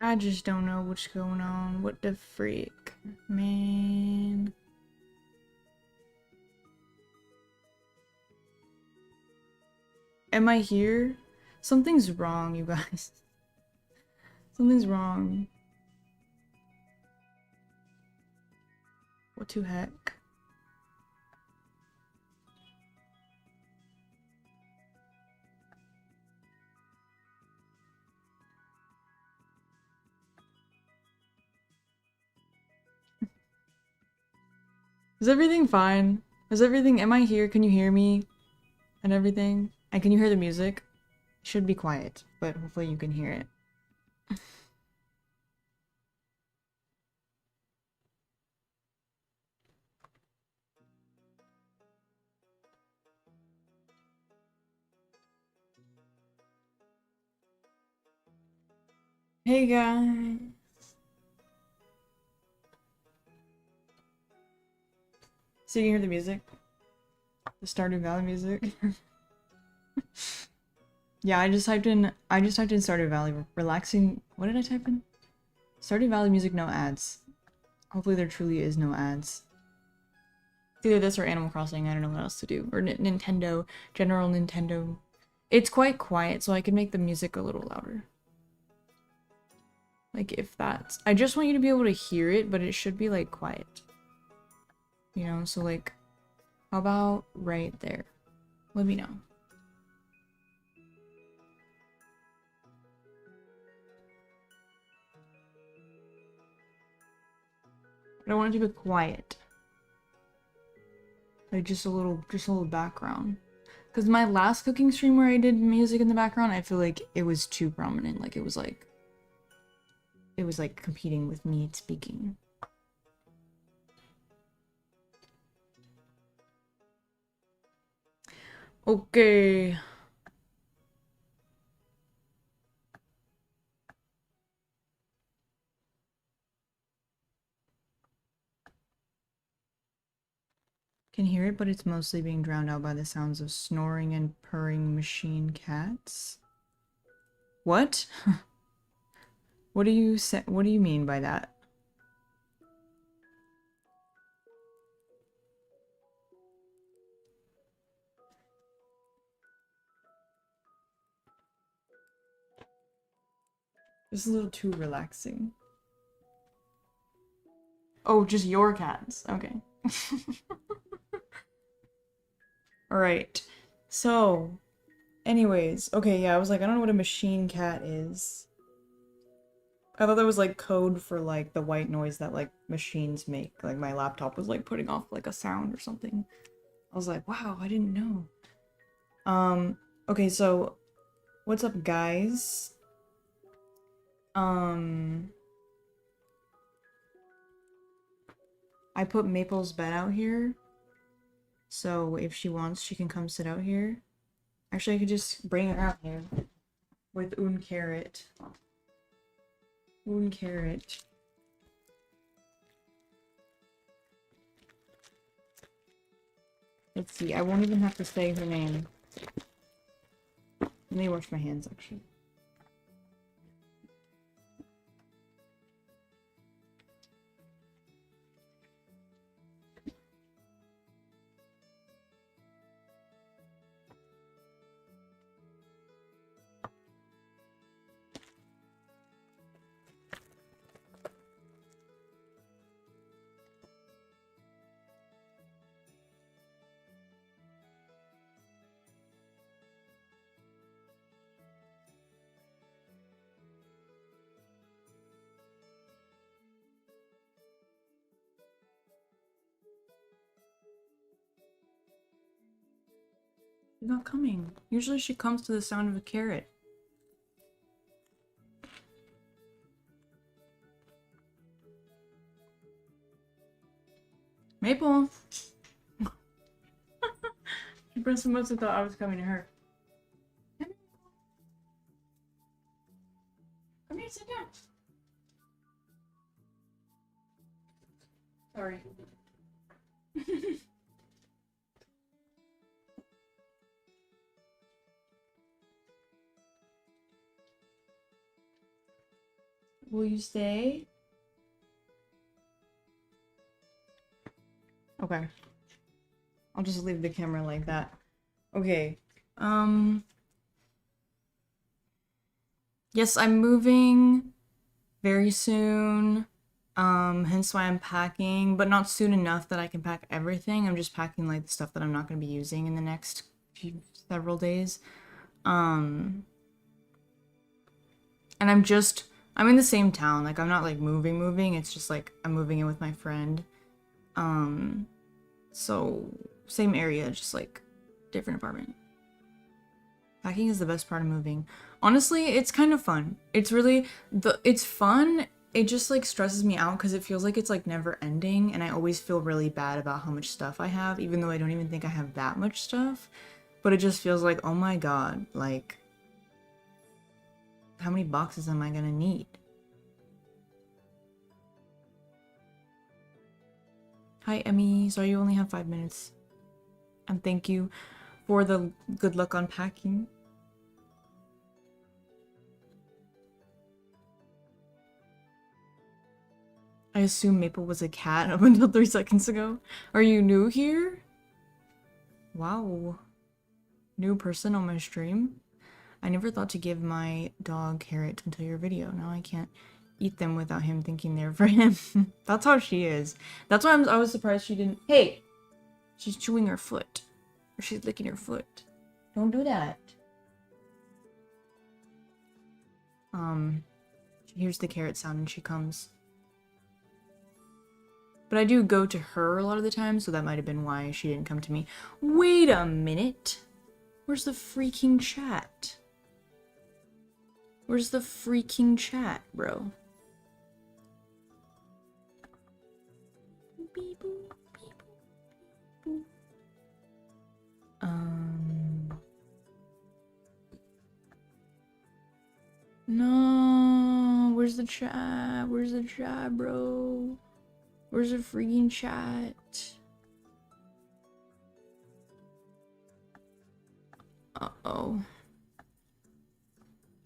I just don't know what's going on. What the freak? Man. Am I here? Something's wrong, you guys. Something's wrong. What the heck? Is everything fine? Is everything- am I here? Can you hear me? And everything? And can you hear the music? It should be quiet, but hopefully you can hear it. Hey guys! So you can hear the music? The Stardew Valley music? Yeah, I just typed in Stardew Valley relaxing. What did I type in? Stardew Valley music, no ads. Hopefully there truly is no ads. It's either this or Animal Crossing, I don't know what else to do. Or Nintendo, general Nintendo. It's quite quiet, so I can make the music a little louder. Like, if that's... I just want you to be able to hear it, but it should be, like, quiet. You know, so, like, how about right there? Let me know. I don't want it to be quiet. Like, just a little background. Because my last cooking stream where I did music in the background, I feel like it was too prominent. Like, it was like competing with me speaking. Okay. Can hear it, but it's mostly being drowned out by the sounds of snoring and purring machine cats. What? What do you say? What do you mean by that? This is a little too relaxing. Oh, just your cats. Okay. Alright. So, anyways. Okay, yeah, I was like, I don't know what a machine cat is. I thought that was like code for like the white noise that like machines make. Like my laptop was like putting off like a sound or something. I was like, wow, I didn't know. Okay, so what's up, guys? I put Maple's bed out here. So if she wants, she can come sit out here. Actually, I could just bring her out here with Un Carrot. Un Carrot. Let's see, I won't even have to say her name. Let me wash my hands, actually. She's not coming. Usually she comes to the sound of a carrot. Maple! She must have thought I was coming to her. Come here, sit down. Sorry. Will you stay? Okay. I'll just leave the camera like that. Okay. Yes, I'm moving very soon. Hence why I'm packing, but not soon enough that I can pack everything. I'm just packing like the stuff that I'm not going to be using in the next several days. And I'm in the same town. Like I'm not like moving. It's just like I'm moving in with my friend. So same area, just like different apartment. Packing is the best part of moving. Honestly, it's kind of fun. It's fun. It just like stresses me out because it feels like it's like never ending, and I always feel really bad about how much stuff I have, even though I don't even think I have that much stuff. But it just feels like, oh my god, like how many boxes am I gonna need? Hi, Emmy. Sorry you only have 5 minutes. And thank you for the good luck on packing. I assume Maple was a cat up until 3 seconds ago. Are you new here? Wow. New person on my stream? I never thought to give my dog carrots until your video. Now I can't eat them without him thinking they're for him. That's how she is. That's why I was surprised she didn't- Hey! She's chewing her foot. Or she's licking her foot. Don't do that. She hears the carrot sound and she comes. But I do go to her a lot of the time, so that might have been why she didn't come to me. Wait a minute! Where's the freaking chat? Where's the freaking chat, bro? No, where's the chat? Where's the chat, bro? Where's the freaking chat? Uh-oh.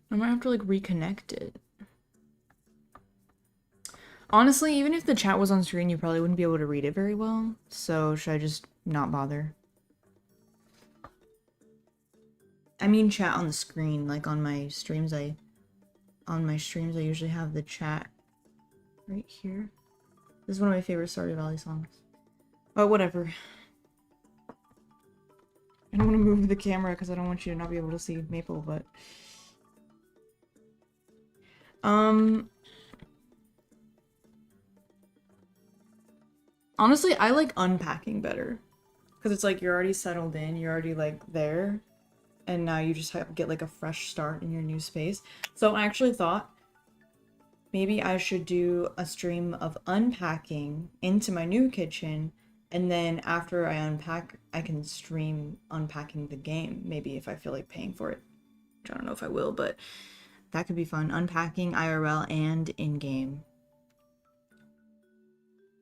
I might have to like reconnect it. Honestly, even if the chat was on screen, you probably wouldn't be able to read it very well. So should I just not bother? I mean chat on the screen, like on my streams I usually have the chat right here. This is one of my favorite Stardew Valley songs. But whatever. I don't want to move the camera because I don't want you to not be able to see Maple, but honestly, I like unpacking better. Because it's like you're already settled in, you're already like there, and now you just get like a fresh start in your new space. So I actually thought maybe I should do a stream of unpacking into my new kitchen, and then after I unpack, I can stream unpacking the game, maybe if I feel like paying for it. Which I don't know if I will, but that could be fun. Unpacking IRL and in-game.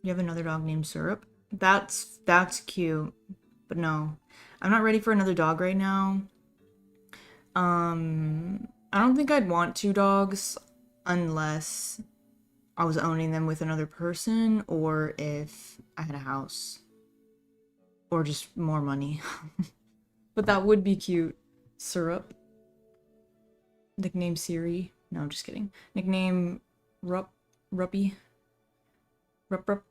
You have another dog named Syrup? That's cute. But no. I'm not ready for another dog right now. I don't think I'd want 2 dogs unless I was owning them with another person, or if I had a house. Or just more money. But that would be cute. Syrup. Nickname Siri. No, I'm just kidding. Nickname Ruppy. Rup.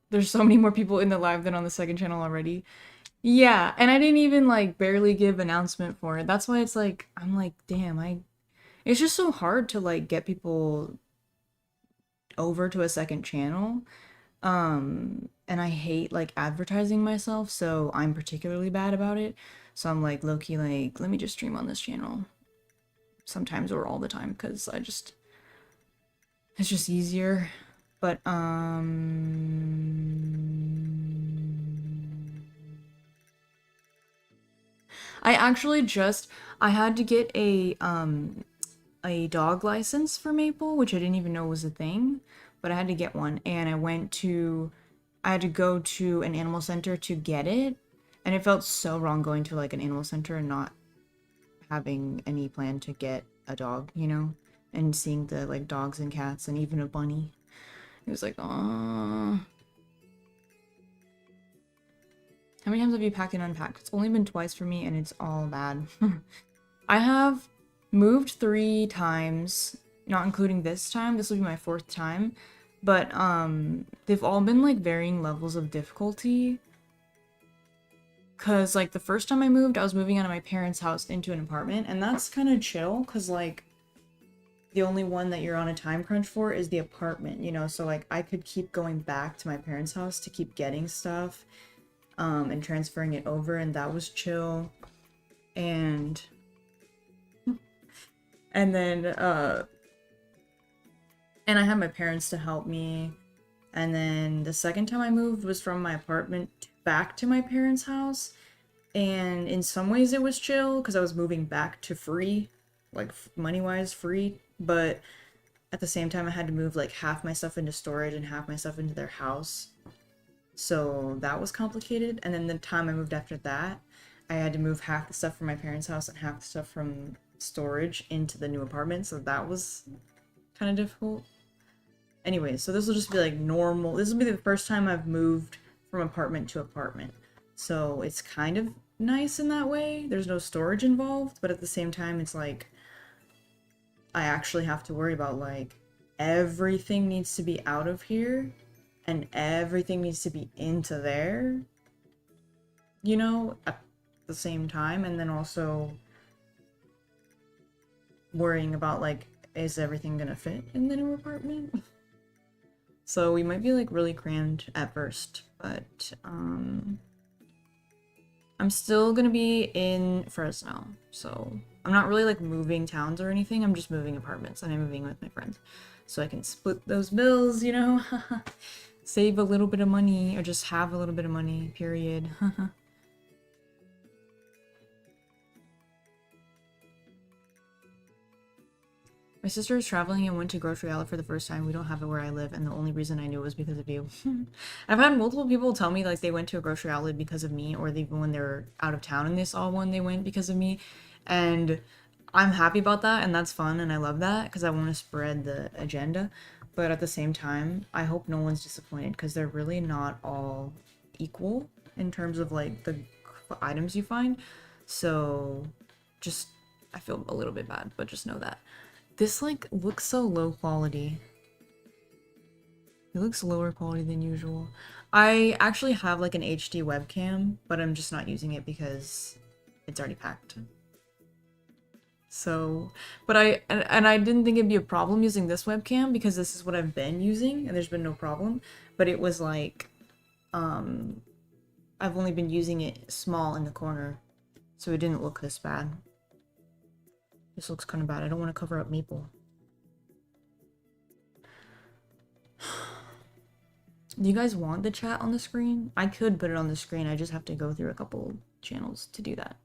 There's so many more people in the live than on the second channel already. Yeah, and I didn't even like barely give announcement for it. That's why it's like, I'm like, damn, it's just so hard to like get people over to a second channel. And I hate like advertising myself, so I'm particularly bad about it. So I'm like low-key like, let me just stream on this channel sometimes or all the time, because it's just easier. But I actually I had to get a dog license for Maple, which I didn't even know was a thing, but I had to get one, and I had to go to an animal center to get it, and it felt so wrong going to like an animal center and not having any plan to get a dog, you know, and seeing the like dogs and cats and even a bunny. It was like, oh. How many times have you packed and unpacked? It's only been twice for me, and it's all bad. I have moved 3 times, not including this time. This will be my 4th time. But they've all been like varying levels of difficulty. Cause like the first time I moved, I was moving out of my parents' house into an apartment, and that's kind of chill, cause like the only one that you're on a time crunch for is the apartment, you know? So like I could keep going back to my parents' house to keep getting stuff, and transferring it over, and that was chill. And then and I had my parents to help me. And then the second time I moved was from my apartment back to my parents' house. And in some ways it was chill because I was moving back to free, like money-wise free. But at the same time I had to move like half my stuff into storage and half my stuff into their house. So that was complicated. And then the time I moved after that, I had to move half the stuff from my parents' house and half the stuff from storage into the new apartment. So that was kind of difficult. Anyway, so this will just be like normal. This will be the first time I've moved from apartment to apartment. So it's kind of nice in that way. There's no storage involved, but at the same time, it's like I actually have to worry about like everything needs to be out of here and everything needs to be into there, you know, at the same time. And then also worrying about like, is everything gonna fit in the new apartment? So we might be like really crammed at first, but I'm still gonna be in Fresno, so I'm not really like moving towns or anything. I'm just moving apartments and I'm moving with my friends, so I can split those bills, you know, save a little bit of money or just have a little bit of money, period. My sister is traveling and went to grocery outlet for the first time. We don't have it where I live, and the only reason I knew it was because of you. I've had multiple people tell me like they went to a grocery outlet because of me, or even when they're out of town and they saw one, they went because of me. And I'm happy about that, and that's fun, and I love that because I want to spread the agenda. But at the same time, I hope no one's disappointed because they're really not all equal in terms of like the items you find. So just, I feel a little bit bad, but just know that. This, like, looks so low quality. It looks lower quality than usual. I actually have, like, an HD webcam, but I'm just not using it because it's already packed. So, but I didn't think it'd be a problem using this webcam because this is what I've been using and there's been no problem. But it was like, I've only been using it small in the corner, so it didn't look this bad. This looks kind of bad. I don't want to cover up Maple. Do you guys want the chat on the screen? I could put it on the screen. I just have to go through a couple channels to do that.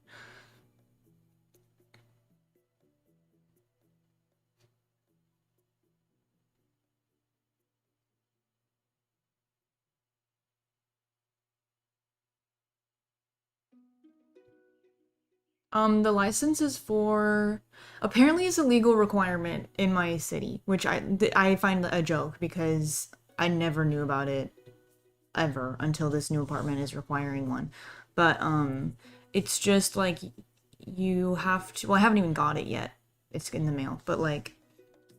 The license is for, apparently it's a legal requirement in my city, which I find a joke because I never knew about it ever until this new apartment is requiring one. But it's just like you have to, well, I haven't even got it yet. It's in the mail, but like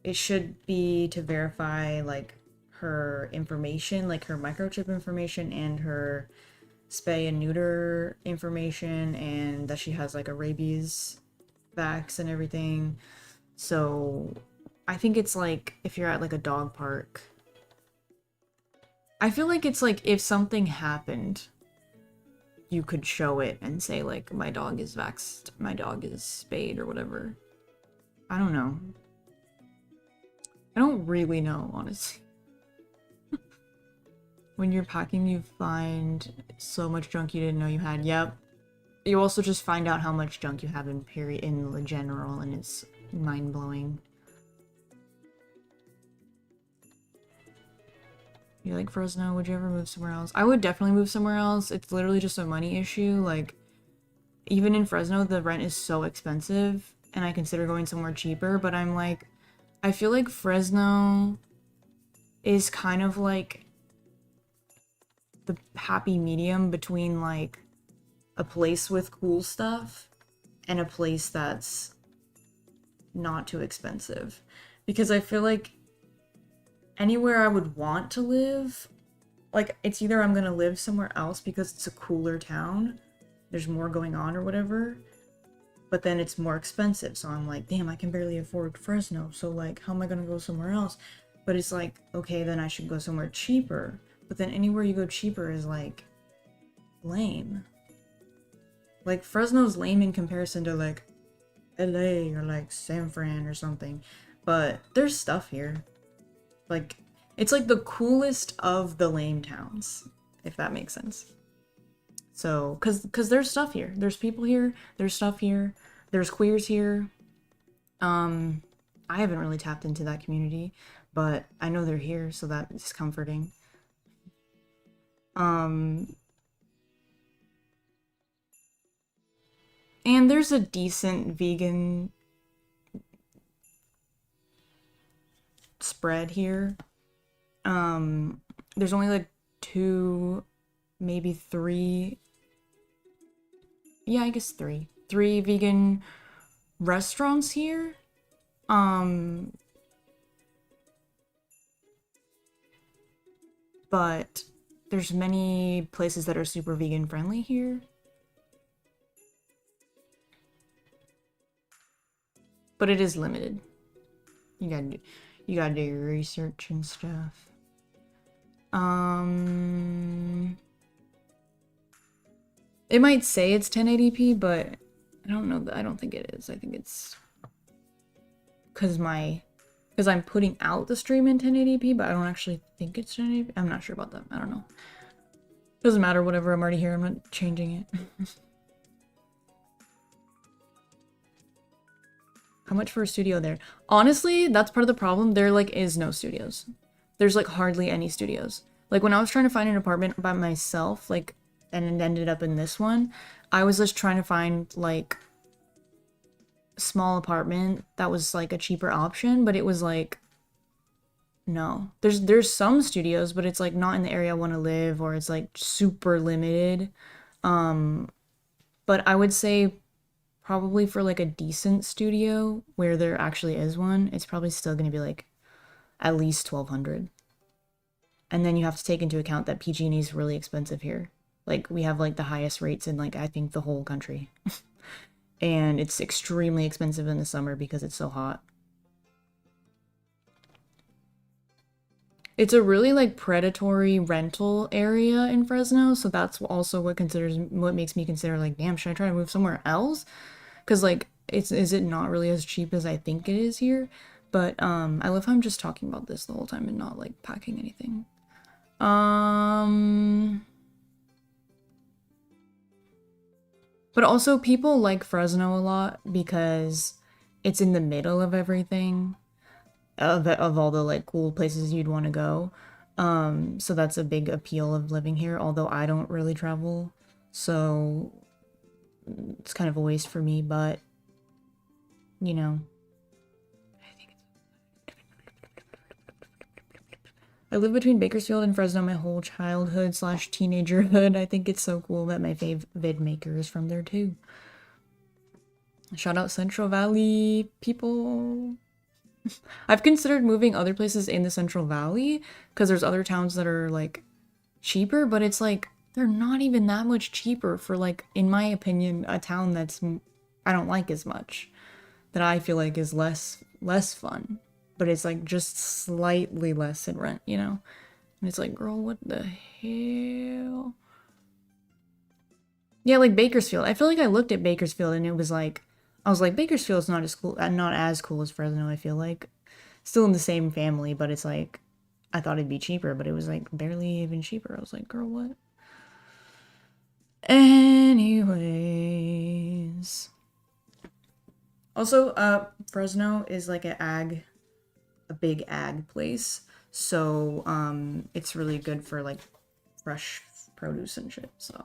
it should be to verify like her information, like her microchip information and her spay and neuter information, and that she has like a rabies vax and everything. So I think it's like if you're at like a dog park, I feel like it's like if something happened, you could show it and say like my dog is vaxxed, my dog is spayed or whatever. I don't know. I don't really know, honestly. When you're packing, you find so much junk you didn't know you had. Yep. You also just find out how much junk you have in general, and it's mind-blowing. You like Fresno? Would you ever move somewhere else? I would definitely move somewhere else. It's literally just a money issue. Like, even in Fresno, the rent is so expensive, and I consider going somewhere cheaper, but I'm like, I feel like Fresno is kind of like the happy medium between like a place with cool stuff and a place that's not too expensive. Because I feel like anywhere I would want to live, like it's either I'm gonna live somewhere else because it's a cooler town, there's more going on or whatever, but then it's more expensive. So I'm like, damn, I can barely afford Fresno. So like, how am I gonna go somewhere else? But it's like, okay, then I should go somewhere cheaper. But then anywhere you go cheaper is like lame. Like Fresno's lame in comparison to like LA or like San Fran or something. But there's stuff here. Like, it's like the coolest of the lame towns, if that makes sense. So, cause there's stuff here. There's people here. There's stuff here. There's queers here. I haven't really tapped into that community, but I know they're here, so that is comforting. And there's a decent vegan spread here. There's only like 2, maybe 3. Yeah, I guess 3. 3 vegan restaurants here. But there's many places that are super vegan friendly here. But it is limited. You gotta do your research and stuff. It might say it's 1080p, but I don't know. I don't think it is. I think it's because I'm putting out the stream in 1080p, but I don't actually think it's 1080p. I'm not sure about that. I don't know. Doesn't matter. Whatever. I'm already here. I'm not changing it. How much for a studio there? Honestly, that's part of the problem. There like is no studios. There's like hardly any studios. Like when I was trying to find an apartment by myself, like, and it ended up in this one, I was just trying to find like a small apartment that was like a cheaper option, but it was like, no. There's some studios, but it's like not in the area I want to live, or it's like super limited. But I would say probably for like a decent studio where there actually is one, it's probably still going to be like at least 1,200. And then you have to take into account that PG&E is really expensive here. Like we have like the highest rates in like I think the whole country. And it's extremely expensive in the summer because it's so hot. It's a really like predatory rental area in Fresno, so that's also what makes me consider like, damn, should I try to move somewhere else? Because like is it not really as cheap as I think it is here? But I love how I'm just talking about this the whole time and not like packing anything. But also people like Fresno a lot because it's in the middle of everything, of all the like cool places you'd want to go. So that's a big appeal of living here, although I don't really travel, so it's kind of a waste for me, but you know. I lived between Bakersfield and Fresno my whole childhood / teenagerhood. I think it's so cool that my fave vid maker is from there too. Shout out Central Valley people. I've considered moving other places in the Central Valley because there's other towns that are like cheaper, but it's like they're not even that much cheaper for like, in my opinion, a town that's I don't like as much, that I feel like is less fun, but it's like just slightly less in rent, you know? And it's like, girl, what the hell? Yeah, like Bakersfield. I feel like I looked at Bakersfield and it was like, I was like, Bakersfield's not as cool as Fresno, I feel like. Still in the same family, but it's like, I thought it'd be cheaper, but it was like barely even cheaper. I was like, girl, what? Anyways. Also, Fresno is like a big ag place. So, it's really good for like fresh produce and shit. So,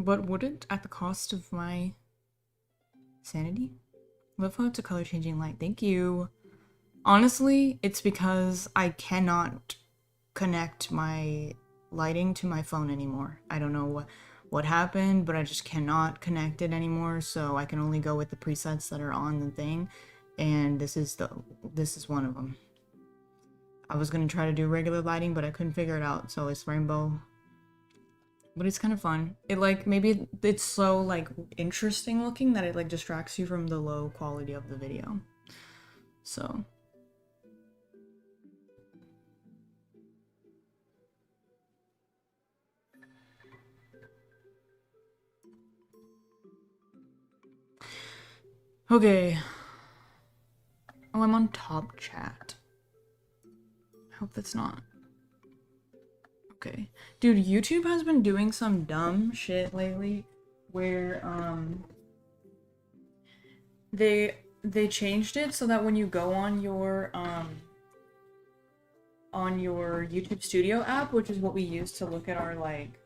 But wouldn't at the cost of my sanity? Love how it's a color changing light. Thank you. Honestly, it's because I cannot connect my lighting to my phone anymore. I don't know what happened, but I just cannot connect it anymore, so I can only go with the presets that are on the thing, and this is one of them. I was gonna try to do regular lighting, but I couldn't figure it out, so it's rainbow. But it's kind of fun. It like, maybe it's so like interesting looking that it like distracts you from the low quality of the video. So okay. Oh, I'm on top chat. I hope that's not. Okay. Dude, YouTube has been doing some dumb shit lately where they changed it so that when you go on your YouTube Studio app, which is what we use to look at our like,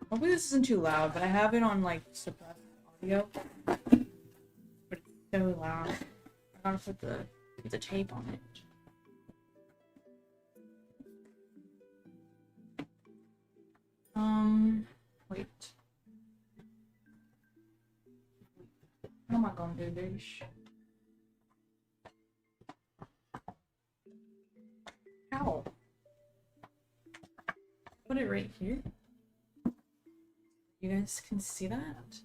hopefully this isn't too loud, but I have it on like suppressed audio. But it's so loud. I gotta put the tape on it. Wait. How am I gonna do this? How? Put it right here. You guys can see that?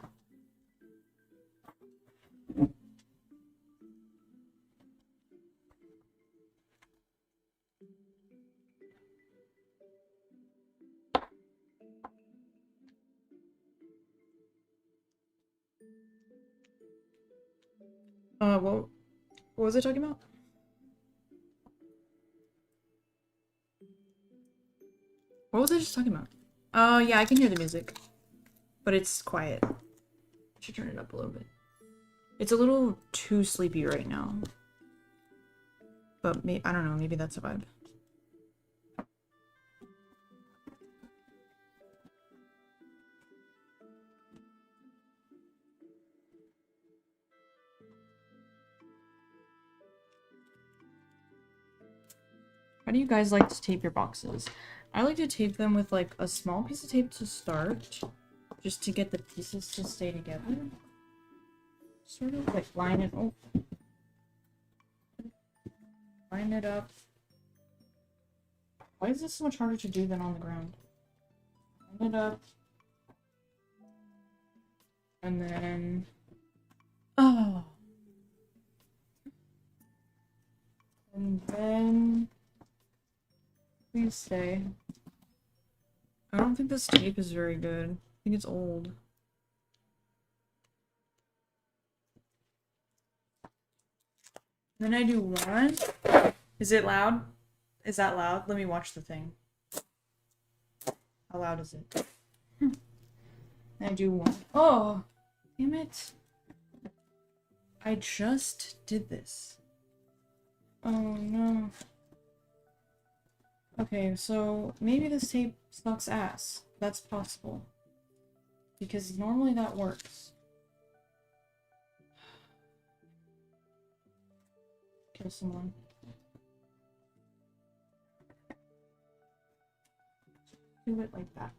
What was I talking about? What was I just talking about? Oh, yeah, I can hear the music. But it's quiet. I should turn it up a little bit. It's a little too sleepy right now. But I don't know, maybe that's a vibe. How do you guys like to tape your boxes? I like to tape them with like a small piece of tape to start, just to get the pieces to stay together. Sort of like line it, line it up. Why is this so much harder to do than on the ground? Line it up. And then, oh. And then, please stay. I don't think this tape is very good. I think it's old. Then I do one. Is it loud? Is that loud? Let me watch the thing. How loud is it? I do one. Oh, damn it. I just did this. Oh no. Okay, so maybe this tape sucks ass. That's possible. Because normally that works. Kill someone. Do it like that.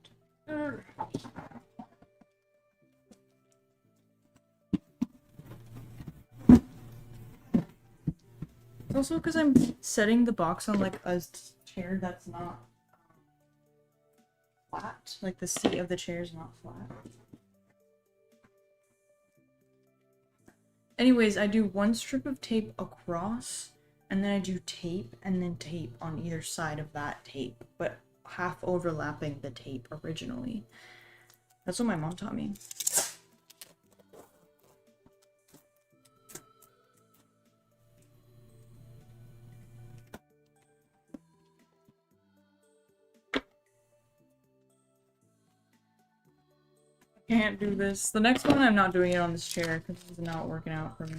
It's also because I'm setting the box on like a chair that's not flat. Like the seat of the chair is not flat. Anyways, I do one strip of tape across, and then I do tape and then tape on either side of that tape, but half overlapping the tape originally. That's what my mom taught me. Can't do this. The next one, I'm not doing it on this chair because this is not working out for me.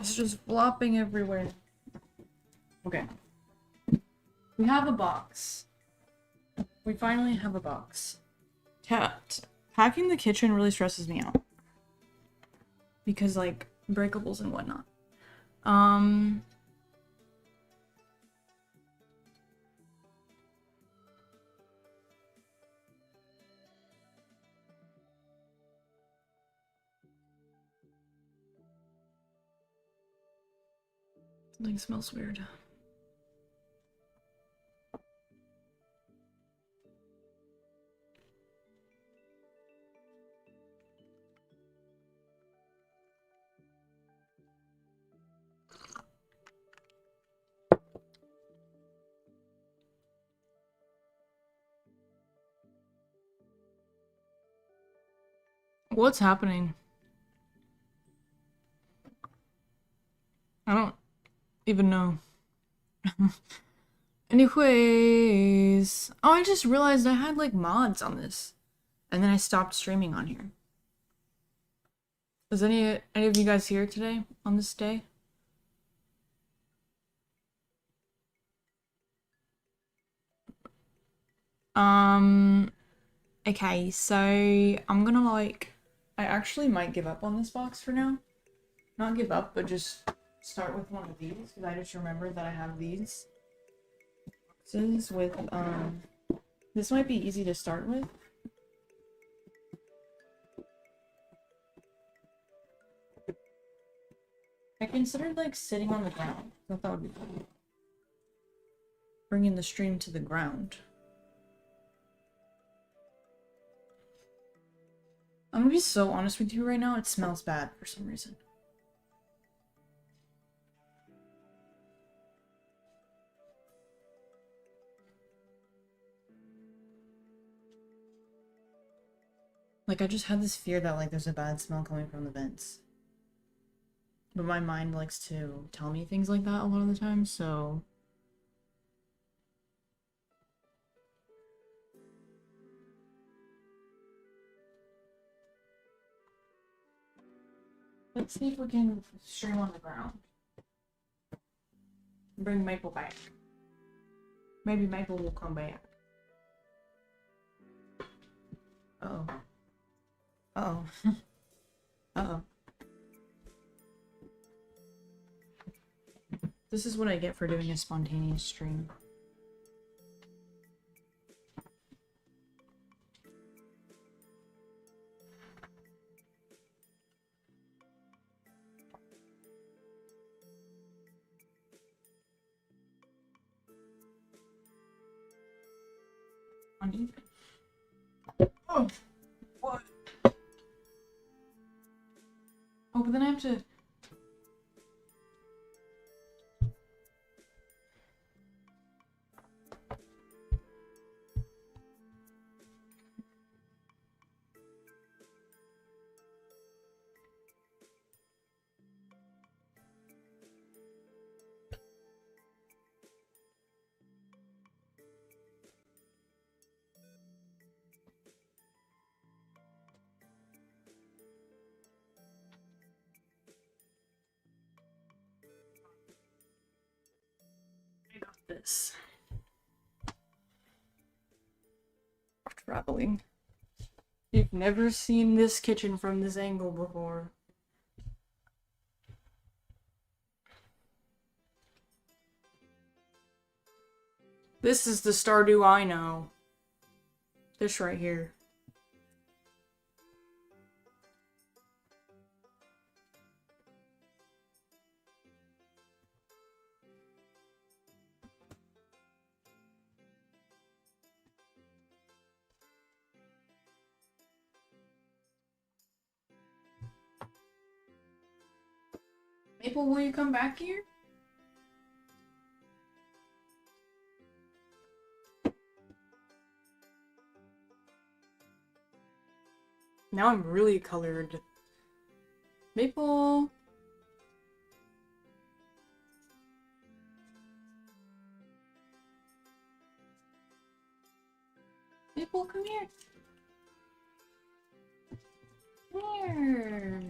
It's just flopping everywhere. Okay. We have a box. We finally have a box. Packing the kitchen really stresses me out. Because, like, breakables and whatnot. Something smells weird. What's happening? I don't even know. Anyways. Oh, I just realized I had, like, mods on this. And then I stopped streaming on here. Is any of you guys here today on this day? Okay, so I'm gonna like I actually might give up on this box for now. Not give up, but just start with one of these because I just remembered that I have these boxes with this might be easy to start with. I considered like sitting on the ground. I thought that would be fun. Bringing the stream to the ground. I'm gonna be so honest with you right now, it smells bad for some reason. Like, I just had this fear that, like, there's a bad smell coming from the vents. But my mind likes to tell me things like that a lot of the time, so... Let's see if we can stream on the ground. Bring Maple back. Maybe Maple will come back. Uh-oh. Uh-oh. Uh-oh. This is what I get for doing a spontaneous stream. Uneven. Oh! What? Oh, but then I have to... I got this. Traveling. You've never seen this kitchen from this angle before. This is the Stardew I know. This right here. Maple, will you come back here? Now I'm really colored. Maple. Maple, come here. Come here.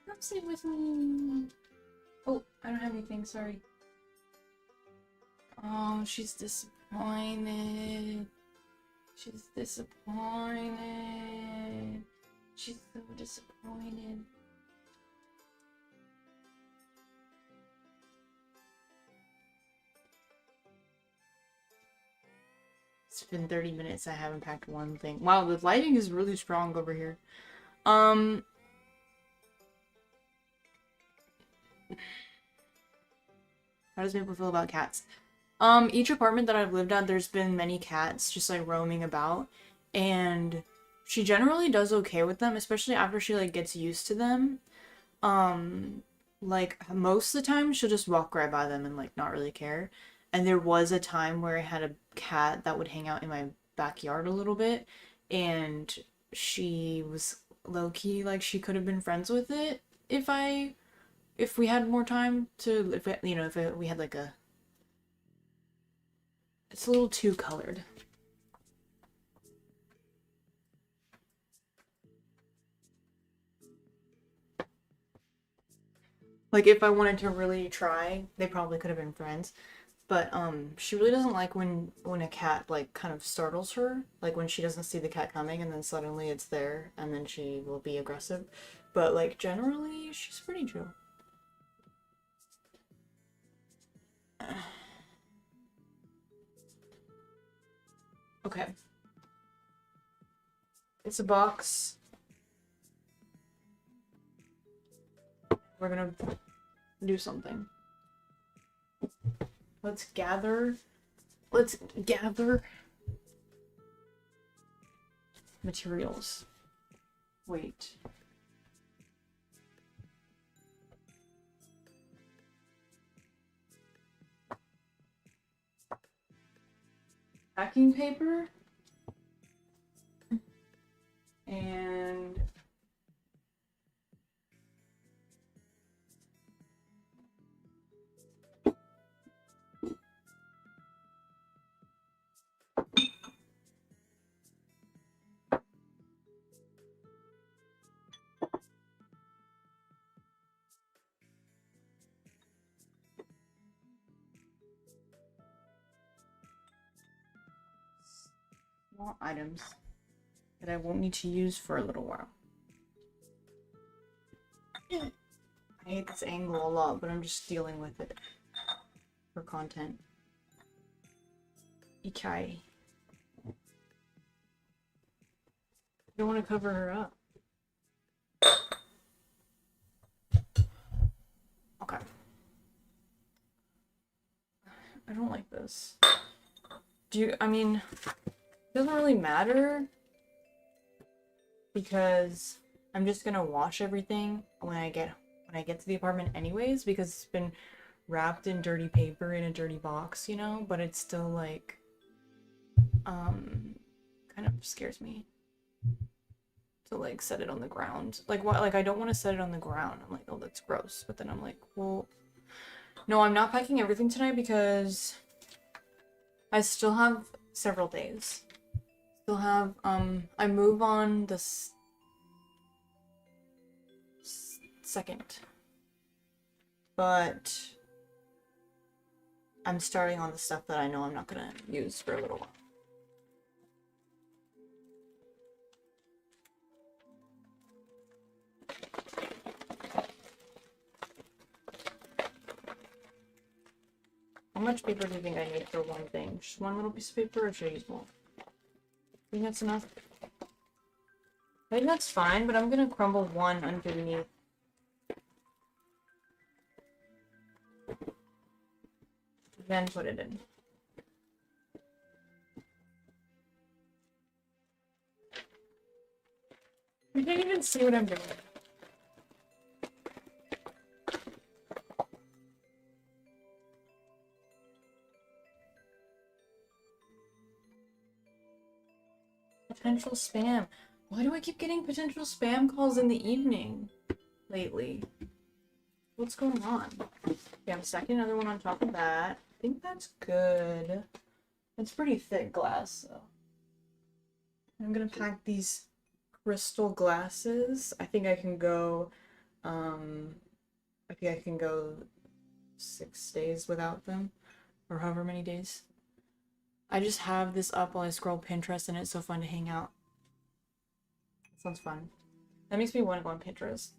Come sit with me. don't have anything, sorry. Oh, she's disappointed. She's disappointed. She's so disappointed. It's been 30 minutes. I haven't packed one thing. Wow, the lighting is really strong over here. How does Maple feel about cats? Each apartment that I've lived at, there's been many cats just like roaming about, and she generally does okay with them, especially after she like gets used to them. Like most of the time she'll just walk right by them and like not really care. And there was a time where I had a cat that would hang out in my backyard a little bit, and she was low-key like she could have been friends with it if we had more time to, if it, you know, if we had like a, it's a little too colored. Like if I wanted to really try, they probably could have been friends. But she really doesn't like when a cat like kind of startles her, like when she doesn't see the cat coming and then suddenly it's there and then she will be aggressive. But like generally she's pretty chill. Okay. It's a box. We're gonna do something. Let's gather materials. Wait. Packing paper and small items that I won't need to use for a little while. I hate this angle a lot, but I'm just dealing with it for content. Ichai. I don't want to cover her up. Okay. I don't like this. I mean, it doesn't really matter because I'm just gonna wash everything when I get to the apartment anyways, because it's been wrapped in dirty paper in a dirty box, you know, but it's still like kind of scares me to like set it on the ground. Like what, like I don't want to set it on the ground. I'm like, oh, that's gross. But then I'm like, well, no, I'm not packing everything tonight because I still have several days. Still have I move on the second, but I'm starting on the stuff that I know I'm not gonna use for a little while. How much paper do you think I need for one thing? Just one little piece of paper, or should I use more? I think that's enough. I think that's fine, but I'm gonna crumble one underneath. Then put it in. You can't even see what I'm doing. Potential spam. Why do I keep getting potential spam calls in the evening lately? What's going on? Yeah, I'm stacking another one on top of that. I think that's good. It's pretty thick glass, so. I'm gonna pack these crystal glasses. I think I can go 6 days without them, or however many days. I just have this up while I scroll Pinterest, and it's so fun to hang out. Sounds fun. That makes me want to go on Pinterest.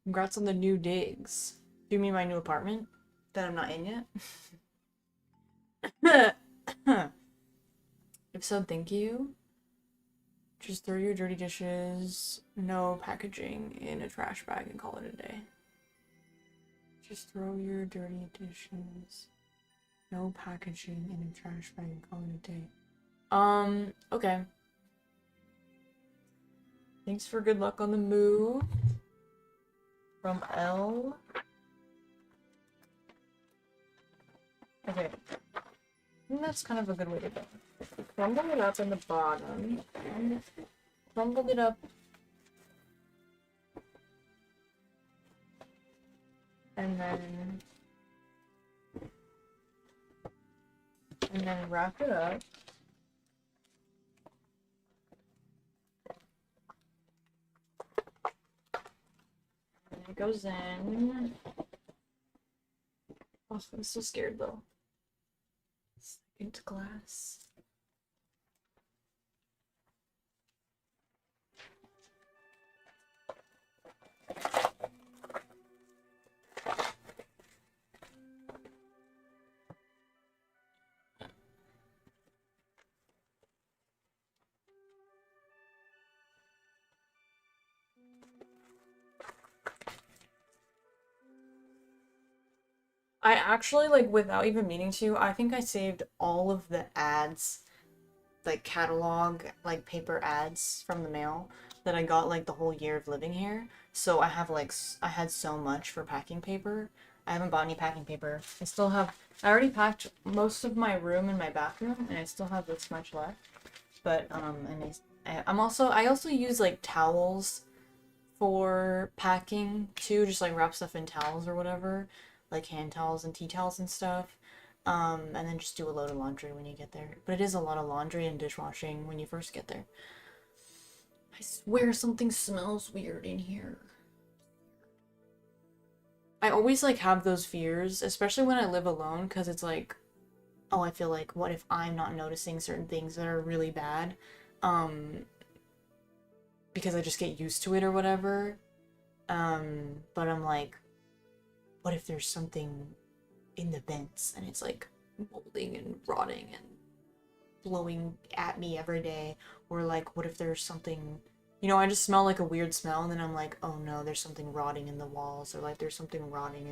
Congrats on the new digs. Do you mean my new apartment that I'm not in yet? If so, thank you. Just throw your dirty dishes, no packaging, in a trash bag and call it a day. Just throw your dirty dishes, no packaging, in a trash bag and call it a day. Okay. Thanks for good luck on the move. From L. Okay. I think that's kind of a good way to go. Crumble it up in the bottom. And crumble it up. And then wrap it up. And it goes in. Oh, I'm so scared though. Second glass. I actually, like, without even meaning to, I think I saved all of the ads, like, catalog, like, paper ads from the mail that I got, like, the whole year of living here. So I have, like, I had so much for packing paper. I haven't bought any packing paper. I already packed most of my room and my bathroom, and I still have this much left. But, I also use, like, towels for packing, too, just, like, wrap stuff in towels or whatever. Like hand towels and tea towels and stuff. And then just do a load of laundry when you get there. But it is a lot of laundry and dishwashing when you first get there. I swear something smells weird in here. I always like have those fears, especially when I live alone, because it's like, oh, I feel like, what if I'm not noticing certain things that are really bad? Because I just get used to it or whatever. But I'm like, what if there's something in the vents and it's like molding and rotting and blowing at me every day? Or like, what if there's something, you know, I just smell like a weird smell and then I'm like, oh no, there's something rotting in the walls, or like there's something rotting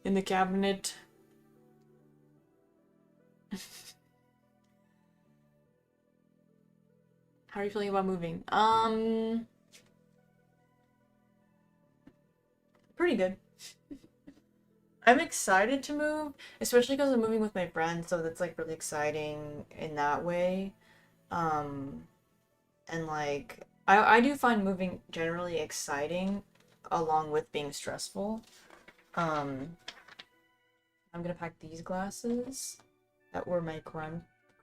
in the cabinet. How are you feeling about moving? Pretty good. I'm excited to move, especially because I'm moving with my friends, so that's like really exciting in that way. And like I do find moving generally exciting along with being stressful. I'm gonna pack these glasses that were my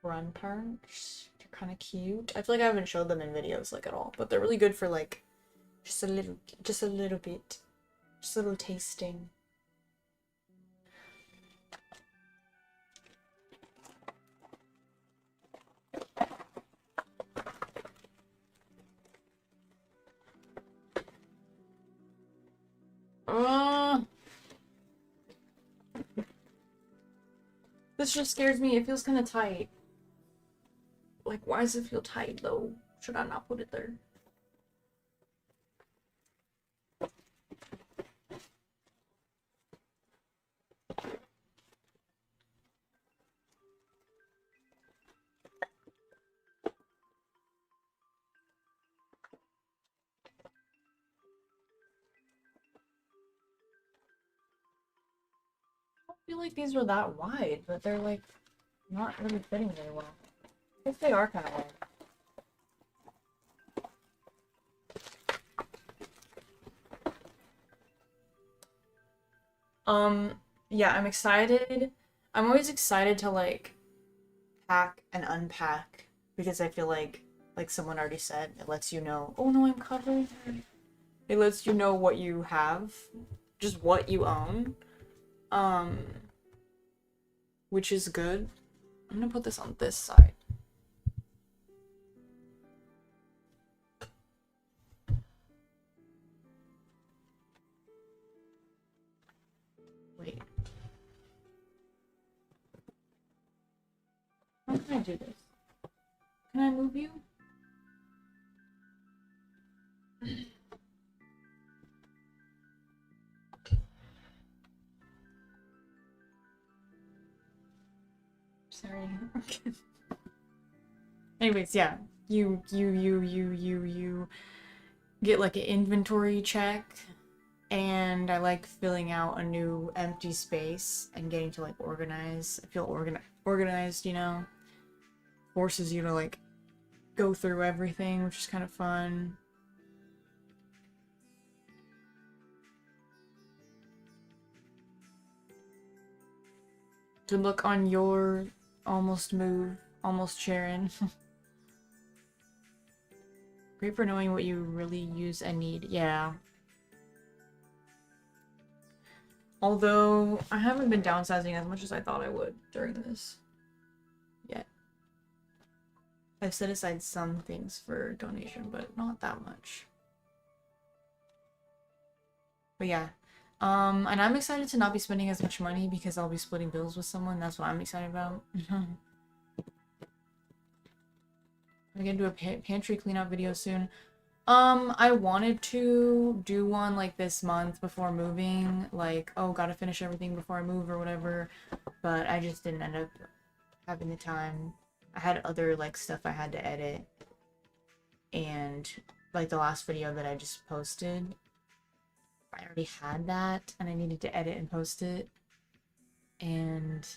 grandparents. They're kind of cute. I feel like I haven't showed them in videos like at all, but they're really good for like just a little bit, just a little tasting. This just scares me. It feels kind of tight. Like, why does it feel tight, though? Should I not put it there? I don't feel like these were that wide, but they're, like, not really fitting very well. I guess they are kind of wide. Yeah, I'm excited. I'm always excited to, like, pack and unpack, because I feel like someone already said, it lets you know, oh no, I'm covered. It lets you know what you have, just what you own. Which is good. I'm gonna put this on this side. Wait. How can I do this? Can I move you? Sorry. Anyways, yeah. You get like an inventory check, and I like filling out a new empty space and getting to like organize. I feel organized, you know? Forces you to like go through everything, which is kind of fun. Good luck on your almost move, almost Sharon. Great for knowing what you really use and need. Yeah. Although, I haven't been downsizing as much as I thought I would during this yet. I've set aside some things for donation, but not that much. But yeah. And I'm excited to not be spending as much money because I'll be splitting bills with someone. That's what I'm excited about. I'm gonna do a pantry cleanup video soon. I wanted to do one like this month before moving, like, oh, gotta finish everything before I move or whatever, but I just didn't end up having the time. I had other, like, stuff I had to edit, and, like, the last video that I just posted, I already had that, and I needed to edit and post it, and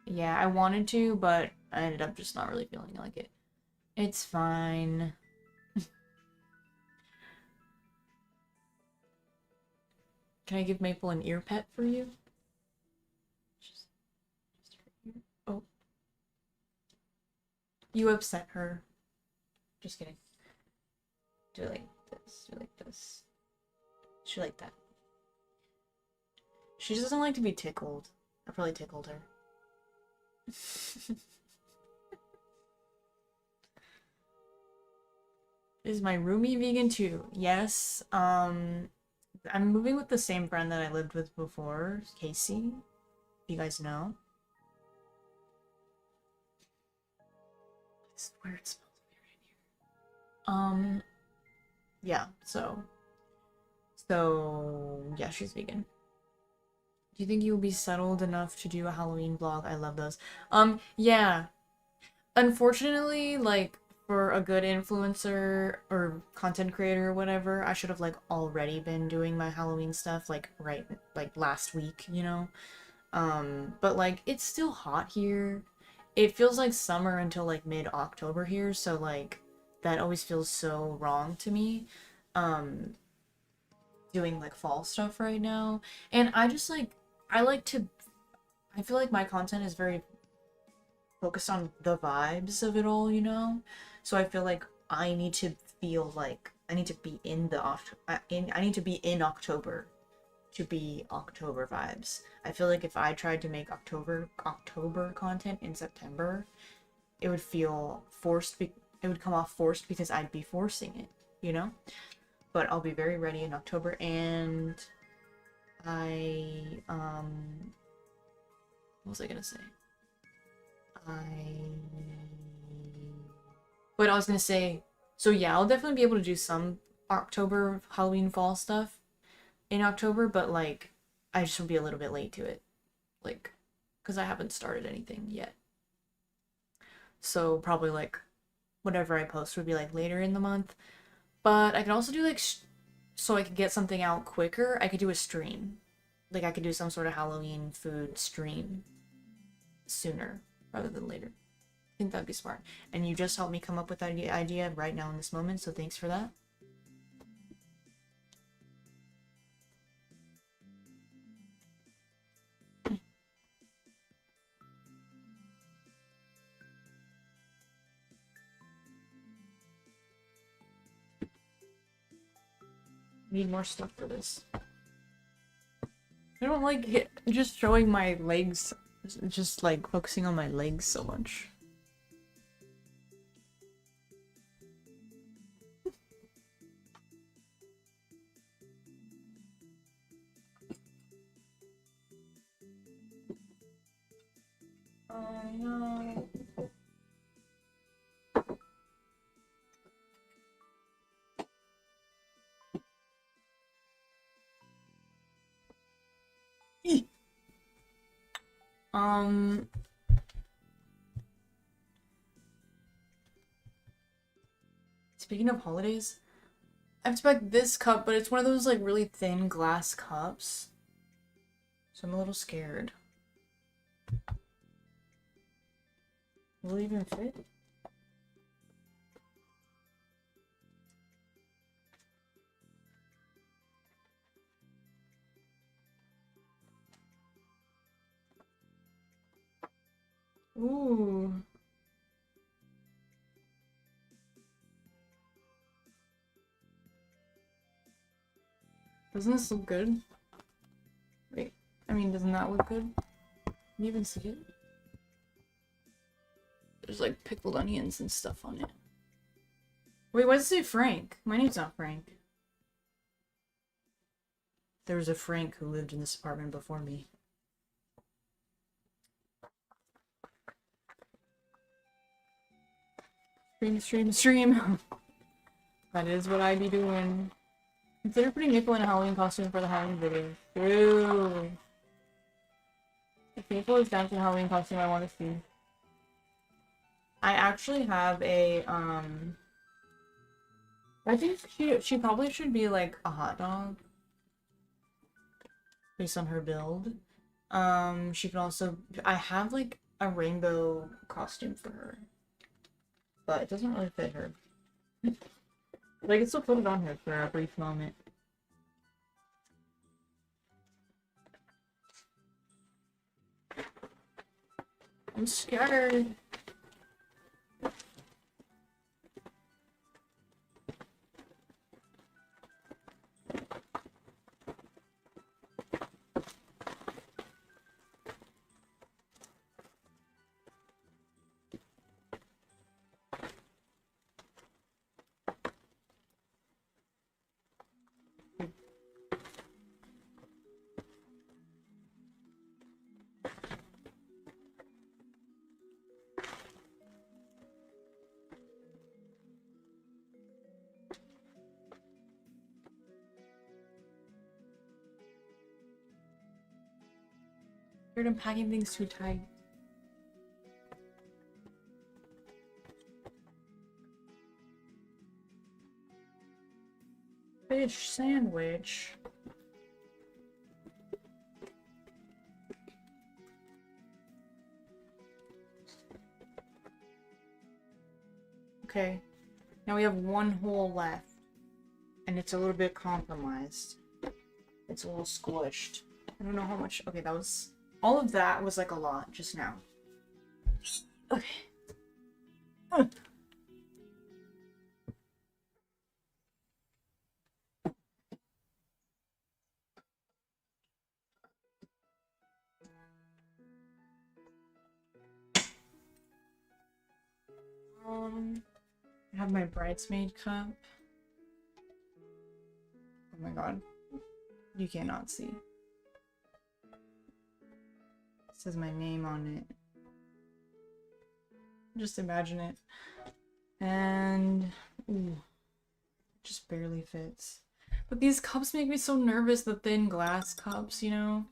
yeah, I wanted to, but I ended up just not really feeling like it. It's fine. Can I give Maple an ear pet for you? Just her ear. Oh. You upset her. Just kidding. Do it like this. Do it like this. She like that. She doesn't like to be tickled. I probably tickled her. Is my roomie vegan too? Yes. I'm moving with the same friend that I lived with before, Casey. If you guys know. I swear it smells weird in here. Yeah, so yeah, she's vegan. Do you think you will be settled enough to do a Halloween vlog? I love those. Yeah. Unfortunately, like, for a good influencer or content creator or whatever, I should have, like, already been doing my Halloween stuff, like, right, like, last week, you know? But, like, it's still hot here. It feels like summer until, like, mid-October here, so, like, that always feels so wrong to me. Doing, like, fall stuff right now. And I just, like, I feel like my content is very focused on the vibes of it all, you know? So I feel like I need to feel like I need to be in the I need to be in October to be October vibes. I feel like if I tried to make October content in September, it would feel forced. It would come off forced because I'd be forcing it, you know? But I'll be very ready in October, and what was I gonna say? But I was gonna say, so yeah, I'll definitely be able to do some October Halloween fall stuff in October, but like, I just will be a little bit late to it, like, because I haven't started anything yet. So probably like, whatever I post would be like later in the month. But I can also do like, so I could get something out quicker, I could do a stream. Like, I could do some sort of Halloween food stream sooner rather than later. I think that'd be smart. And you just helped me come up with that idea right now in this moment, so thanks for that. Need more stuff for this. I don't like just showing my legs, just like focusing on my legs so much. Oh no. Eek. Speaking of holidays, I expect this cup, but it's one of those like really thin glass cups. So I'm a little scared. Will it even fit? Ooh. Doesn't this look good? Wait, I mean, doesn't that look good? Can you even see it? There's like pickled onions and stuff on it. Wait, why does it say Frank? My name's not Frank. There was a Frank who lived in this apartment before me. Stream. That is what I be doing. Consider putting Nickel in a Halloween costume for the Halloween video. True. If Nickel is down for the Halloween costume, I want to see. I actually have a, I think she probably should be like a hot dog. Based on her build. She can also, I have like a rainbow costume for her. But it doesn't really fit her. But I can still put it on her for a brief moment. I'm scared. I'm packing things too tight. Fish sandwich. Okay. Now we have one hole left. And it's a little bit compromised. It's a little squished. I don't know how much. Okay, that was. All of that was like a lot just now. Okay. Huh. I have my bridesmaid cup. Oh my god. You cannot see. It says my name on it. Just imagine it. And ooh, just barely fits. But these cups make me so nervous, the thin glass cups, you know?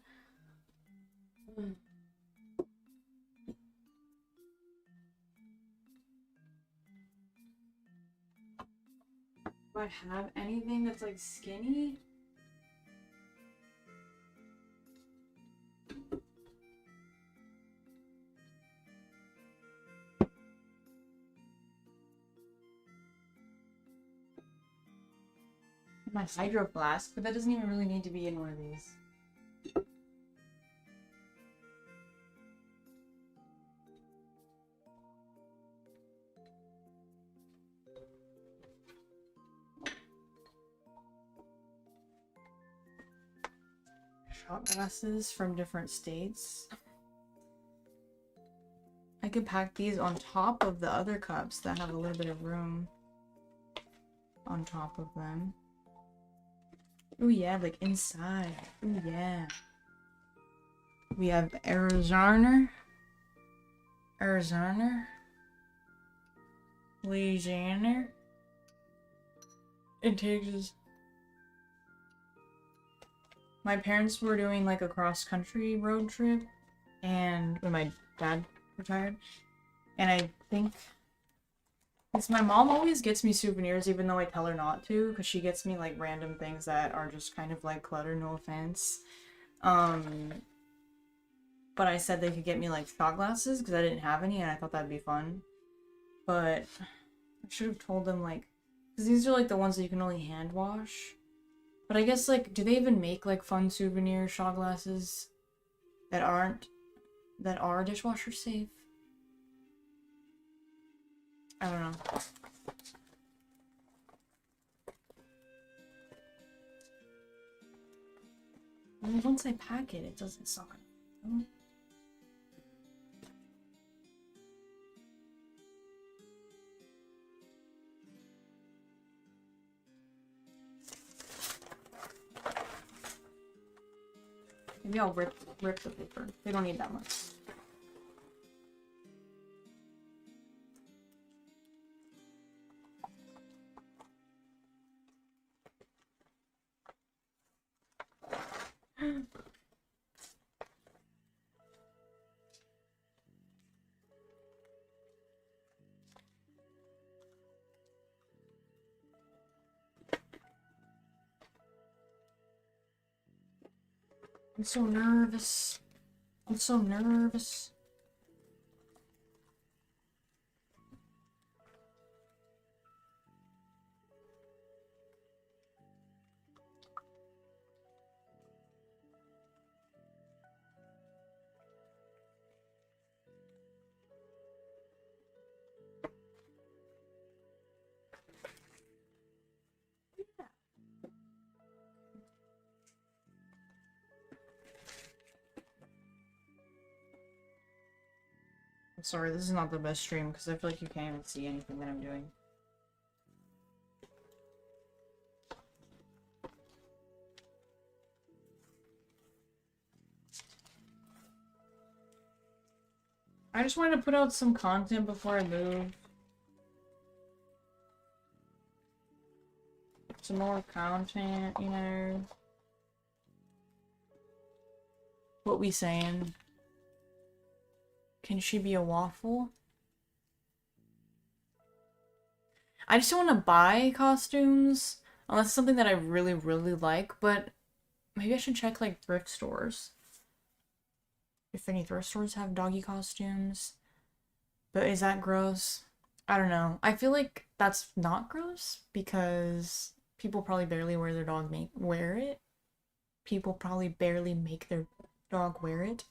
Do I have anything that's like skinny? My hydro flask, but that doesn't even really need to be in one of these. shot glasses from different states. I could pack these on top of the other cups that have a little bit of room on top of them. Oh yeah, like inside. Oh yeah. We have Arizona, Louisiana, and Texas. My parents were doing like a cross-country road trip, and when my dad retired, and I think it's my mom always gets me souvenirs even though I tell her not to, because she gets me like random things that are just kind of like clutter, no offense. But I said they could get me like shot glasses because I didn't have any and I thought that'd be fun. But I should have told them like, because these are like the ones that you can only hand wash. But I guess like, do they even make like fun souvenir shot glasses that are dishwasher safe? I don't know. Well, once I pack it, it doesn't suck. Maybe I'll rip the paper. They don't need that much. I'm so nervous. I'm so nervous. I'm sorry, this is not the best stream because I feel like you can't even see anything that I'm doing. I just wanted to put out some content before I move. Some more content, you know. What we saying? Can she be a waffle? I just don't want to buy costumes unless it's something that I really, really like, but maybe I should check like thrift stores. If any thrift stores have doggy costumes. But is that gross? I don't know. I feel like that's not gross because people probably barely wear it. People probably barely make their dog wear it.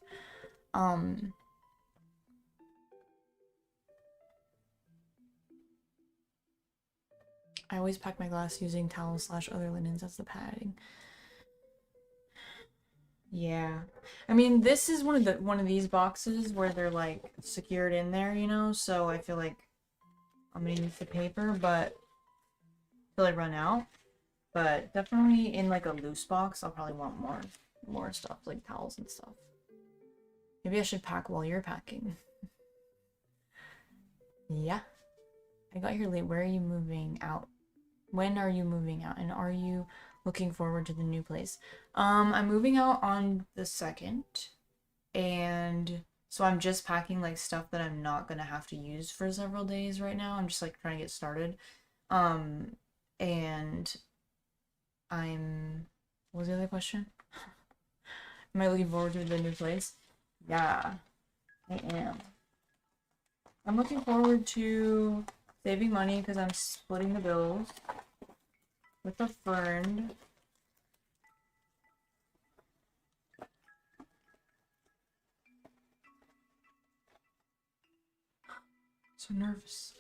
I always pack my glass using towels / other linens as the padding. Yeah. I mean, this is one of these boxes where they're like secured in there, you know, so I feel like I'm gonna use the paper, but till I run out. But definitely in like a loose box, I'll probably want more stuff, like towels and stuff. Maybe I should pack while you're packing. Yeah. I got here late. Where are you moving out? When are you moving out? And are you looking forward to the new place? I'm moving out on the 2nd. And so I'm just packing like stuff that I'm not gonna have to use for several days right now. I'm just like trying to get started. And what was the other question? Am I looking forward to the new place? Yeah, I am. I'm looking forward to saving money because I'm splitting the bills with a friend. So nervous.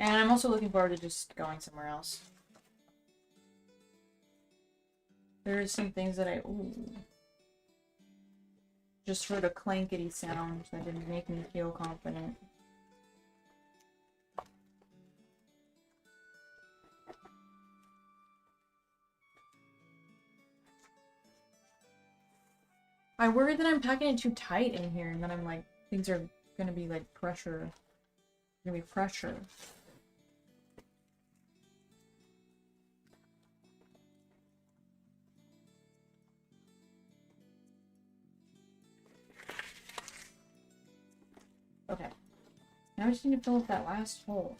And I'm also looking forward to just going somewhere else. There's some things that just heard a clankety sound that didn't make me feel confident. I worry that I'm packing it too tight in here and then I'm like, things are gonna be like pressure. Gonna be pressure. Okay. Now I just need to fill up that last hole.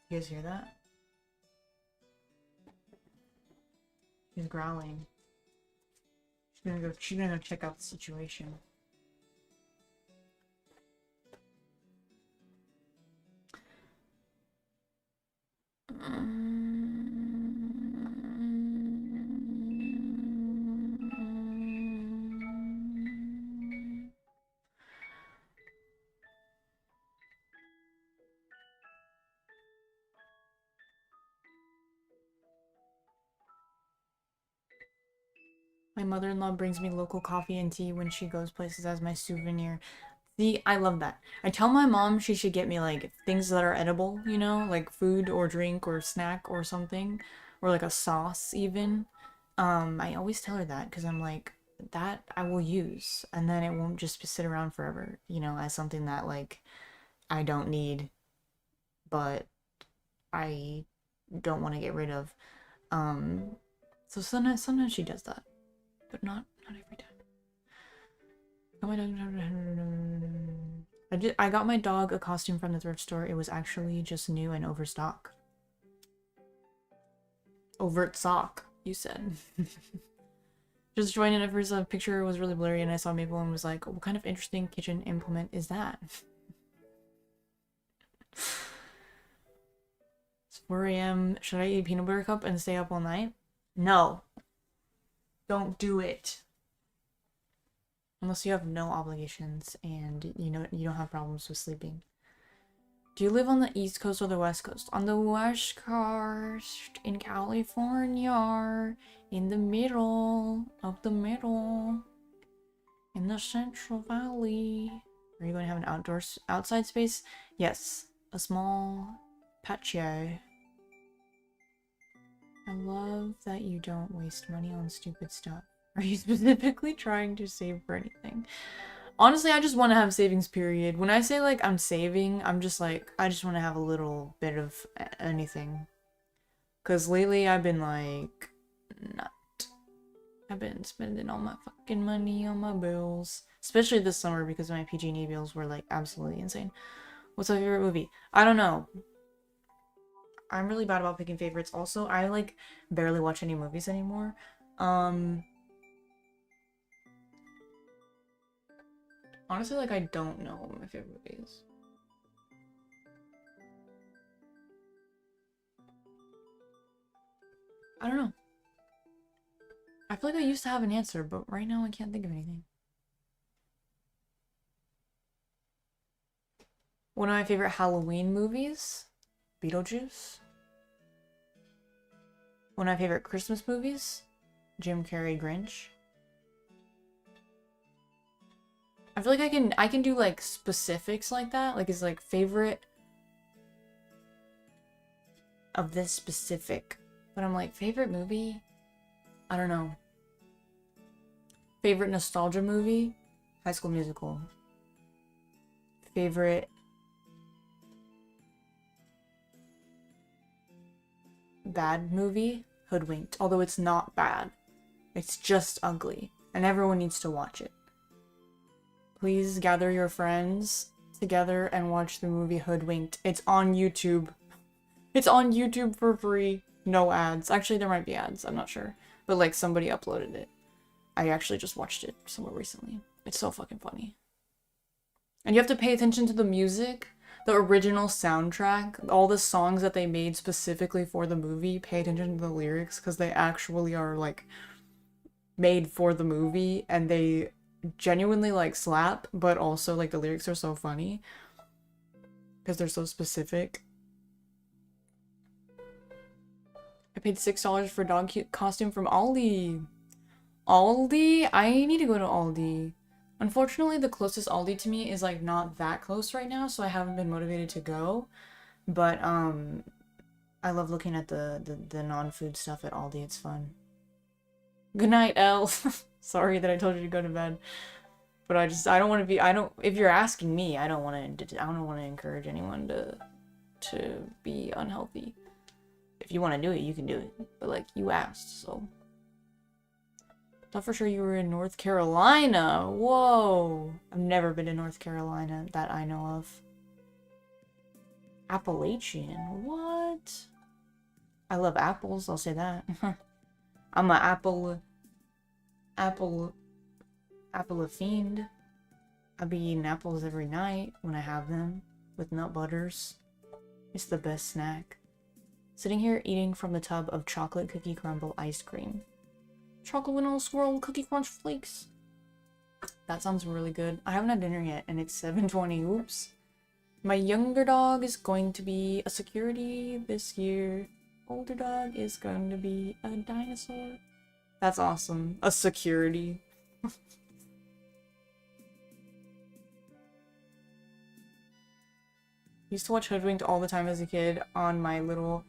You guys hear that? She's growling. She's gonna go check out the situation. My mother-in-law brings me local coffee and tea when she goes places as my souvenir. See, I love that. I tell my mom she should get me, like, things that are edible, you know? Like food or drink or snack or something. Or, like, a sauce, even. I always tell her that, because I'm like, that I will use. And then it won't just sit around forever, you know, as something that, like, I don't need, but I don't want to get rid of. So sometimes she does that. But not every time. I got my dog a costume from the thrift store. It was actually just new and overstock. Overt sock, you said. Just joining at first, a picture was really blurry and I saw Maple and was like, what kind of interesting kitchen implement is that? It's 4 a.m. Should I eat a peanut butter cup and stay up all night? No. Don't do it. Unless you have no obligations and you don't have problems with sleeping. Do you live on the East Coast or the West Coast? On the West Coast, in California, in the middle of the middle, in the Central Valley. Are you going to have an outside space? Yes, a small patio. I love that you don't waste money on stupid stuff. Are you specifically trying to save for anything? Honestly, I just want to have savings period. When I say like I'm saving, I'm just like, I just want to have a little bit of anything. Because lately I've been like, not. I've been spending all my fucking money on my bills. Especially this summer because my PG&E bills were like absolutely insane. What's my favorite movie? I don't know. I'm really bad about picking favorites. Also, I like barely watch any movies anymore. Honestly, like, I don't know what my favorite movie is. I don't know. I feel like I used to have an answer, but right now I can't think of anything. One of my favorite Halloween movies? Beetlejuice. One of my favorite Christmas movies? Jim Carrey Grinch. I feel like I can do like specifics like that. Like it's like favorite of this specific. But I'm like, favorite movie? I don't know. Favorite nostalgia movie? High School Musical. Favorite bad movie? Hoodwinked. Although it's not bad. It's just ugly. And everyone needs to watch it. Please gather your friends together and watch the movie Hoodwinked. It's on YouTube. It's on YouTube for free. No ads. Actually, there might be ads. I'm not sure. But like somebody uploaded it. I actually just watched it somewhere recently. It's so fucking funny. And you have to pay attention to the music The original soundtrack, all the songs that they made specifically for the movie, pay attention to the lyrics because they actually are like made for the movie and they genuinely like slap, but also like the lyrics are so funny because they're so specific. I paid $6 for a dog costume from Aldi. Aldi? I need to go to Aldi. Unfortunately, the closest Aldi to me is like not that close right now, so I haven't been motivated to go. But I love looking at the non-food stuff at Aldi. It's fun. Good night, Elle. Sorry that I told you to go to bed. But I don't want to be, if you're asking me, I don't want to encourage anyone to be unhealthy. If you want to do it, you can do it. But like, you asked, so. Thought for sure you were in North Carolina. Whoa. I've never been to North Carolina that I know of. Appalachian? What? I love apples, I'll say that. I'm a apple fiend. I'll be eating apples every night when I have them with nut butters. It's the best snack. Sitting here eating from the tub of chocolate cookie crumble ice cream. Chocolate vanilla swirl cookie crunch flakes. That sounds really good. I haven't had dinner yet and it's 7:20. Oops. My younger dog is going to be a security this year. Older dog is going to be a dinosaur. That's awesome. A security. Used to watch Hoodwinked all the time as a kid on my little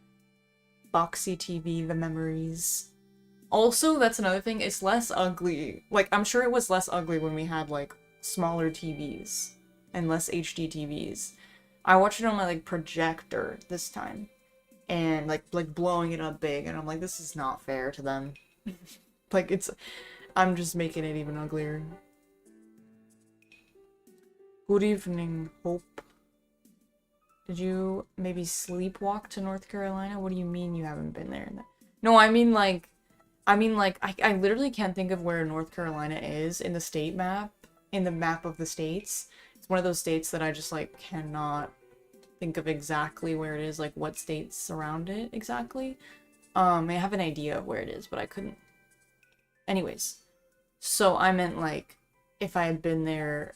boxy TV, the memories. Also, that's another thing, it's less ugly. Like, I'm sure it was less ugly when we had, like, smaller TVs and less HD TVs. I watched it on my, like, projector this time. And, like blowing it up big, and I'm like, this is not fair to them. Like, I'm just making it even uglier. Good evening, Hope. Did you maybe sleepwalk to North Carolina? What do you mean you haven't been there? No, I mean like, I literally can't think of where North Carolina is in the state map, in the map of the states. It's one of those states that I just, like, cannot think of exactly where it is, like, what states surround it exactly. I have an idea of where it is, but I couldn't. Anyways, so I meant, like, if I had been there,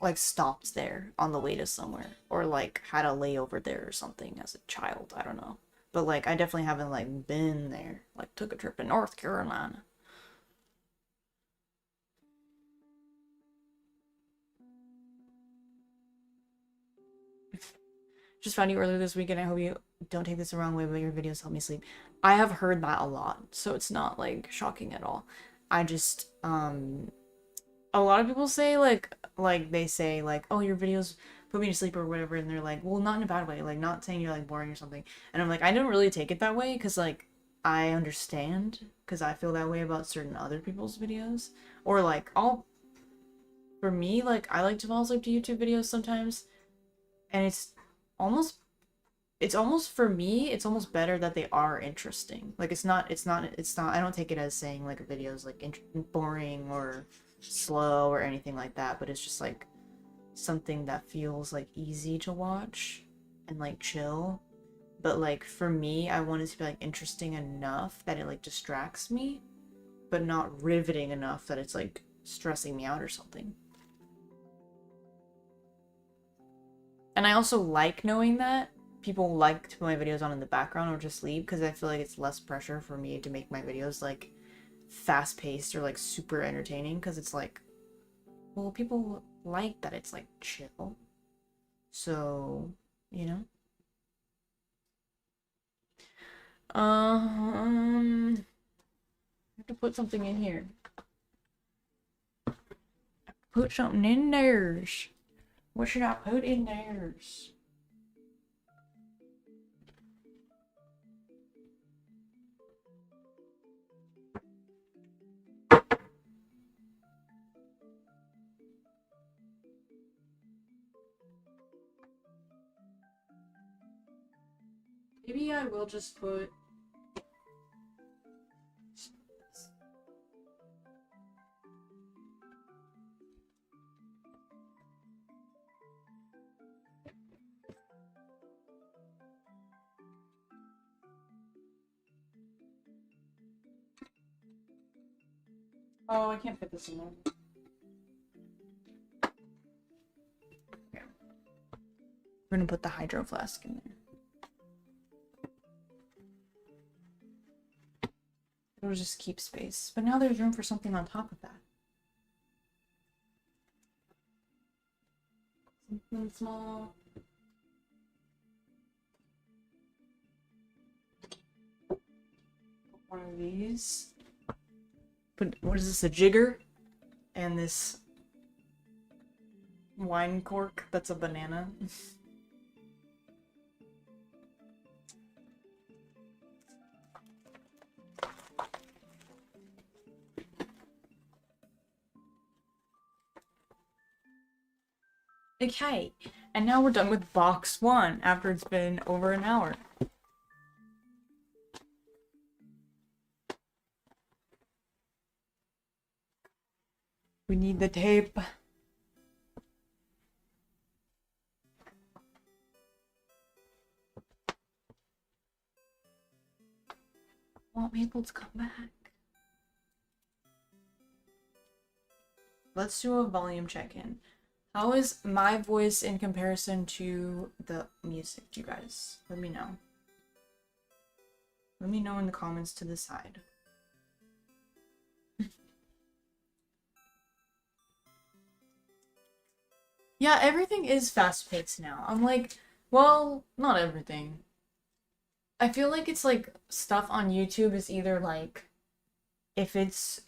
like, stopped there on the way to somewhere, or, like, had a layover there or something as a child, I don't know. But, like, I definitely haven't, like, been there. Like, took a trip to North Carolina. Just found you earlier this week, and I hope you don't take this the wrong way, but your videos help me sleep. I have heard that a lot, so it's not, like, shocking at all. I just, a lot of people say, like, they say, like, oh, your videos put me to sleep or whatever, and they're like, well, not in a bad way, like, not saying you're, like, boring or something. And I'm like, I don't really take it that way, because, like, I understand, because I feel that way about certain other people's videos. Or, like, for me, like, I like to fall asleep to YouTube videos sometimes, and almost it's almost, for me, it's almost better that they are interesting. Like, it's not, I don't take it as saying, like, a video is, like, boring or slow or anything like that, but it's just, like, something that feels, like, easy to watch and, like, chill. But, like, for me, I want it to be, like, interesting enough that it, like, distracts me, but not riveting enough that it's, like, stressing me out or something. And I also like knowing that people like to put my videos on in the background or just leave, because I feel like it's less pressure for me to make my videos, like, fast-paced or, like, super entertaining, because it's like, well, people like that it's, like, chill. So, you know? I have to put something in here. Put something in theirs. What should I put in theirs? Maybe I will just put... Oh, I can't fit this in there. Okay. We're gonna put the hydro flask in there. It'll just keep space. But now there's room for something on top of that. Something small. One of these. But what is this, a jigger? And this wine cork that's a banana. Okay, and now we're done with box 1 after it's been over an hour. We need the tape. I want Maple to come back. Let's do a volume check-in. How is my voice in comparison to the music, you guys? Let me know. Let me know in the comments to decide. Yeah, everything is fast-paced now. I'm like, well, not everything. I feel like it's like stuff on YouTube is either like, if it's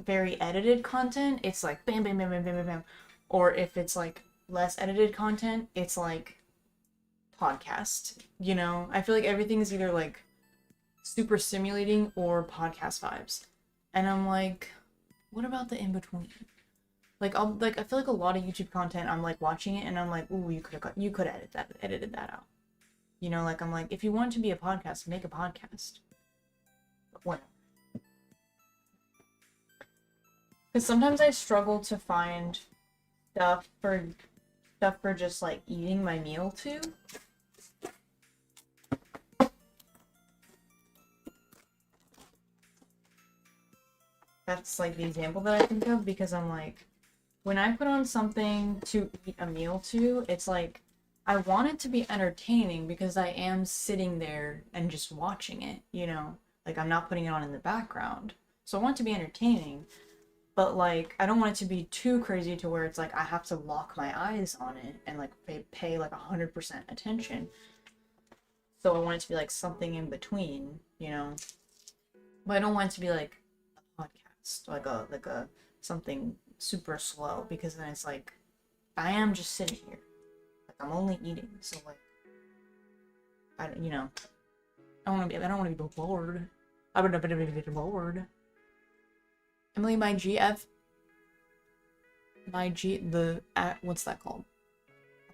very edited content, it's like bam, bam, bam, bam, bam, bam, bam. Or if it's like less edited content, it's like podcast, you know? I feel like everything is either like super stimulating or podcast vibes. And I'm like, what about the in-between? Like, I feel like a lot of YouTube content, I'm like watching it and I'm like, ooh, you could edited that out. You know, like I'm like, if you want to be a podcast, make a podcast. But whatever. Because sometimes I struggle to find stuff for just like eating my meal to. That's like the example that I think of, because I'm like, when I put on something to eat a meal to, it's like, I want it to be entertaining because I am sitting there and just watching it, you know? Like, I'm not putting it on in the background. So I want it to be entertaining, but like, I don't want it to be too crazy to where it's like, I have to lock my eyes on it and like pay like 100% attention. So I want it to be like something in between, you know? But I don't want it to be like a podcast, like a something super slow, because then it's like, I am just sitting here. Like, I'm only eating, so like, you know, I don't want to be bored. I would have been bored. Emily, my GF, what's that called?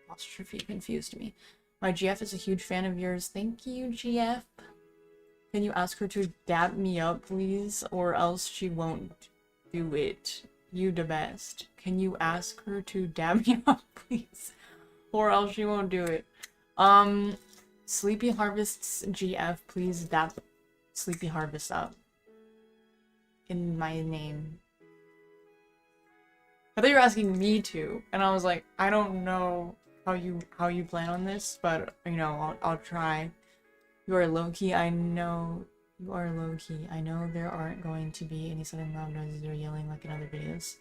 Apostrophe confused me. My GF is a huge fan of yours. Thank you, GF. Can you ask her to dab me up, please? Or else she won't do it. You the best. Can you ask her to dab me up, please? Or else she won't do it. Sleepy Harvest's GF, please dab Sleepy Harvest up. In my name. I thought you were asking me to, and I was like, I don't know how you plan on this, but you know, I'll try. You are low-key, I know you are low-key. I know there aren't going to be any sudden loud noises or yelling like in other videos.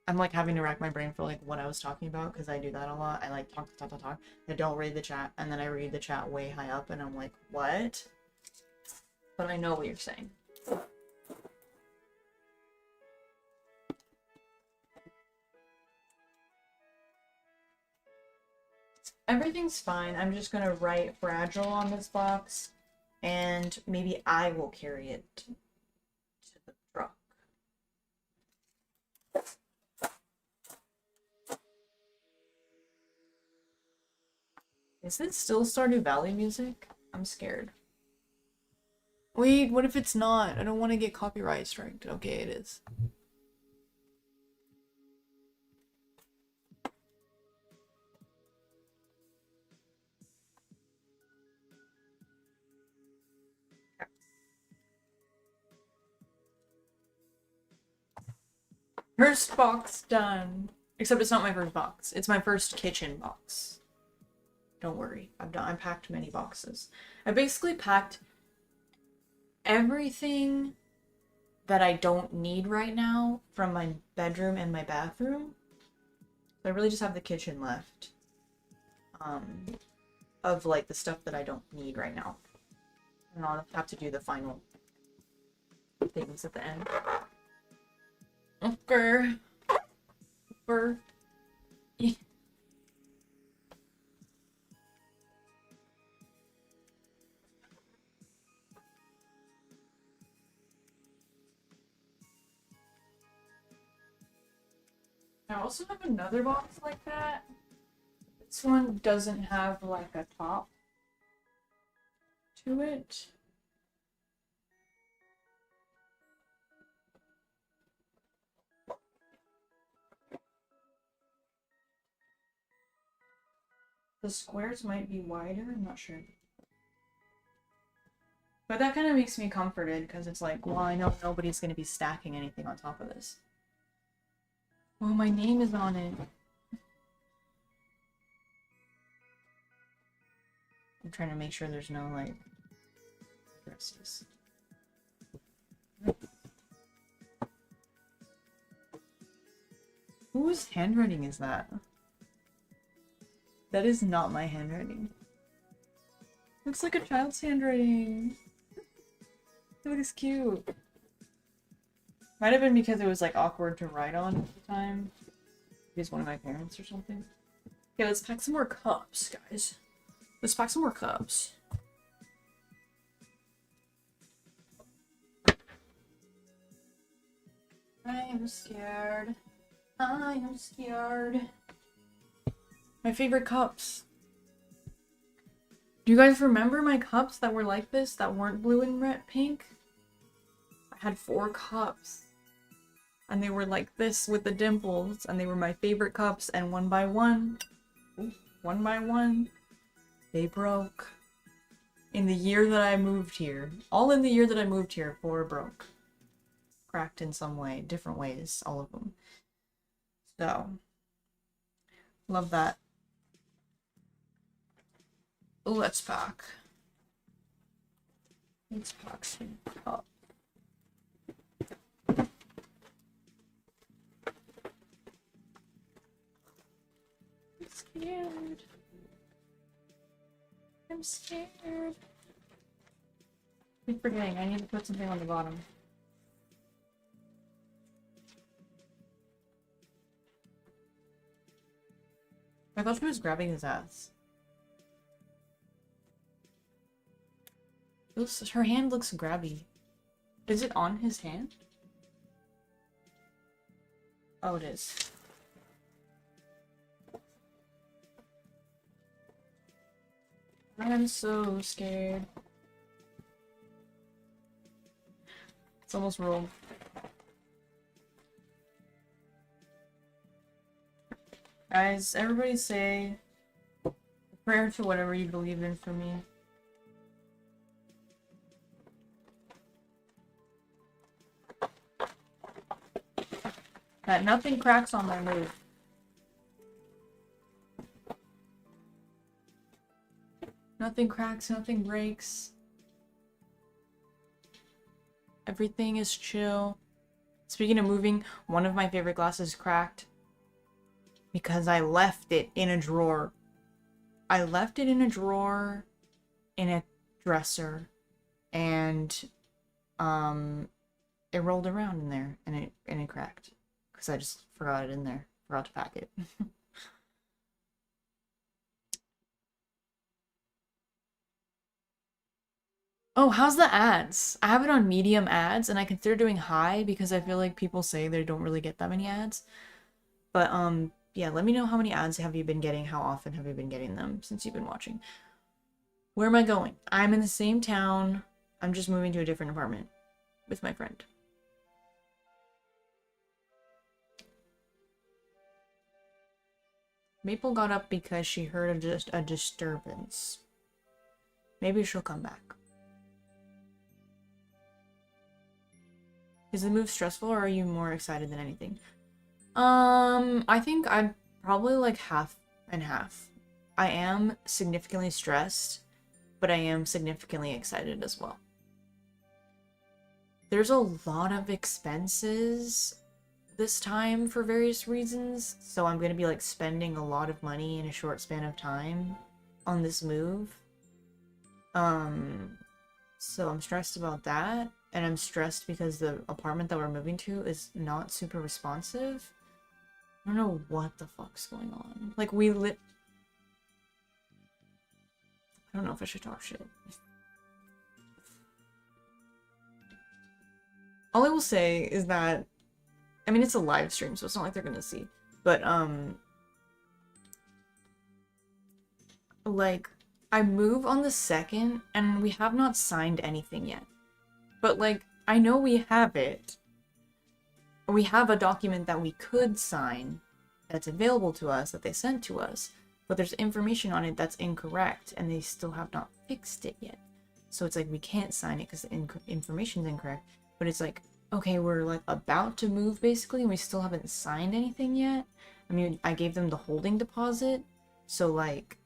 I'm like having to rack my brain for like what I was talking about, because I do that a lot. I like talk. I don't read the chat, and then I read the chat way high up, and I'm like, what? But I know what you're saying. Everything's fine. I'm just gonna write fragile on this box, and maybe I will carry it to the truck. Is it still Stardew Valley music? I'm scared. Wait, what if it's not? I don't want to get copyright striked. Okay, it is. First box done. Except it's not my first box. It's my first kitchen box. Don't worry. I packed many boxes. I basically packed everything that I don't need right now from my bedroom and my bathroom. So I really just have the kitchen left. Of like the stuff that I don't need right now. And I'll have to do the final things at the end. Okay. I also have another box like that. This one doesn't have like a top to it. The squares might be wider, I'm not sure. But that kind of makes me comforted because it's like, well, I know nobody's going to be stacking anything on top of this. Well, my name is on it. I'm trying to make sure there's no, like, addresses. Whose handwriting is that? That is not my handwriting. Looks like a child's handwriting. It looks cute. Might have been because it was like awkward to write on at the time. He's one of my parents or something. Okay, let's pack some more cups, guys. Let's pack some more cups. I am scared. I am scared. My favorite cups. Do you guys remember my cups that were like this, that weren't blue and red pink? I had 4 cups. And they were like this with the dimples, and they were my favorite cups, and one by one, they broke. In the year that I moved here. All in the year that I moved here, 4 broke. Cracked in some way, different ways, all of them. So, love that. Let's pack. Let's pack some cups. I'm scared. I'm scared. I keep forgetting, I need to put something on the bottom. I thought she was grabbing his ass. Her hand looks grabby. Is it on his hand? Oh, it is. I'm so scared. It's almost rolled. Guys, everybody say a prayer to whatever you believe in for me. That nothing cracks on my move. Nothing cracks, nothing breaks. Everything is chill. Speaking of moving, one of my favorite glasses cracked because I left it in a drawer. I left it in a drawer in a dresser, and it rolled around in there, and it cracked because I just forgot it in there. Forgot to pack it. Oh, how's the ads? I have it on medium ads, and I consider doing high because I feel like people say they don't really get that many ads. But, yeah, let me know how many ads have you been getting, how often have you been getting them since you've been watching. Where am I going? I'm in the same town. I'm just moving to a different apartment with my friend. Maple got up because she heard a disturbance. Maybe she'll come back. Is the move stressful, or are you more excited than anything? I think I'd probably like half and half. I am significantly stressed, but I am significantly excited as well. There's a lot of expenses this time for various reasons, so I'm gonna be like spending a lot of money in a short span of time on this move. So I'm stressed about that, and I'm stressed because the apartment that we're moving to is not super responsive. I don't know what the fuck's going on. Like, I don't know if I should talk shit. All I will say is that, I mean, it's a live stream, so it's not like they're gonna see. But, like, I move on the 2nd, and we have not signed anything yet. But, like, I know we have it. We have a document that we could sign that's available to us, that they sent to us. But there's information on it that's incorrect, and they still have not fixed it yet. So it's like, we can't sign it because the information's incorrect. But it's like, okay, we're, like, about to move, basically, and we still haven't signed anything yet. I mean, I gave them the holding deposit, so, like,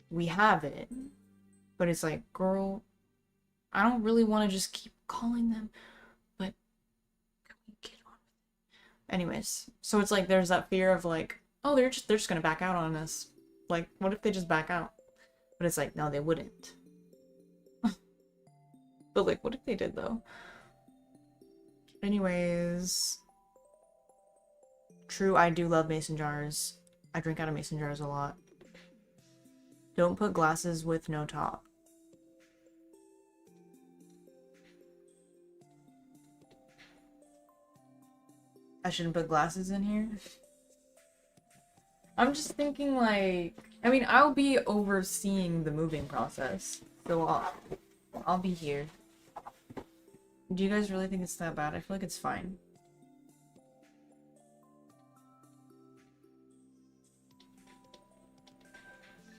we have it. But it's like, girl, I don't really want to just keep calling them, but can we get on with it? Anyways, so it's like, there's that fear of, like, oh, they're just gonna back out on us. Like, what if they just back out? But it's like, no, they wouldn't. But, like, what if they did, though? Anyways. True, I do love mason jars. I drink out of mason jars a lot. Don't put glasses with no top. I shouldn't put glasses in here? I'm just thinking, like... I mean, I'll be overseeing the moving process. So I'll be here. Do you guys really think it's that bad? I feel like it's fine.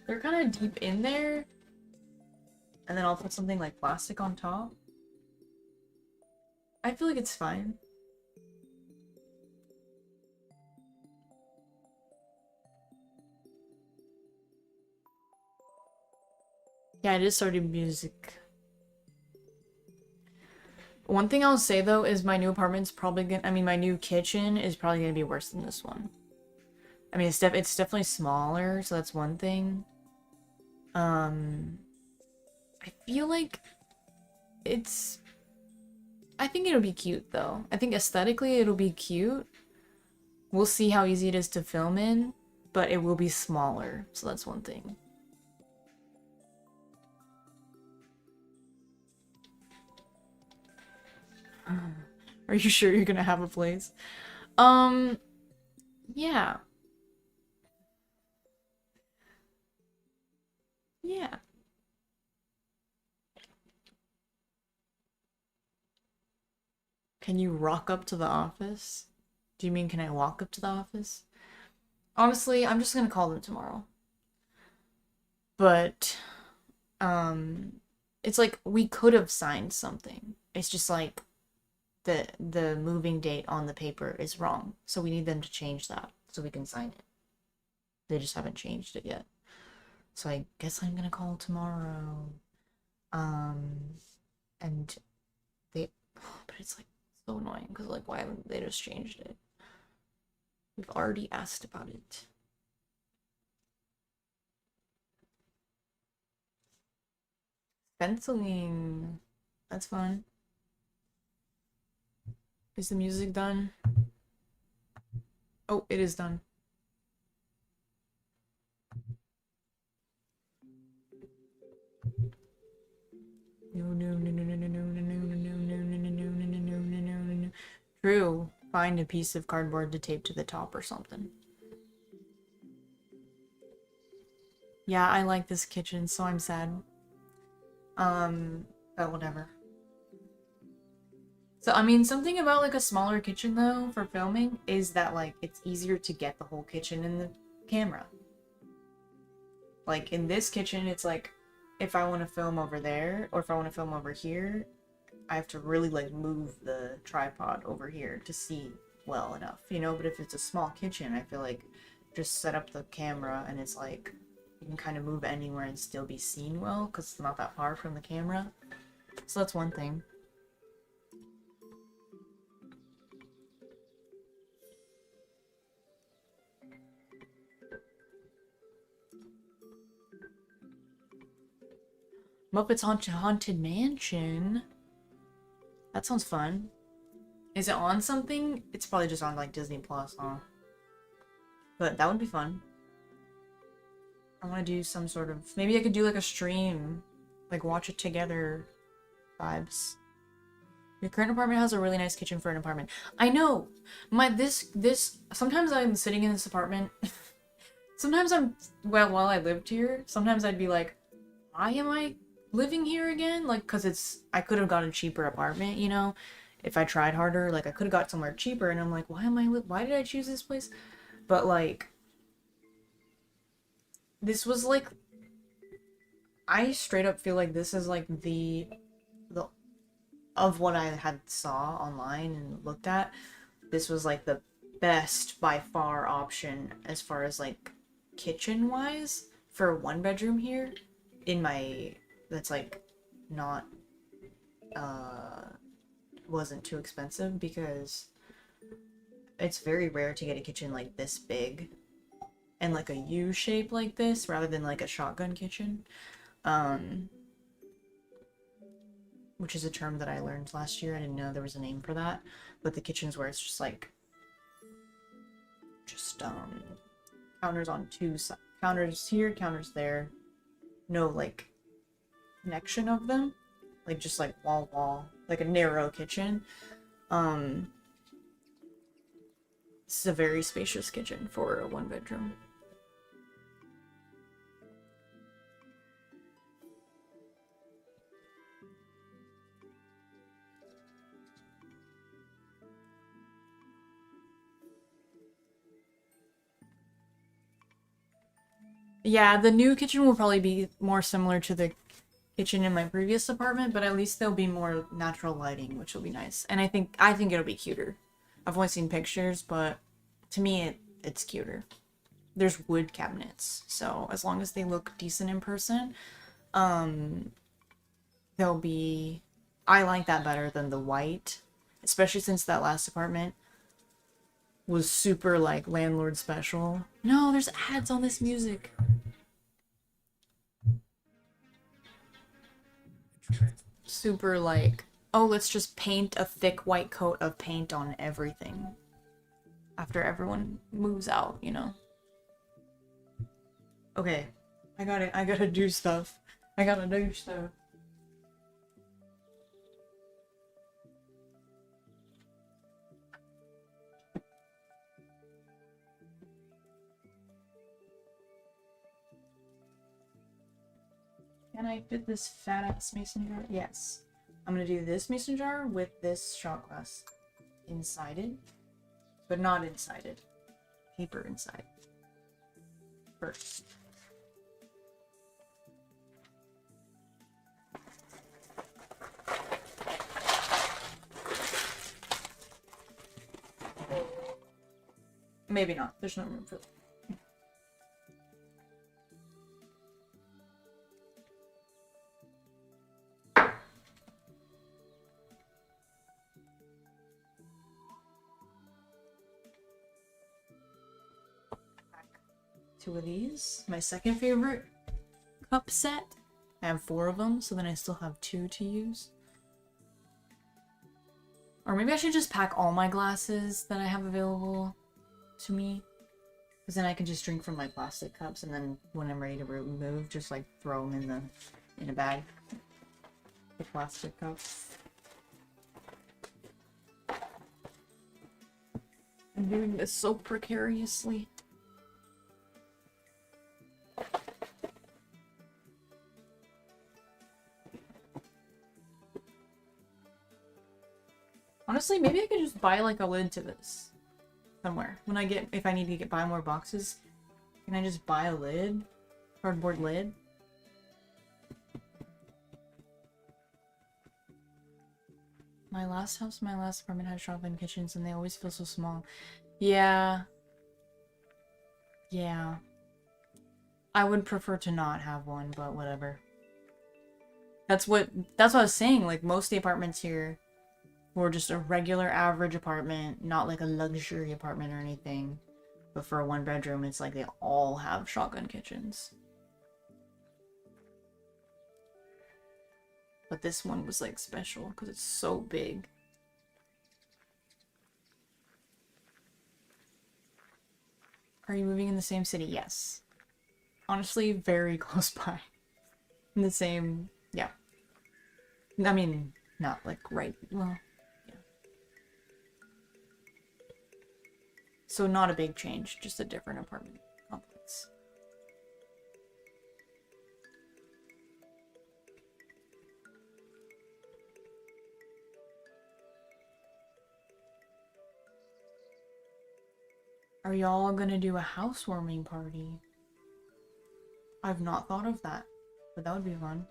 They're kind of deep in there. And then I'll put something like plastic on top. I feel like it's fine. Yeah, I just started music. One thing I'll say though is my new apartment's probably gonna, I mean, my new kitchen is probably gonna be worse than this one. I mean, it's definitely smaller, so that's one thing. I feel like I think it'll be cute though. I think aesthetically it'll be cute. We'll see how easy it is to film in, but it will be smaller, so that's one thing. Are you sure you're gonna have a place? Yeah. Yeah. Can you rock up to the office? Do you mean can I walk up to the office? Honestly, I'm just gonna call them tomorrow. But, it's like we could have signed something. It's just like the moving date on the paper is wrong. So we need them to change that so we can sign it. They just haven't changed it yet. So I guess I'm gonna call tomorrow. And they, but it's like so annoying because like why haven't they just changed it? We've already asked about it. Penciling. That's fun. Is the music done? Oh, it is done. True. Find a piece of cardboard to tape to the top or something. Yeah, I like this kitchen, so I'm sad. But whatever. So, I mean, something about, like, a smaller kitchen, though, for filming, is that, like, it's easier to get the whole kitchen in the camera. Like, in this kitchen, it's like, if I want to film over there, or if I want to film over here, I have to really, like, move the tripod over here to see well enough, you know? But if it's a small kitchen, I feel like just set up the camera and it's like you can kind of move anywhere and still be seen well because it's not that far from the camera. So that's one thing. Muppets Haunted Mansion. That sounds fun. Is it on something? It's probably just on like Disney Plus, huh? But that would be fun. I want to do some sort of... Maybe I could do like a stream. Like watch it together vibes. Your current apartment has a really nice kitchen for an apartment. I know! Sometimes I'm sitting in this apartment. Sometimes while I lived here, sometimes I'd be like, why am I living here again? Like, cause I could have got a cheaper apartment, you know? If I tried harder, like I could have got somewhere cheaper, and I'm like, why did I choose this place? But like, this was like, I straight up feel like this is like the of what I had saw online and looked at, this was like the best by far option as far as like kitchen wise for a 1-bedroom here in my, that's like not wasn't too expensive, because it's very rare to get a kitchen like this big and like a U shape like this rather than like a shotgun kitchen, which is a term that I learned last year. I didn't know there was a name for that, but the kitchens where it's just like counters on two sides, counters here, counters there, no like connection of them, like just like wall, like a narrow kitchen. This is a very spacious kitchen for a 1-bedroom. Yeah, the new kitchen will probably be more similar to the kitchen in my previous apartment, but at least there'll be more natural lighting, which will be nice. And I think it'll be cuter. I've only seen pictures, but to me it's cuter. There's wood cabinets, so as long as they look decent in person, they'll be... I like that better than the white, especially since that last apartment was super like landlord special. No, there's ads on this music. Super like, oh, let's just paint a thick white coat of paint on everything after everyone moves out, you know? Okay, I gotta do stuff. Can I fit this fat ass mason jar? Yes. I'm gonna do this mason jar with this shot glass inside it, but not inside it. Paper inside. First. Maybe not. There's no room for that. Two of these. My second favorite cup set. I have 4 of them, so then I still have 2 to use. Or maybe I should just pack all my glasses that I have available to me, because then I can just drink from my plastic cups, and then when I'm ready to remove, just like throw them in a bag. The plastic cups. I'm doing this so precariously. Honestly, maybe I could just buy like a lid to this somewhere. If I need to buy more boxes, can I just buy a lid? Cardboard lid? My last house, my last apartment had shotgun kitchens and they always feel so small. Yeah. Yeah. I would prefer to not have one, but whatever. That's what I was saying, like most of the apartments here were just a regular average apartment, not like a luxury apartment or anything. But for a 1-bedroom, it's like they all have shotgun kitchens. But this one was like special because it's so big. Are you moving in the same city? Yes. Honestly, very close by. In the same, yeah. I mean, not like right, well, yeah. So not a big change, just a different apartment complex. Are y'all gonna do a housewarming party? I've not thought of that, but that would be fun.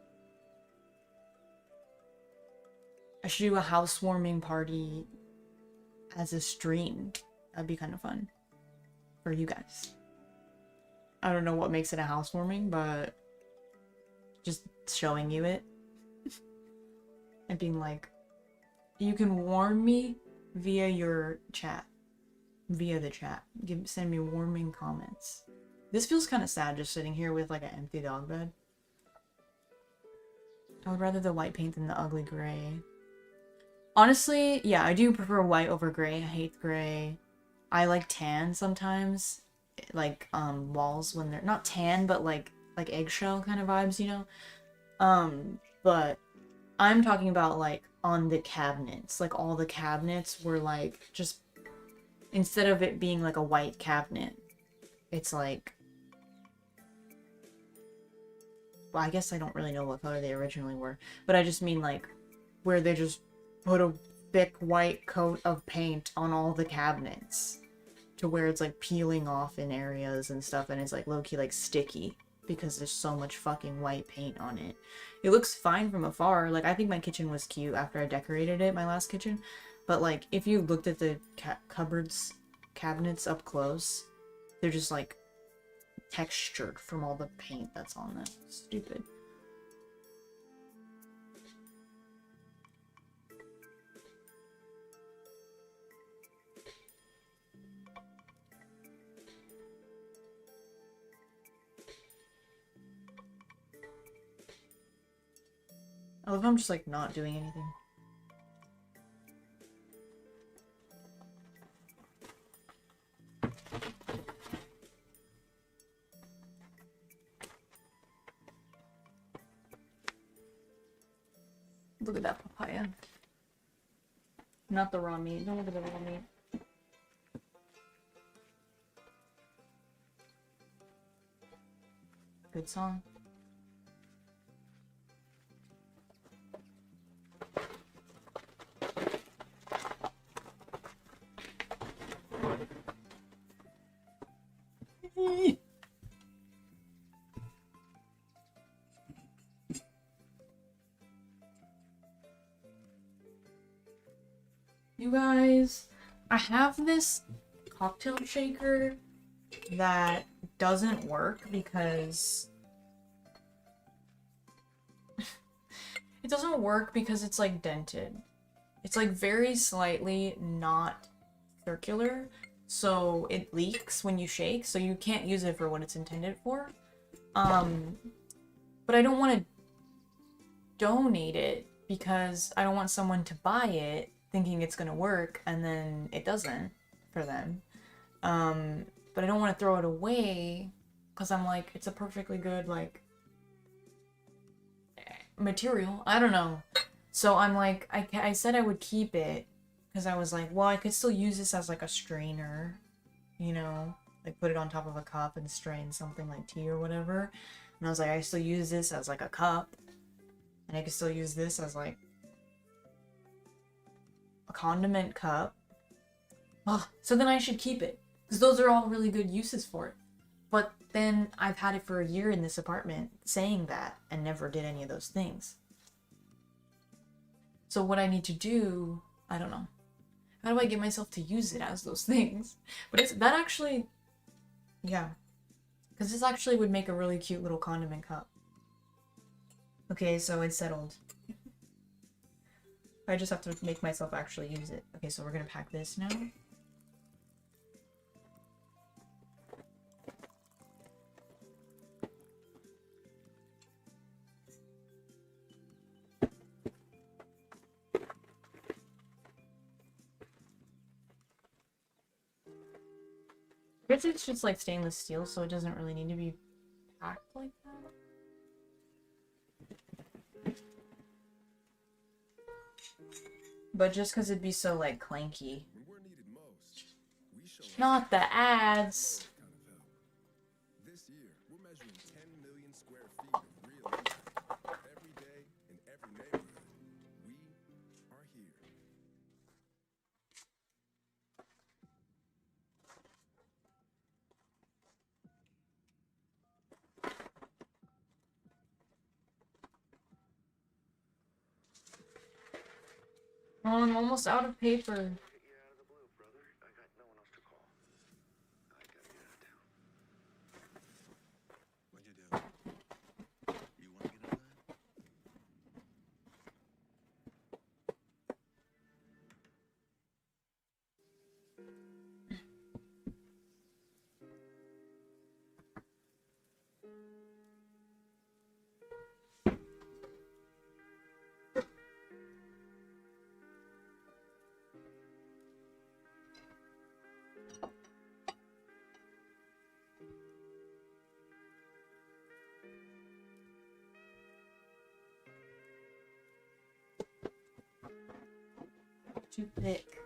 I should do a housewarming party as a stream. That'd be kind of fun for you guys. I don't know what makes it a housewarming, but just showing you it and being like, you can warm me via your chat. Via the chat. Send me warming comments. This feels kind of sad just sitting here with like an empty dog bed. I would rather the white paint than the ugly gray. Honestly, yeah, I do prefer white over gray. I hate gray. I like tan sometimes. Like, walls when they're not tan, but like eggshell kind of vibes, you know? But I'm talking about like on the cabinets. Like all the cabinets were like just, instead of it being like a white cabinet, it's like, well, I guess I don't really know what color they originally were, but I just mean like where they just put a thick white coat of paint on all the cabinets to where it's like peeling off in areas and stuff, and it's like low-key like sticky because there's so much fucking white paint on it. It looks fine from afar. Like I think my kitchen was cute after I decorated it, my last kitchen, but like if you looked at the cabinets up close, they're just like textured from all the paint that's on them. Stupid. I love how I'm just like not doing anything. Look at that papaya. Not the raw meat. Don't look at the raw meat. Good song. You guys, I have this cocktail shaker that doesn't work because it doesn't work because it's like dented. It's like very slightly not circular, so it leaks when you shake, so you can't use it for what it's intended for. But I don't want to donate it because I don't want someone to buy it thinking it's gonna work and then it doesn't for them. But I don't want to throw it away because I'm like, it's a perfectly good like material. I don't know. So I'm like, I said I would keep it because I was like, well, I could still use this as like a strainer, you know, like put it on top of a cup and strain something like tea or whatever. And I was like, I still use this as like a cup, and I could still use this as like a condiment cup. Oh, so then I should keep it because those are all really good uses for it. But then I've had it for a year in this apartment saying that and never did any of those things. So what I need to do, I don't know. How do I get myself to use it as those things? But it's that actually, yeah. Because this actually would make a really cute little condiment cup. Okay, so it's settled. I just have to make myself actually use it. Okay, so we're gonna pack this now. I guess it's just like stainless steel, so it doesn't really need to be packed like that. But just because it'd be so like clanky. Not the ads. This year, we're measuring 10 million square feet of real impact. Every day, in every neighborhood, we are here. Oh, I'm almost out of paper. What'd you do? You want to get in line? Toothpick.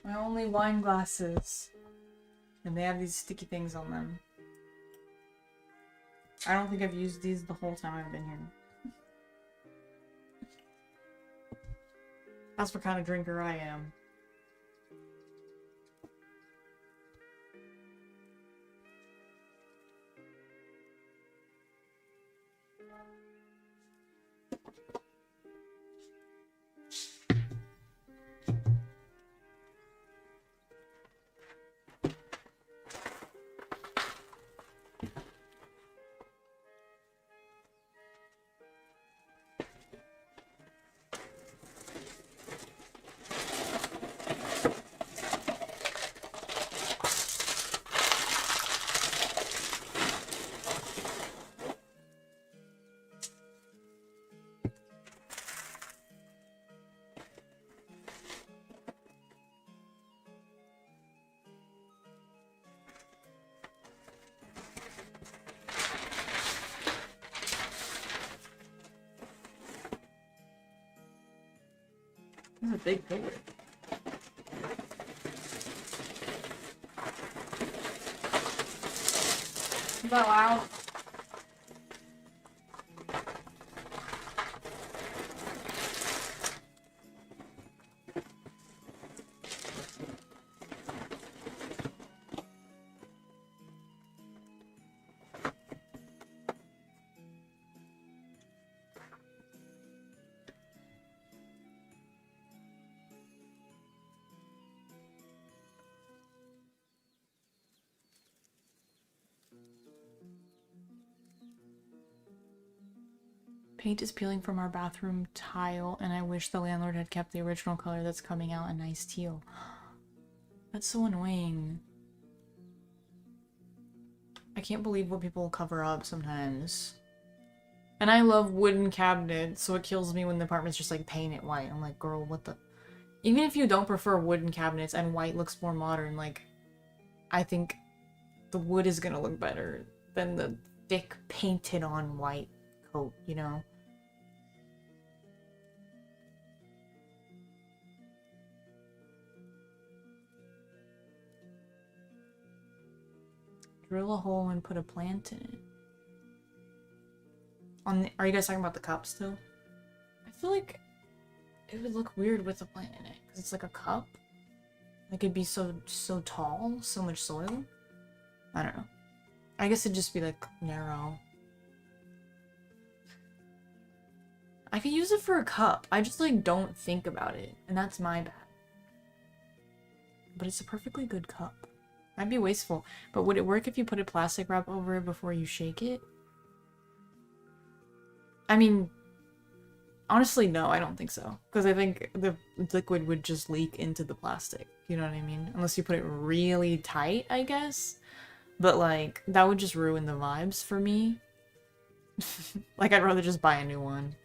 My only wine glasses. And they have these sticky things on them. I don't think I've used these the whole time I've been here. That's what kind of drinker I am. This is a big door. Is that loud? Paint is peeling from our bathroom tile, and I wish the landlord had kept the original color that's coming out, a nice teal. That's so annoying. I can't believe what people cover up sometimes. And I love wooden cabinets, so it kills me when the apartment's just like paint it white. I'm like, girl, what the... Even if you don't prefer wooden cabinets and white looks more modern, like, I think the wood is gonna look better than the thick painted on white coat, you know? Drill a hole and put a plant in it. Are you guys talking about the cups still? I feel like it would look weird with a plant in it, because it's like a cup. Like it'd be so tall, so much soil. I don't know. I guess it'd just be like narrow. I could use it for a cup. I just like don't think about it, and that's my bad. But it's a perfectly good cup. Might be wasteful, but would it work if you put a plastic wrap over it before you shake it? I mean, honestly, no, I don't think so. Because I think the liquid would just leak into the plastic. You know what I mean? Unless you put it really tight, I guess. But, like, that would just ruin the vibes for me. Like, I'd rather just buy a new one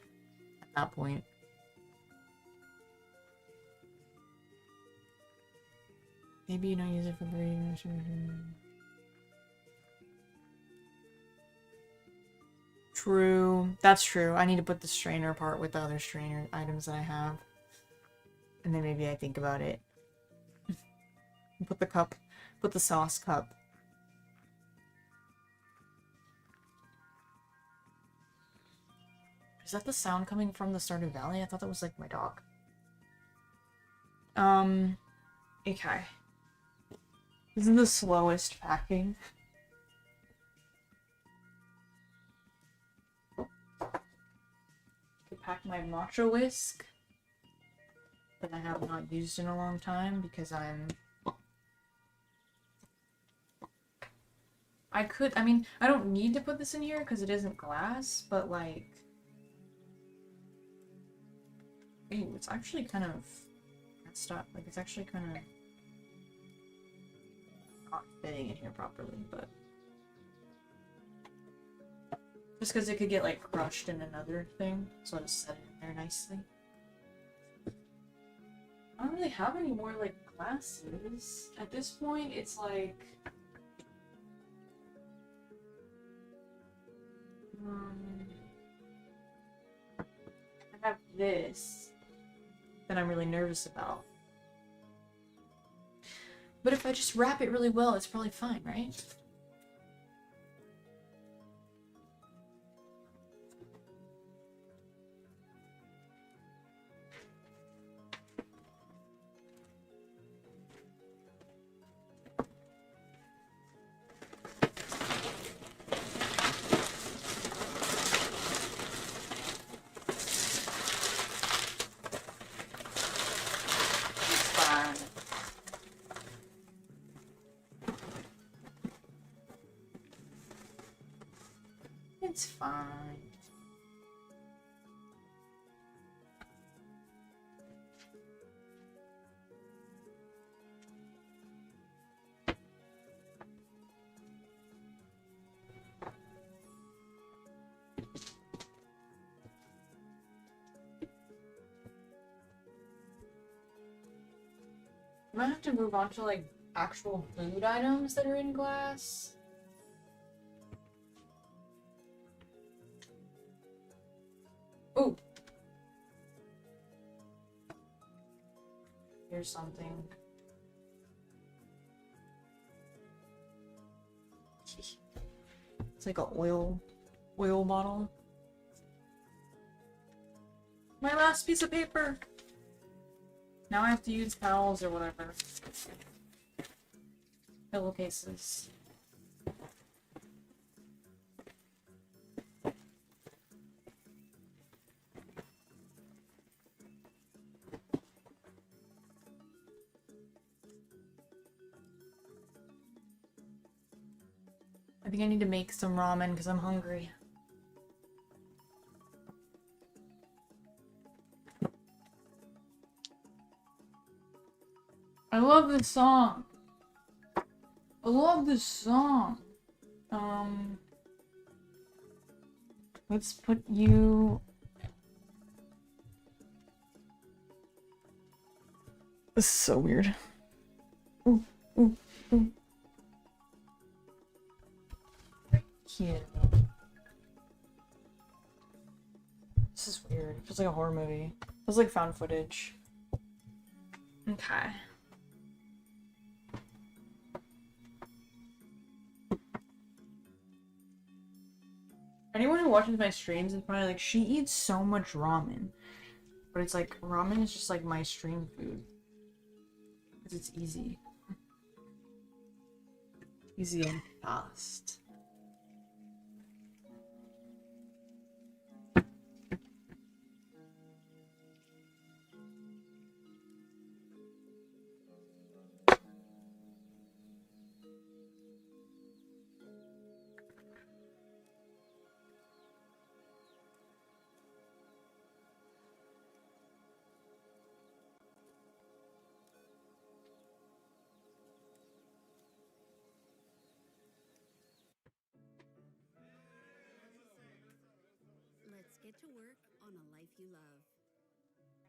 at that point. Maybe you don't use it for breeding. True. That's true. I need to put the strainer part with the other strainer items that I have. And then maybe I think about it. Put the cup. Put the sauce cup. Is that the sound coming from the Stardew Valley? I thought that was like my dog. Okay. This is the slowest packing. Pack my matcha whisk that I have not used in a long time because I mean, I don't need to put this in here because it isn't glass, but like, ooh, it's actually kind of messed up. Like, it's actually kind of not fitting in here properly, but just because it could get, like, crushed in another thing, so I'll just set it in there nicely. I don't really have any more, like, glasses. At this point, it's like... I have this that I'm really nervous about. But if I just wrap it really well, it's probably fine, right? It's fine. I might have to move on to like actual food items that are in glass. Ooh. Here's something. It's like an oil bottle. My last piece of paper. Now I have to use towels or whatever. Pillowcases. I think I need to make some ramen because I'm hungry. I love this song. I love this song. Let's put you... This is so weird. Ooh, ooh, ooh. Cute. This is weird. It feels like a horror movie. It feels like found footage. Okay. Anyone who watches my streams is probably like, she eats so much ramen. But it's like, ramen is just like my stream food. Because it's easy. Easy and fast. Let's get to work on a life you love.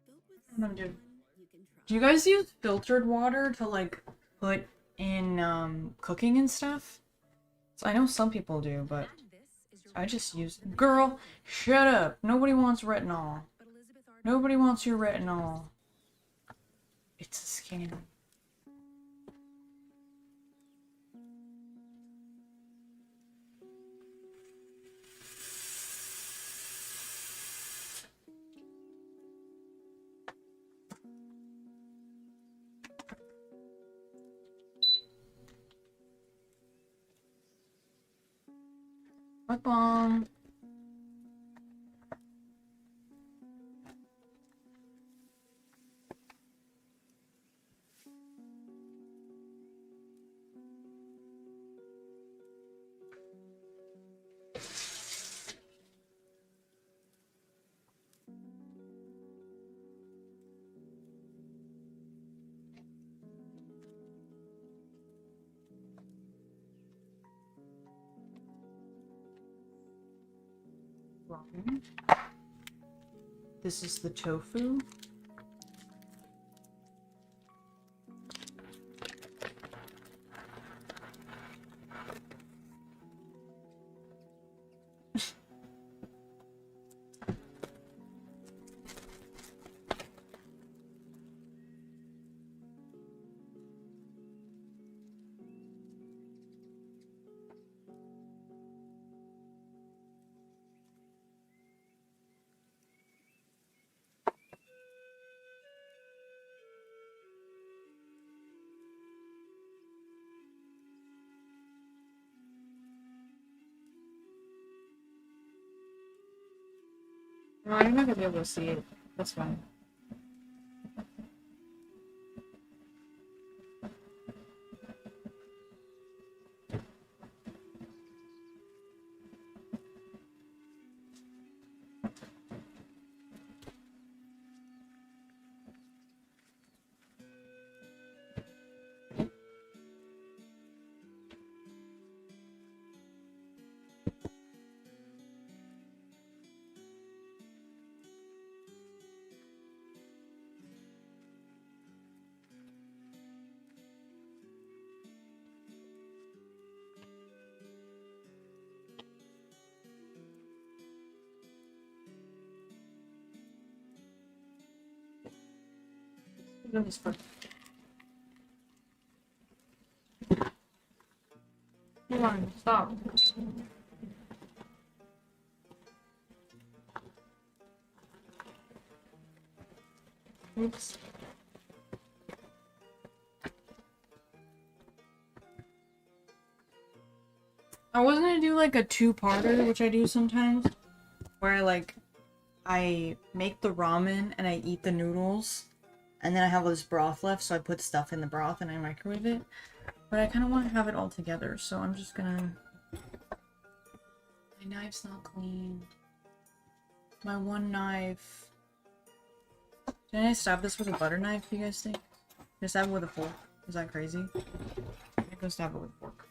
Built with I'm gonna do. someone you can trust. Do you guys use filtered water to like put in cooking and stuff? So I know some people do, but I just use. Girl, shut up! Nobody wants retinol. Nobody wants your retinol. It's a scam. Bye-bye. This is the tofu. No, I'm not gonna be able to see it. That's fine. Look at this part. Come on, stop. Oops. I was gonna do like a two-parter, which I do sometimes, where I make the ramen and I eat the noodles, and then I have all this broth left, so I put stuff in the broth and I microwave it. But I kind of want to have it all together, so I'm just gonna... My knife's not clean. My one knife. Can I stab this with a butter knife, do you guys think? Can I stab it with a fork? Is that crazy? I'm gonna stab it with a fork.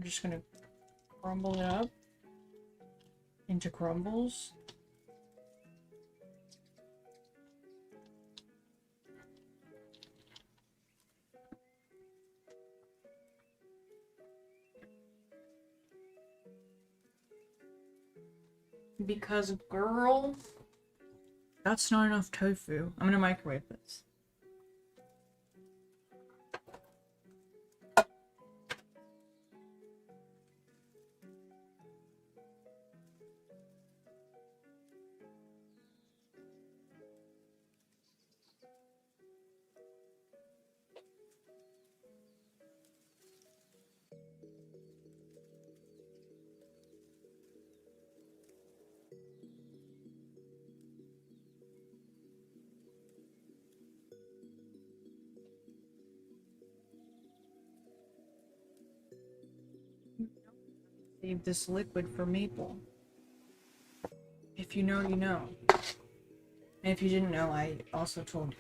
I'm just gonna crumble it up into crumbles. Because, girl, that's not enough tofu. I'm gonna microwave this. Save this liquid for maple. If you know, you know. And if you didn't know, I also told you.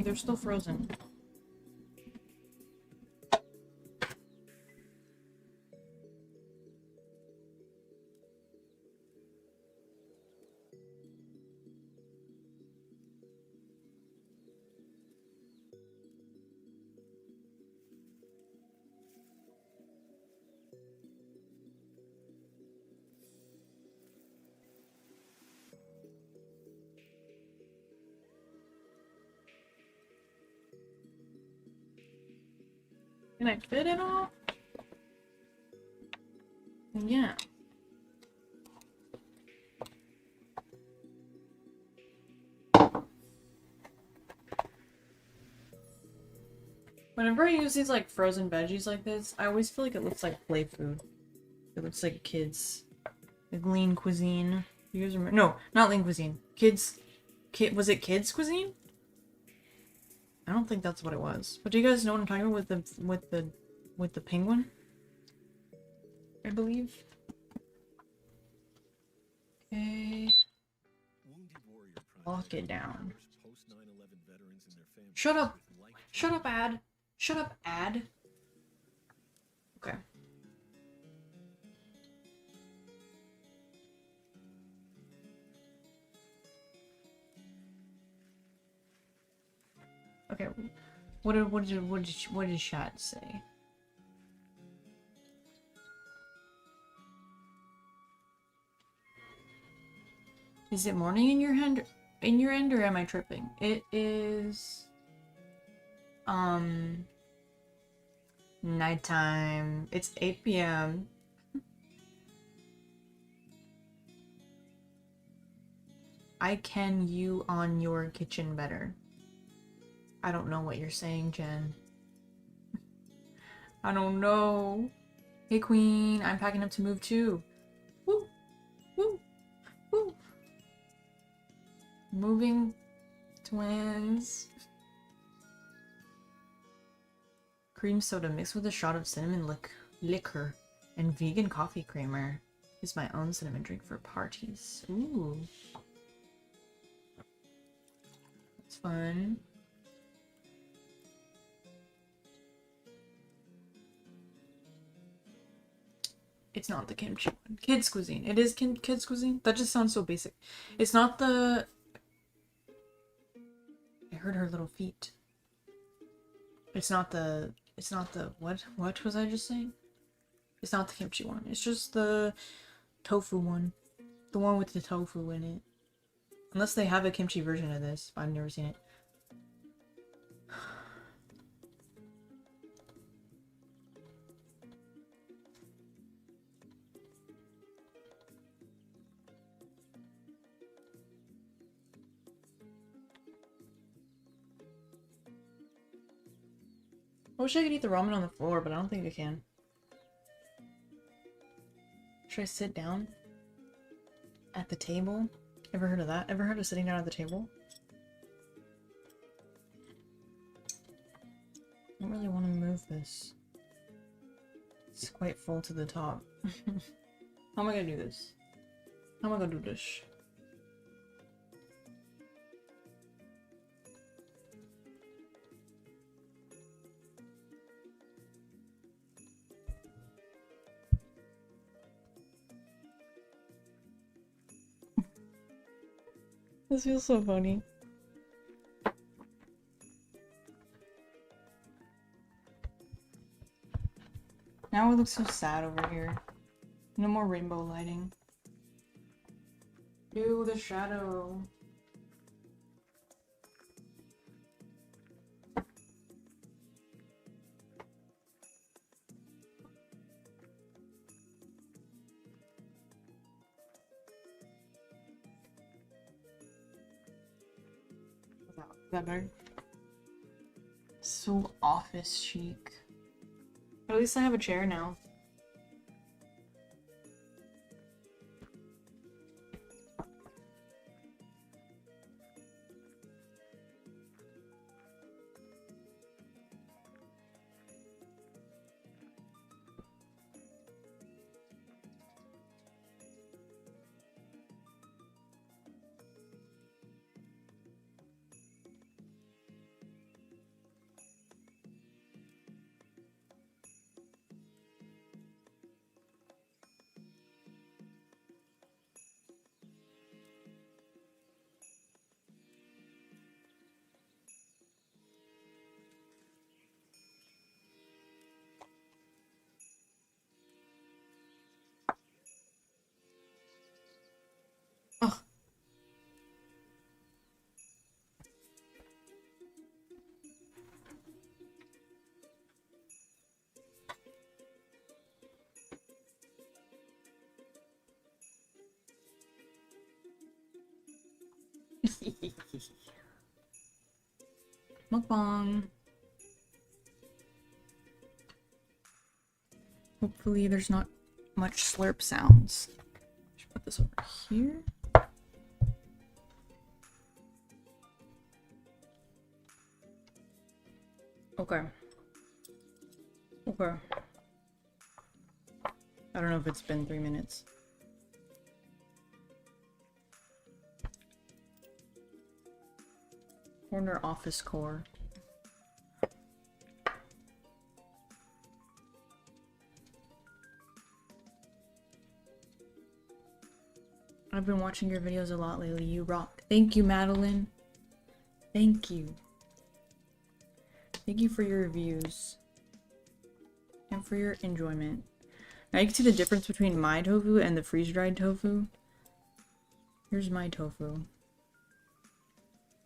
They're still frozen. Can I fit it all? Yeah. Whenever I use these like frozen veggies like this, I always feel like it looks like play food. It looks like kids, like lean cuisine. You guys remember? No, not lean cuisine. Was it kids cuisine? I don't think that's what it was. But do you guys know what I'm talking about with the penguin? I believe. Okay. Lock it down. Shut up! Shut up, ad! Shut up, ad! Okay. Okay. What did chat say? Is it morning in your end or am I tripping? It is nighttime. It's 8 p.m. I can you on your kitchen better. I don't know what you're saying, Jen. I don't know. Hey, Queen. I'm packing up to move too. Woo! Woo! Woo! Moving twins. Cream soda mixed with a shot of cinnamon liquor and vegan coffee creamer is my own cinnamon drink for parties. Ooh. That's fun. It's not the kimchi one. Kids cuisine. It is kids cuisine? That just sounds so basic. It's not the... I heard her little feet. It's not the... What was I just saying? It's not the kimchi one. It's just the tofu one. The one with the tofu in it. Unless they have a kimchi version of this, but I've never seen it. I wish I could eat the ramen on the floor, but I don't think I can. Should I sit down at the table? Ever heard of that? Ever heard of sitting down at the table? I don't really want to move this. It's quite full to the top. How am I gonna do this? How am I gonna do this? This feels so funny. Now it looks so sad over here. No more rainbow lighting. Ew, the shadow. Is that better? So office chic. But at least I have a chair now. Ugh. Mukbang. Hopefully there's not much slurp sounds. Should put this over here. Okay. Okay. I don't know if it's been 3 minutes. Corner office core. I've been watching your videos a lot lately. You rock. Thank you, Madeline. Thank you. Thank you for your reviews. And for your enjoyment. Now you can see the difference between my tofu and the freeze-dried tofu. Here's my tofu.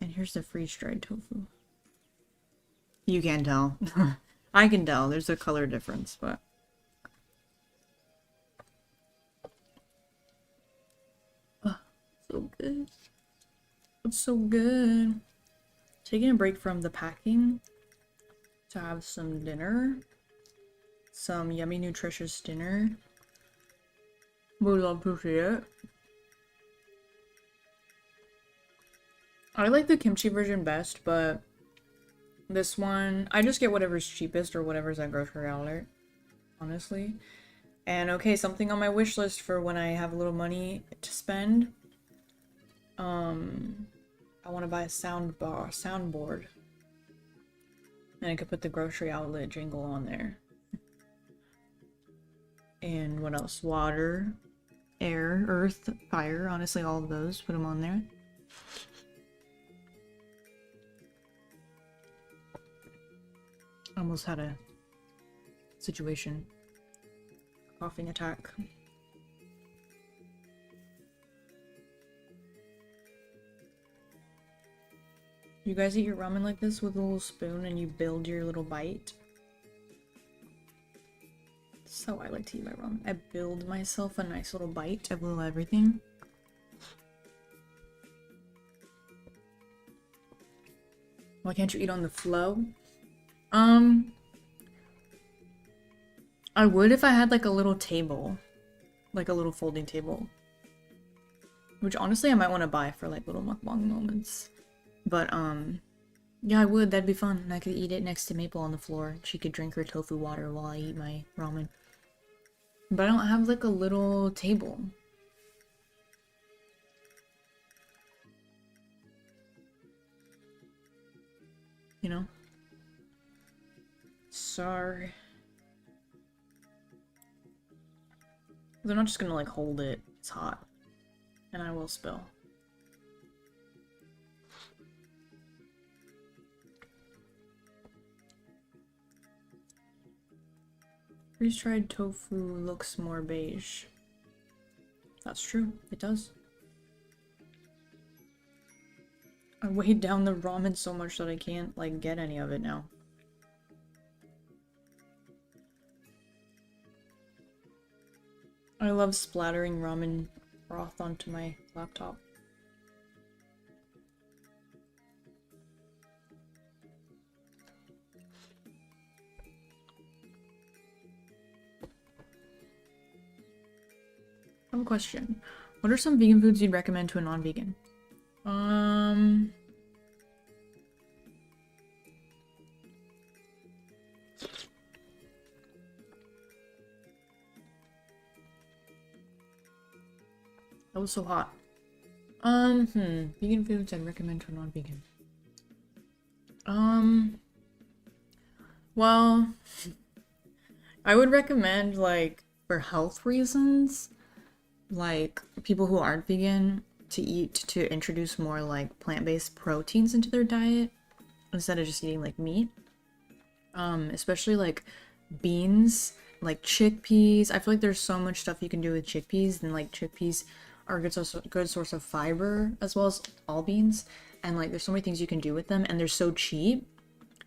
And here's the freeze-dried tofu. You can't tell. I can tell. There's a color difference, but... Oh, so good. It's so good. Taking a break from the packing to have some dinner. Some yummy, nutritious dinner. Would love to see it. I like the kimchi version best, but this one, I just get whatever's cheapest or whatever's at grocery outlet, honestly. And okay, something on my wish list for when I have a little money to spend. I want to buy a soundboard. And I could put the grocery outlet jingle on there. And what else? Water, air, earth, fire. Honestly, all of those. Put them on there. Almost had a situation. Coughing attack. You guys eat your ramen like this with a little spoon and you build your little bite? That's how I like to eat my ramen. I build myself a nice little bite of little everything. Why can't you eat on the flow? I would if I had like a little table. Like a little folding table. Which honestly I might want to buy for like little mukbang moments. But yeah, I would. That'd be fun. And I could eat it next to Maple on the floor. She could drink her tofu water while I eat my ramen. But I don't have like a little table. You know? Sorry. They're not just gonna like hold it. It's hot. And I will spill. Freeze-dried tofu looks more beige. That's true. It does. I weighed down the ramen so much that I can't, like, get any of it now. I love splattering ramen broth onto my laptop. I have a question. What are some vegan foods you'd recommend to a non-vegan? That was so hot. Vegan foods I'd recommend to a non-vegan. Well, I would recommend, like, for health reasons, like, people who aren't vegan to introduce more, like, plant-based proteins into their diet instead of just eating, like, meat. Especially, like, beans, like chickpeas. I feel like there's so much stuff you can do with chickpeas, and, like, chickpeas are a good source of fiber, as well as all beans. And, like, there's so many things you can do with them, and they're so cheap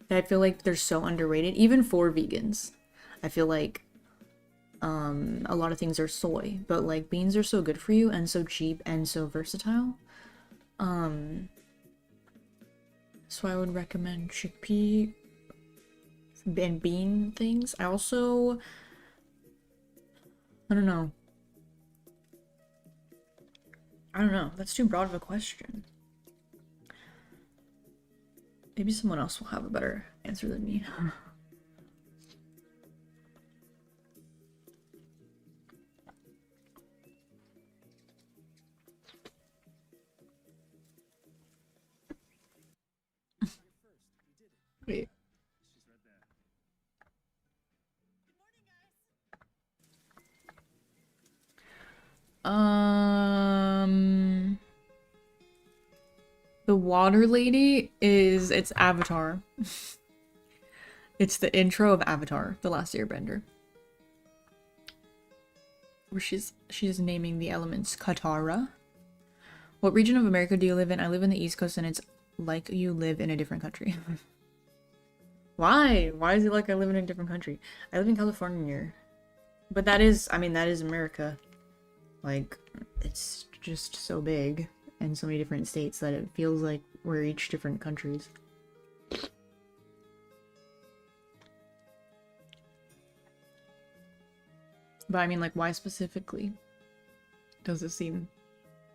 that I feel like they're so underrated, even for vegans. I feel like a lot of things are soy, but like beans are so good for you and so cheap and so versatile. So I would recommend chickpea and bean things. I also, I don't know. That's too broad of a question. Maybe someone else will have a better answer than me. Wait. The water lady it's Avatar. It's the intro of Avatar, The Last Airbender. Where she's naming the elements Katara. What region of America do you live in? I live in the East Coast, and it's like you live in a different country. Why? Why is it like I live in a different country? I live in California. But that is America. Like, it's just so big and so many different states that it feels like we're each different countries. But I mean, like, why specifically does it seem...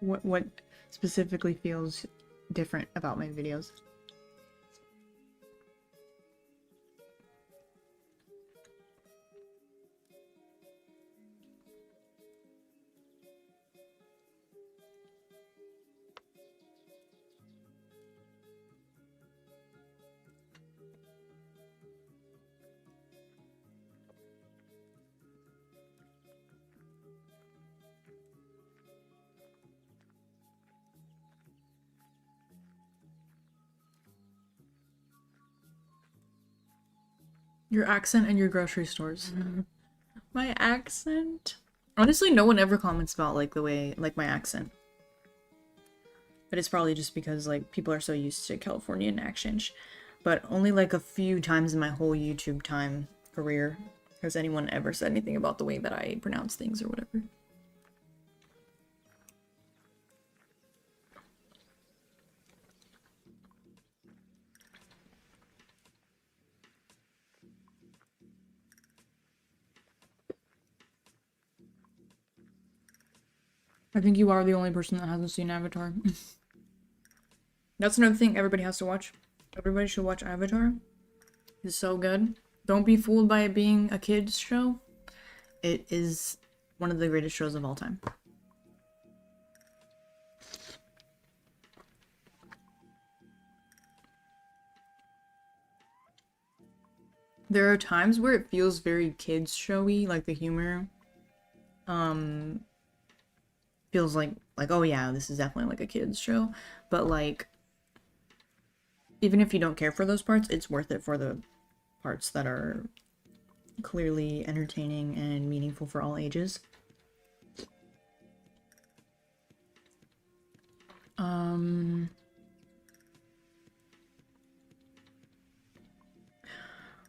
What specifically feels different about my videos? Your accent and your grocery stores. My accent? Honestly, no one ever comments about, like, the way, like, my accent. But it's probably just because, like, people are so used to Californian accents. But only, like, a few times in my whole YouTube career has anyone ever said anything about the way that I pronounce things or whatever. I think you are the only person that hasn't seen Avatar. That's another thing everybody has to watch. Everybody should watch Avatar. It's so good. Don't be fooled by it being a kid's show. It is one of the greatest shows of all time. There are times where it feels very kids showy, like the humor. Feels like oh yeah, this is definitely like a kids show. But like, even if you don't care for those parts, it's worth it for the parts that are clearly entertaining and meaningful for all ages.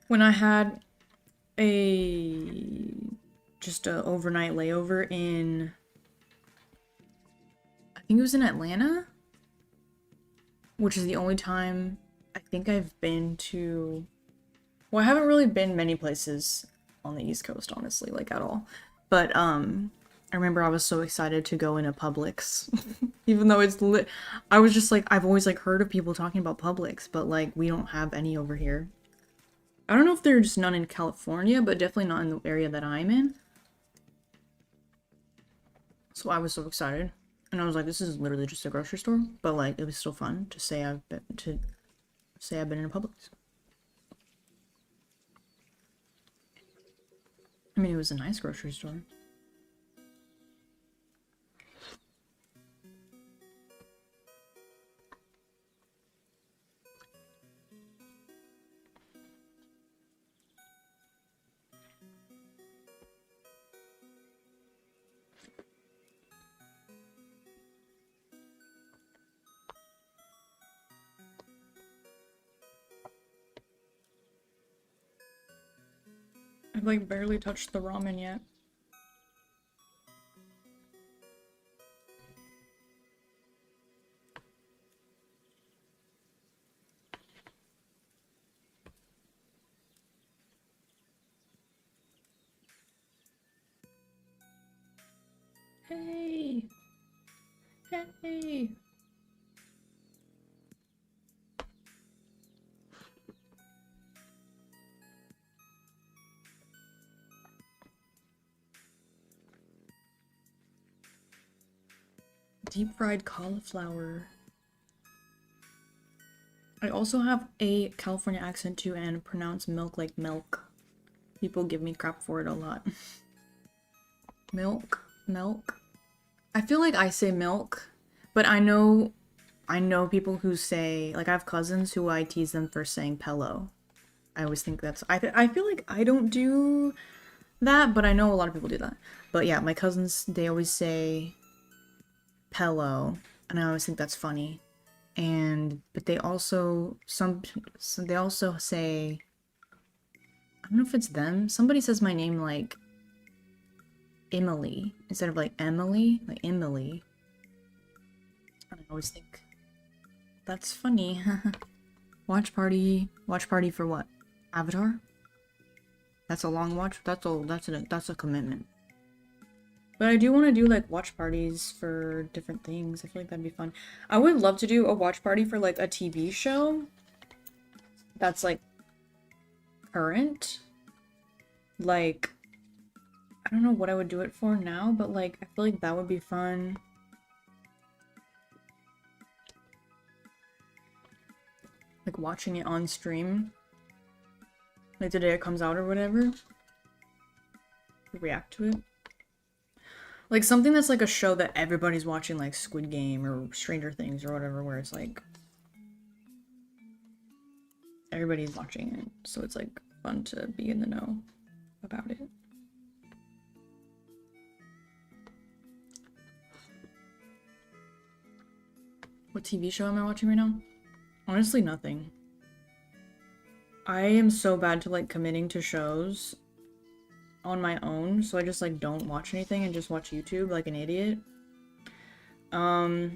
When I had just a overnight layover in, I think it was in Atlanta, which is the only time I think I've been to, well, I haven't really been many places on the East Coast, honestly, like at all. But I remember I was so excited to go in a Publix, even though it's I was just like, I've always like heard of people talking about Publix, but like we don't have any over here. I don't know if there's none in California, but definitely not in the area that I'm in. So I was so excited. And I was like, this is literally just a grocery store. But like, it was still fun to say I've been in a Publix. I mean, it was a nice grocery store. I've like barely touched the ramen yet. Hey! Hey! Deep fried cauliflower. I also have a California accent too and pronounce milk like milk. People give me crap for it a lot. Milk? Milk? I feel like I say milk, but I know people who say, like I have cousins who I tease them for saying pillow. I always think that's, I feel like I don't do that, but I know a lot of people do that. But yeah, my cousins, they always say pillow, and I always think that's funny. But they also, they also say, I don't know if it's them, somebody says my name like Emily instead of like Emily, like Emily. I always think that's funny. Watch party for what? Avatar? That's a long watch. That's a commitment. But I do want to do like watch parties for different things. I feel like that'd be fun. I would love to do a watch party for like a TV show that's like current. Like, I don't know what I would do it for now, but like I feel like that would be fun. Like watching it on stream. Like the day it comes out or whatever. React to it. Like something that's like a show that everybody's watching, like Squid Game or Stranger Things or whatever, where it's like everybody's watching it, so it's like fun to be in the know about it. What TV show am I watching right now? Honestly, nothing. I am so bad to like committing to shows on my own, so I just like don't watch anything and just watch YouTube like an idiot. The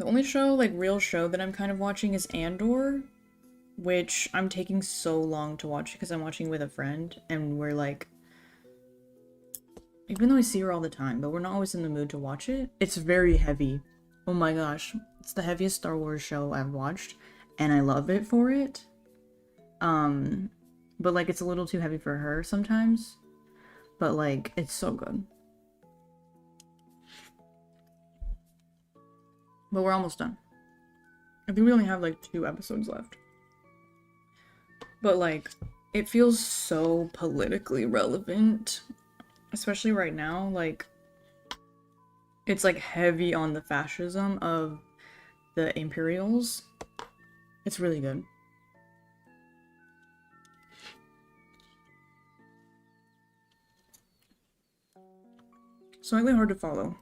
only show, like real show that I'm kind of watching is Andor, which I'm taking so long to watch because I'm watching with a friend and we're like Even though I see her all the time, but we're not always in the mood to watch it. It's very heavy. Oh my gosh. It's the heaviest Star Wars show I've watched, and I love it for it. But like it's a little too heavy for her sometimes. But like it's so good. But we're almost done. I think we only have like 2 episodes left. But like it feels so politically relevant, especially right now. Like it's like heavy on the fascism of the Imperials. It's really good. Slightly hard to follow.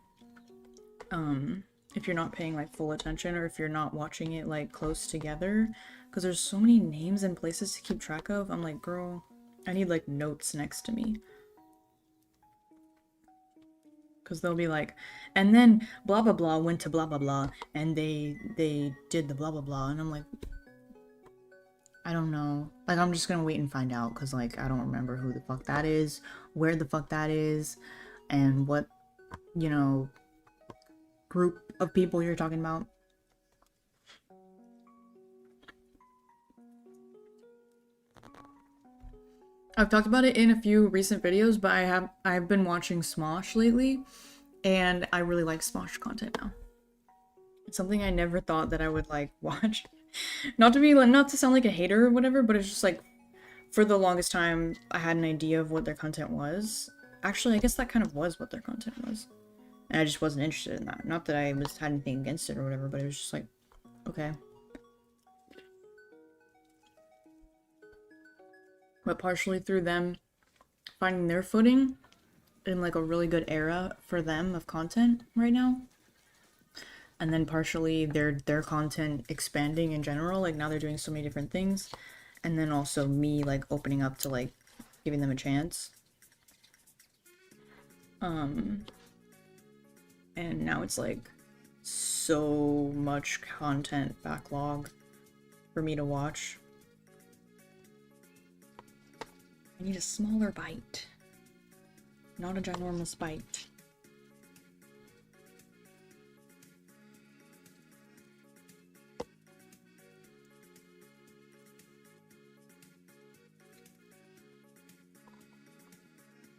If you're not paying like full attention, or if you're not watching it like close together, because there's so many names and places to keep track of. I'm like, girl, I need like notes next to me. Because they'll be like, and then blah blah blah went to blah blah blah, and they did the blah blah blah, and I'm like, I don't know. Like, I'm just gonna wait and find out, because like I don't remember who the fuck that is, where the fuck that is, and what, you know, group of people you're talking about. I've talked about it in a few recent videos, but I've been watching Smosh lately, and I really like Smosh content now. It's something I never thought that I would like watch. Not to sound like a hater or whatever, but it's just like, for the longest time I had an idea of what their content was. Actually, I guess that kind of was what their content was. And I just wasn't interested in that. Not that I had anything against it or whatever, but it was just like, okay. But partially through them finding their footing in like a really good era for them of content right now. And then partially their content expanding in general. Like now they're doing so many different things. And then also me like opening up to like giving them a chance. And now it's like so much content backlog for me to watch. I need a smaller bite, not a ginormous bite.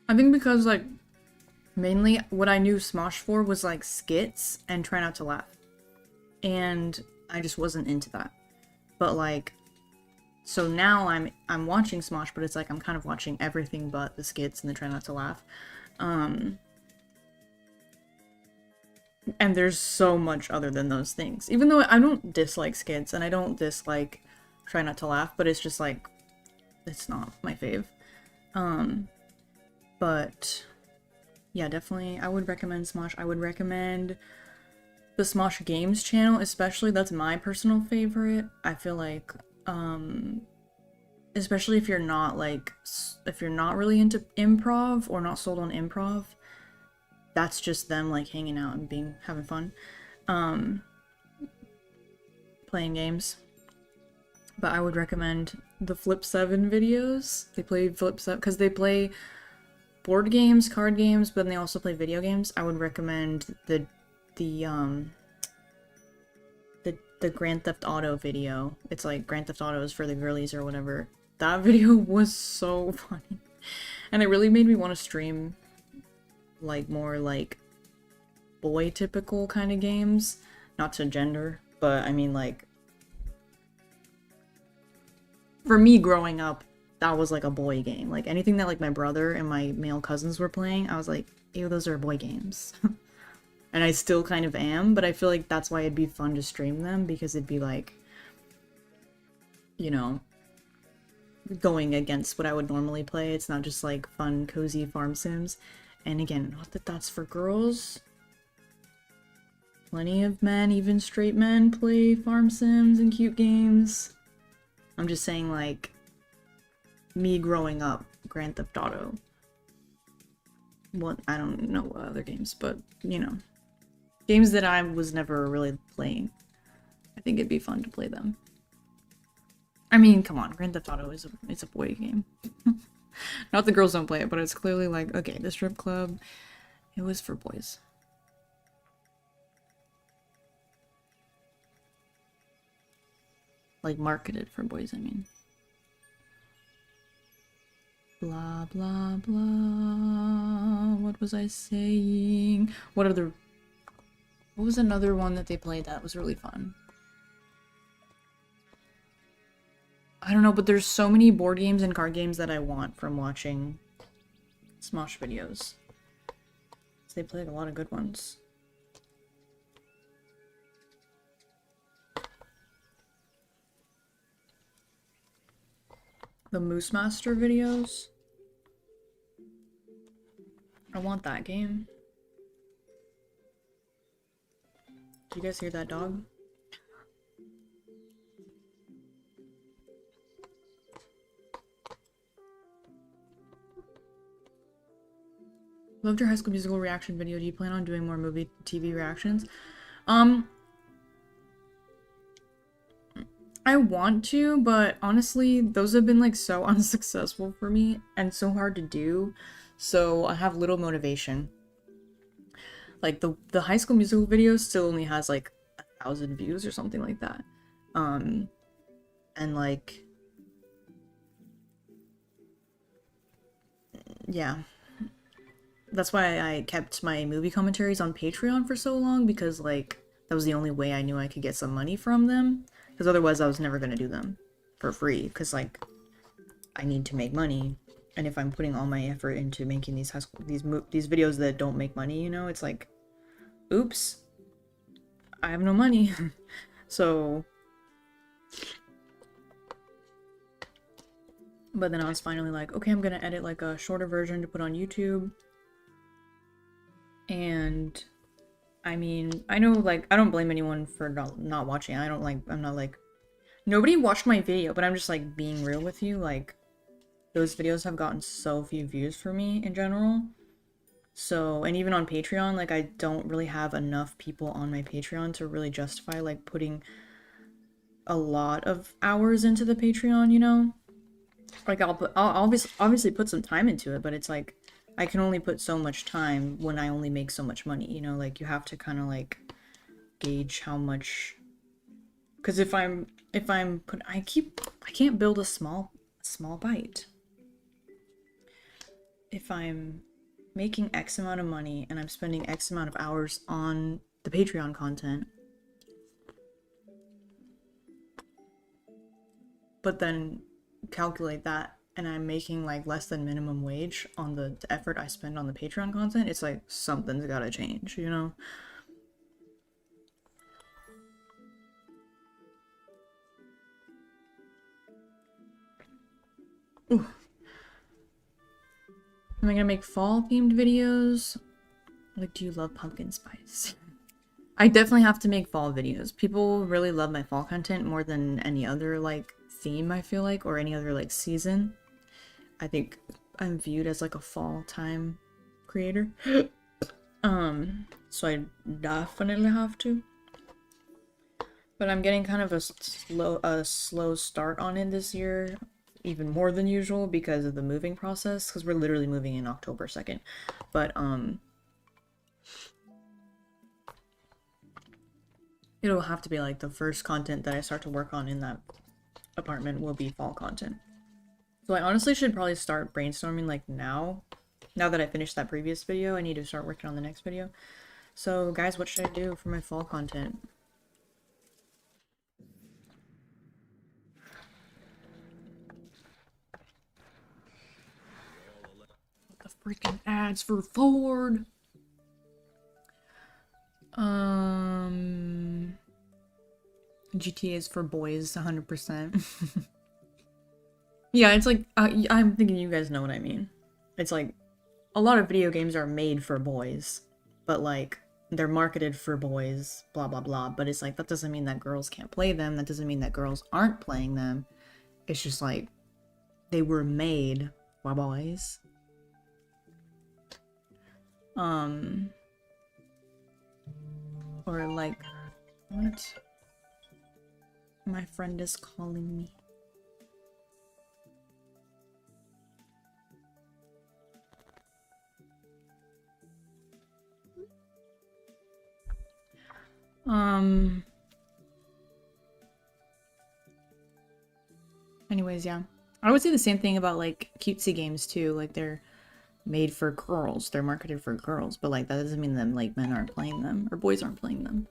I think because like mainly what I knew Smosh for was like skits and try not to laugh. And I just wasn't into that. But like, so now I'm watching Smosh, but it's like I'm kind of watching everything but the skits and the try not to laugh. And there's so much other than those things. Even though I don't dislike skits and I don't dislike try not to laugh, but it's just like, it's not my fave. But yeah, definitely, I would recommend Smosh. I would recommend the Smosh Games channel, especially. That's my personal favorite. I feel like, especially if you're not like, if you're not really into improv or not sold on improv, that's just them like hanging out and having fun, playing games. But I would recommend the Flip 7 videos. They play Flip 7 because they play board games, card games, but then they also play video games. I would recommend the Grand Theft Auto video. It's like Grand Theft Auto is for the girlies or whatever. That video was so funny. And it really made me want to stream like more like boy typical kind of games. Not to gender, but I mean like, for me growing up, that was like a boy game. Like anything that like my brother and my male cousins were playing, I was like, ew, those are boy games. And I still kind of am, but I feel like that's why it'd be fun to stream them, because it'd be like, you know, going against what I would normally play. It's not just like fun, cozy farm sims. And again, not that that's for girls. Plenty of men, even straight men, play farm sims and cute games. I'm just saying, like, me growing up, Grand Theft Auto. Well, I don't know what other games, but, you know. Games that I was never really playing. I think it'd be fun to play them. I mean, come on, Grand Theft Auto it's a boy game. Not the girls don't play it, but it's clearly like, okay, the strip club, it was for boys. Like marketed for boys, I mean. Blah, blah, blah. What was I saying? What was another one that they played that was really fun? I don't know, but there's so many board games and card games that I want from watching Smosh videos. They played a lot of good ones. The Moose Master videos. I want that game. Do you guys hear that dog? Loved your High School Musical reaction video. Do you plan on doing more movie TV reactions? I want to, but honestly, those have been like so unsuccessful for me and so hard to do. So I have little motivation. Like the High School Musical video still only has like 1,000 views or something like that. And like, yeah. That's why I kept my movie commentaries on Patreon for so long, because like that was the only way I knew I could get some money from them, because otherwise I was never gonna do them for free, because like I need to make money, and if I'm putting all my effort into making these these videos that don't make money, you know, it's like, oops, I have no money. So, but then I was finally like, okay, I'm gonna edit like a shorter version to put on YouTube. And I mean, I know, like, I don't blame anyone for not watching. I'm not like, nobody watched my video, but I'm just like being real with you. Like, those videos have gotten so few views for me in general. So, and even on Patreon, like, I don't really have enough people on my Patreon to really justify like putting a lot of hours into the Patreon, you know? Like, I'll obviously put some time into it, but it's like, I can only put so much time when I only make so much money, you know? Like, you have to kind of like gauge how much, because if I can't build a small bite. If I'm making X amount of money and I'm spending X amount of hours on the Patreon content, but then calculate that and I'm making like less than minimum wage on the effort I spend on the Patreon content, it's like something's gotta change, you know? Ooh. Am I gonna make fall themed videos? Like, do you love pumpkin spice? I definitely have to make fall videos. People really love my fall content more than any other like theme, I feel like, or any other like season. I think I'm viewed as like a fall time creator. So I definitely have to. But I'm getting kind of a slow start on it this year, even more than usual because of the moving process, because we're literally moving in October 2nd. But it'll have to be like the first content that I start to work on in that apartment will be fall content. So I honestly should probably start brainstorming like now. Now that I finished that previous video, I need to start working on the next video. So guys, what should I do for my fall content? The freaking ads for Ford. GTA is for boys, 100%. Yeah, it's like, I'm thinking you guys know what I mean. It's like, a lot of video games are made for boys, but like, they're marketed for boys, blah blah blah, but it's like, that doesn't mean that girls can't play them, that doesn't mean that girls aren't playing them. It's just like, they were made for boys. Or like, what? My friend is calling me. Anyways, yeah. I would say the same thing about like cutesy games too. Like they're made for girls. They're marketed for girls, but like that doesn't mean that like men aren't playing them or boys aren't playing them.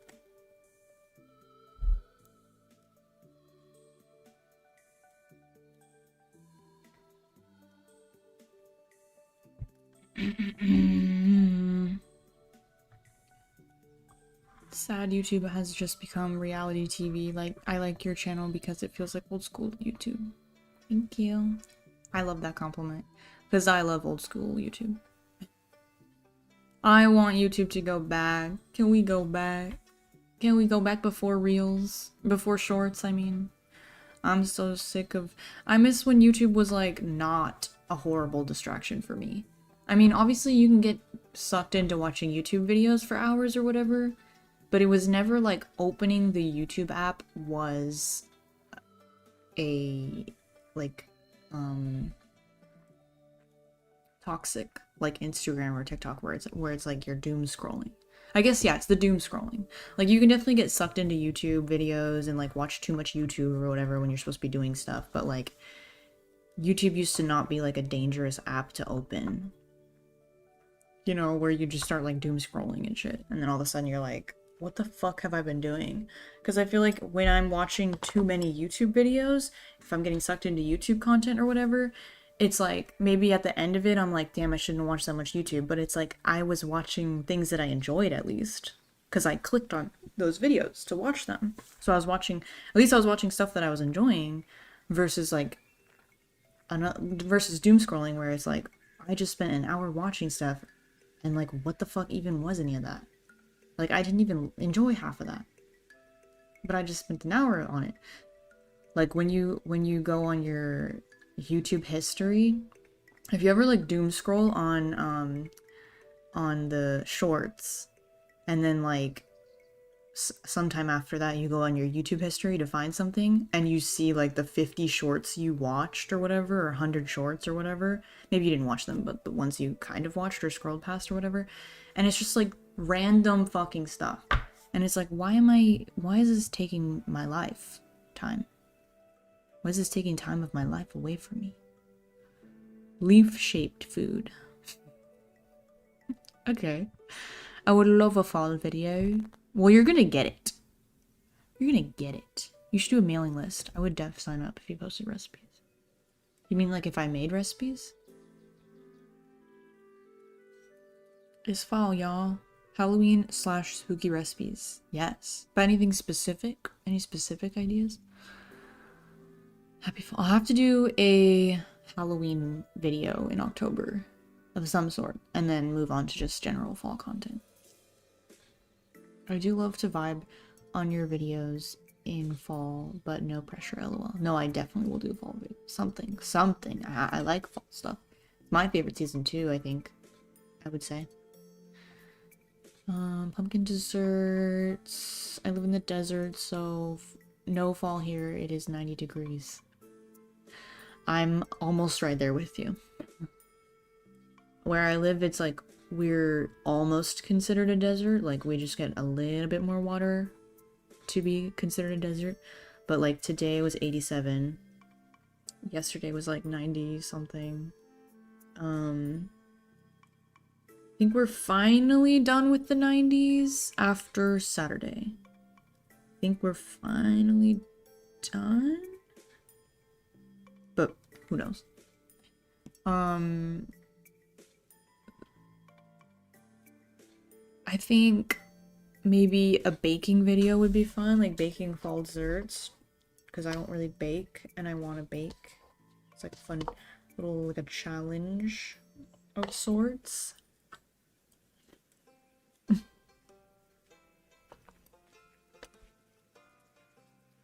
Sad YouTube has just become reality TV. Like, I like your channel because it feels like old school YouTube. Thank you. I love that compliment. Because I love old school YouTube. I want YouTube to go back. Can we go back? Can we go back before Reels? Before Shorts, I mean. I'm so sick of... I miss when YouTube was, like, not a horrible distraction for me. I mean, obviously you can get sucked into watching YouTube videos for hours or whatever, but it was never, like, opening the YouTube app was a, like, toxic, like Instagram or TikTok where it's like you're doom scrolling. I guess, yeah, it's the doom scrolling. Like, you can definitely get sucked into YouTube videos and, like, watch too much YouTube or whatever when you're supposed to be doing stuff, but, like, YouTube used to not be, like, a dangerous app to open. You know, where you just start, like, doom scrolling and shit, and then all of a sudden you're like, what the fuck have I been doing? Because I feel like when I'm watching too many YouTube videos, if I'm getting sucked into YouTube content or whatever, it's like, maybe at the end of it, I'm like, damn, I shouldn't watch that much YouTube. But it's like, I was watching things that I enjoyed at least. Because I clicked on those videos to watch them. So I was watching, at least I was watching stuff that I was enjoying versus like, versus doom scrolling where it's like, I just spent an hour watching stuff and like, what the fuck even was any of that? Like, I didn't even enjoy half of that. But I just spent an hour on it. Like, when you go on your YouTube history, if you ever, like, doom scroll on the shorts, and then, like, sometime after that you go on your YouTube history to find something, and you see, like, the 50 shorts you watched or whatever, or 100 shorts or whatever. Maybe you didn't watch them, but the ones you kind of watched or scrolled past or whatever. And it's just, like, random fucking stuff. And it's like, why is this taking my life time? Why is this taking time of my life away from me? Leaf-shaped food. Okay. I would love a fall video. Well, you're gonna get it. You're gonna get it. You should do a mailing list. I would def sign up if you posted recipes. You mean like if I made recipes? It's fall, y'all. Halloween / spooky recipes. Yes. But anything specific? Any specific ideas? Happy fall. I'll have to do a Halloween video in October of some sort, and then move on to just general fall content. I do love to vibe on your videos in fall, but no pressure, lol. No, I definitely will do fall video. Something. I like fall stuff. My favorite season too, I think. I would say. Pumpkin desserts. I live in the desert, so no fall here. It is 90 degrees. I'm almost right there with you. Where I live, it's like we're almost considered a desert. Like, we just get a little bit more water to be considered a desert. But like today was 87. Yesterday was like 90 something. I think we're finally done with the 90s after Saturday. I think we're finally done. But who knows? I think maybe a baking video would be fun, like baking fall desserts, because I don't really bake and I want to bake. It's like a fun little, like a challenge of sorts.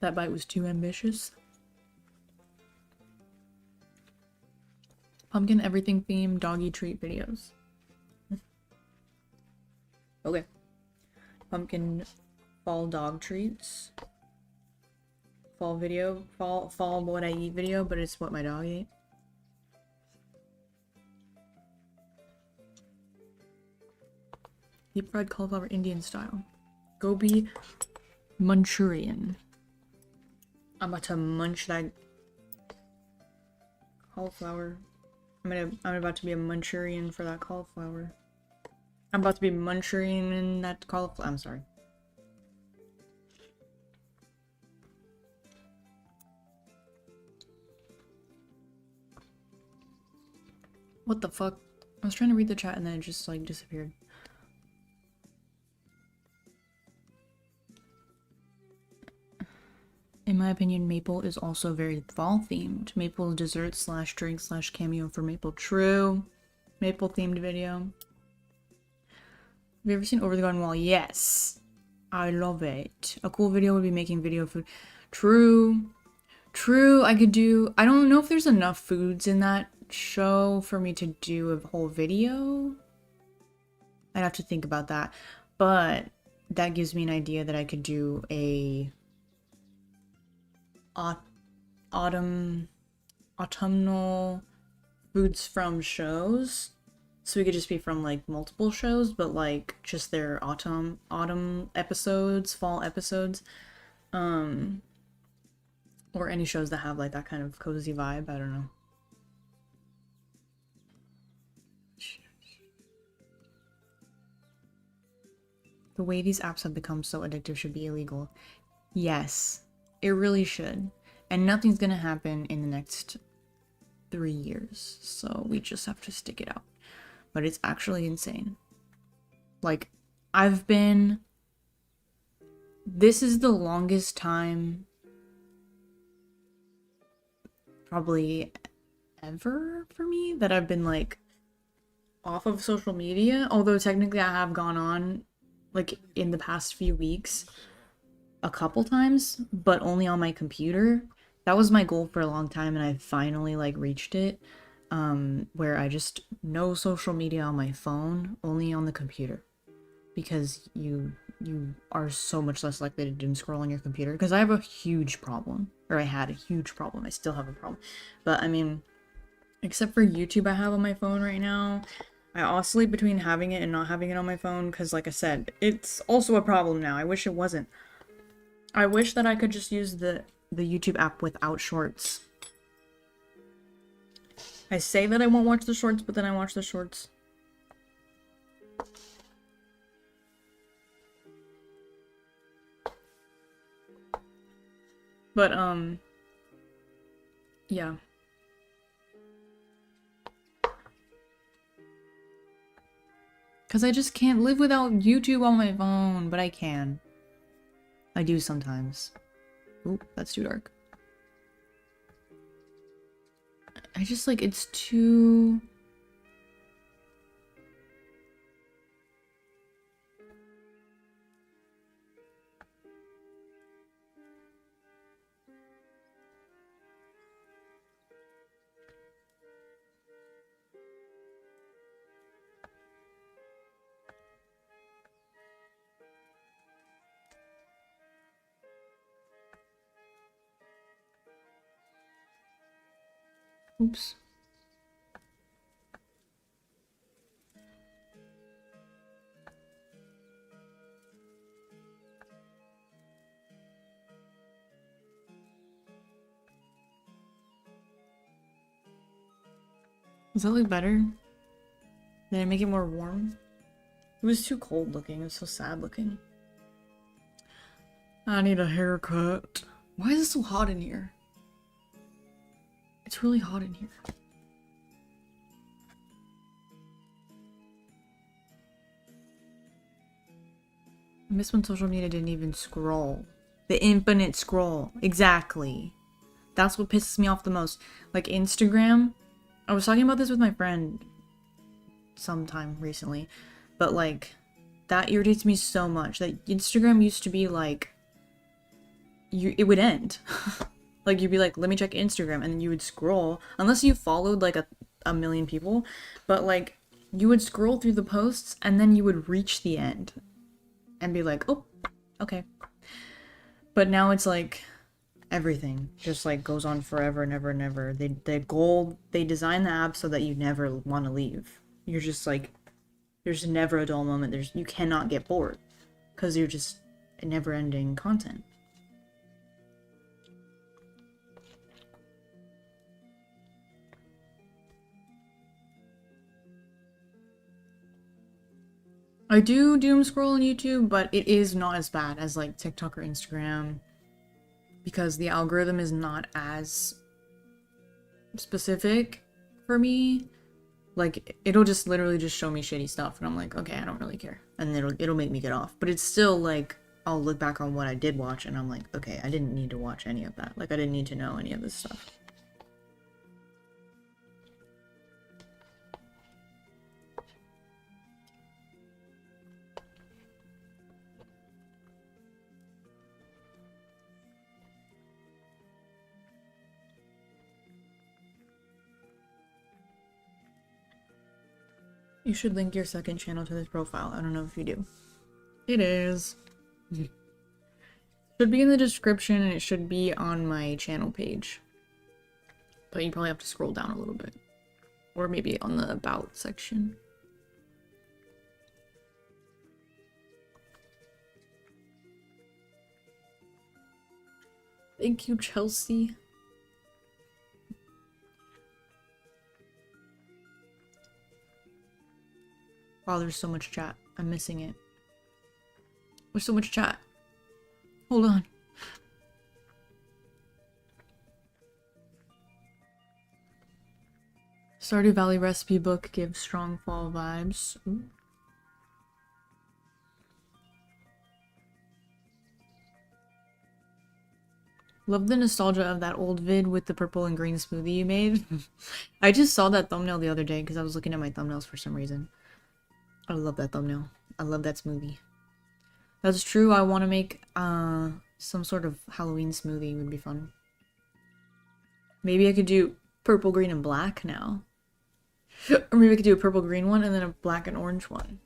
That bite was too ambitious. Pumpkin everything themed doggy treat videos. Okay. Pumpkin fall dog treats. Fall video. Fall what I eat video, but it's what my dog ate. Deep fried cauliflower Indian style. Gobi Manchurian. I'm about to munch that cauliflower. I'm about to be a Manchurian for that cauliflower. I'm about to be Manchurian in that cauliflower. I'm sorry. What the fuck? I was trying to read the chat and then it just like disappeared. In my opinion, Maple is also very fall themed. Maple dessert slash drink slash cameo for Maple. True. Maple themed video. Have you ever seen Over the Garden Wall? Yes. I love it. A cool video would be making video food. True. True. I could do. I don't know if there's enough foods in that show for me to do a whole video. I'd have to think about that. But that gives me an idea that I could do a autumnal foods from shows, so we could just be from like multiple shows, but like just their autumn episodes, fall episodes, or any shows that have like that kind of cozy vibe. I don't know. The way these apps have become so addictive should be illegal. Yes. It really should. And nothing's gonna happen in the next 3 years. So we just have to stick it out. But it's actually insane. Like, this is the longest time probably ever for me that I've been like off of social media. Although technically I have gone on like in the past few weeks a couple times, but only on my computer. That was my goal for a long time and I finally like reached it, where I just no social media on my phone, only on the computer, because you are so much less likely to doom scroll on your computer. Because I have a huge problem, or I had a huge problem. I still have a problem, but I mean, except for YouTube I have on my phone right now. I oscillate between having it and not having it on my phone because, like I said, it's also a problem now. I wish it wasn't. I wish that I could just use the YouTube app without shorts. I say that I won't watch the shorts, but then I watch the shorts. But, yeah. Because I just can't live without YouTube on my phone, but I can. I do sometimes. Oop, that's too dark. I just like, it's too... Oops. Does that look better? Did I make it more warm? It was too cold looking. It was so sad looking. I need a haircut. Why is it so hot in here? It's really hot in here. I miss when social media didn't even scroll. The infinite scroll. Exactly. That's what pisses me off the most. Like Instagram. I was talking about this with my friend sometime recently. But like, that irritates me so much. That Instagram used to be like, it would end. Like, you'd be like, let me check Instagram, and then you would scroll, unless you followed, like, a million people, but, like, you would scroll through the posts, and then you would reach the end, and be like, oh, okay. But now it's, like, everything just, like, goes on forever and ever and ever. They design the app so that you never want to leave. You're just, like, there's never a dull moment. You cannot get bored, because you're just never-ending content. I do doom scroll on YouTube, but it is not as bad as like TikTok or Instagram because the algorithm is not as specific for me. Like it'll just literally just show me shitty stuff and I'm like, okay, I don't really care. And it'll make me get off. But it's still like I'll look back on what I did watch and I'm like, okay, I didn't need to watch any of that. Like I didn't need to know any of this stuff. You should link your second channel to this profile. I don't know if you do. It is. Should be in the description and it should be on my channel page. But you probably have to scroll down a little bit. Or maybe on the about section. Thank you, Chelsea. Wow, there's so much chat. I'm missing it. There's so much chat. Hold on. Stardew Valley recipe book gives strong fall vibes. Ooh. Love the nostalgia of that old vid with the purple and green smoothie you made. I just saw that thumbnail the other day because I was looking at my thumbnails for some reason. I love that thumbnail. I love that smoothie. That's true. I want to make some sort of Halloween smoothie would be fun. Maybe I could do purple, green, and black now. Or maybe I could do a purple, green one and then a black and orange one.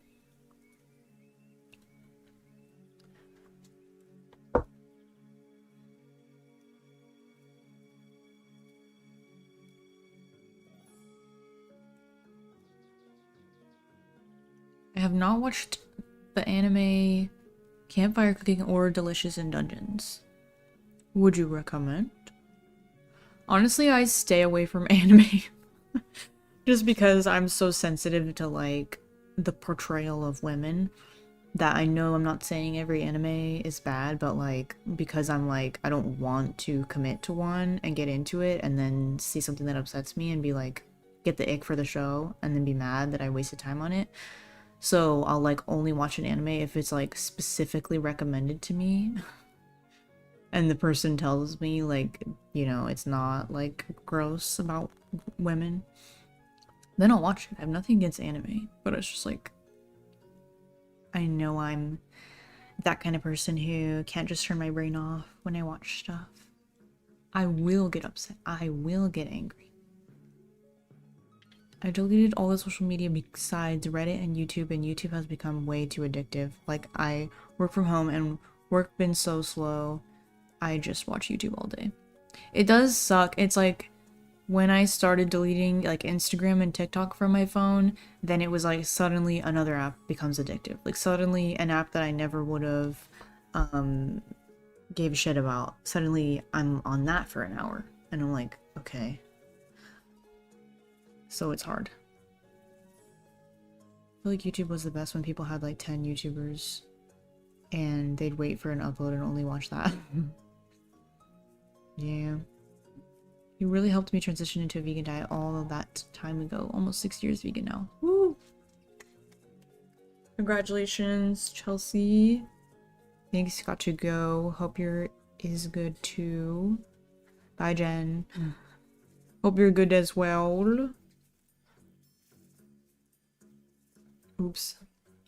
I have not watched the anime Campfire Cooking or Delicious in Dungeons. Would you recommend? Honestly, I stay away from anime. Just because I'm so sensitive to, like, the portrayal of women. That I know I'm not saying every anime is bad, but, like, because I'm, like, I don't want to commit to one and get into it and then see something that upsets me and be, like, get the ick for the show and then be mad that I wasted time on it. So I'll like only watch an anime if it's like specifically recommended to me and the person tells me like, you know, it's not like gross about women. Then I'll watch it. I have nothing against anime, but it's just like I know I'm that kind of person who can't just turn my brain off when I watch stuff. I will get upset. I will get angry. I deleted all the social media besides Reddit and YouTube has become way too addictive. Like, I work from home and work been so slow, I just watch YouTube all day. It does suck. It's like, when I started deleting, like, Instagram and TikTok from my phone, then it was like, suddenly another app becomes addictive. Like, suddenly an app that I never would have, gave a shit about, suddenly I'm on that for an hour. And I'm like, okay. So it's hard. I feel like YouTube was the best when people had like 10 YouTubers and they'd wait for an upload and only watch that. Yeah. You really helped me transition into a vegan diet all of that time ago. Almost 6 years vegan now. Woo! Congratulations, Chelsea. Thanks, got to go. Hope your is good too. Bye, Jen. Hope you're good as well. Oops.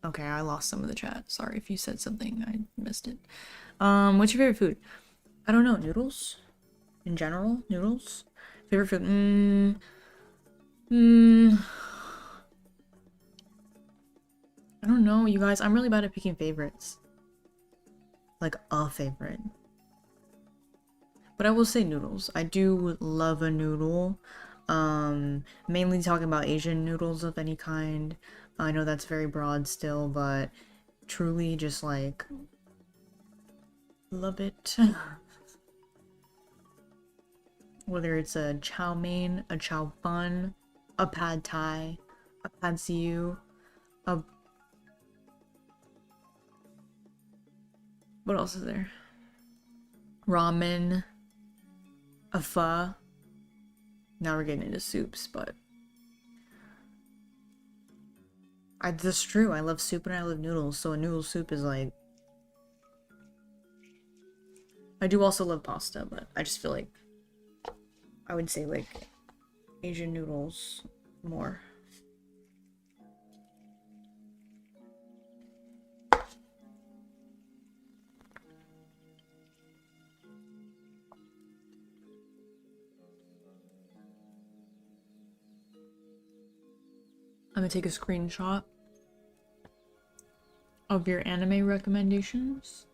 Okay, I lost some of the chat. Sorry if you said something. I missed it. What's your favorite food? I don't know. Noodles? In general? Noodles? Favorite food? I don't know, you guys. I'm really bad at picking favorites. Like, a favorite. But I will say noodles. I do love a noodle. Mainly talking about Asian noodles of any kind. I know that's very broad still, but truly just like Love it. Whether it's a chow mein, a chow fun, a pad thai, a pad siu, a... What else is there? Ramen, a pho. Now we're getting into soups, but... That's true, I love soup and I love noodles, so a noodle soup is like... I do also love pasta, but I just feel like I would say like Asian noodles more. I'm gonna take a screenshot of your anime recommendations.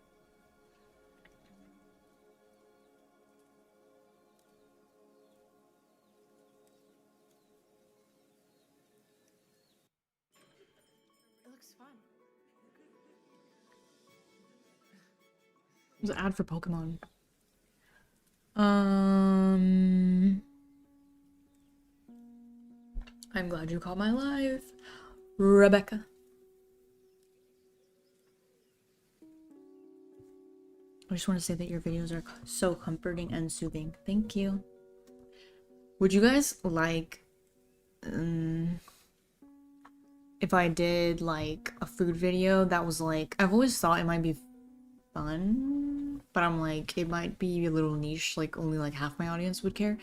It looks fun. There's an ad for Pokemon. I'm glad you caught my live, Rebecca. I just want to say that your videos are so comforting and soothing. Thank you. Would you guys like if I did like a food video that was like, I've always thought it might be fun, but I'm like, it might be a little niche, like only like half my audience would care.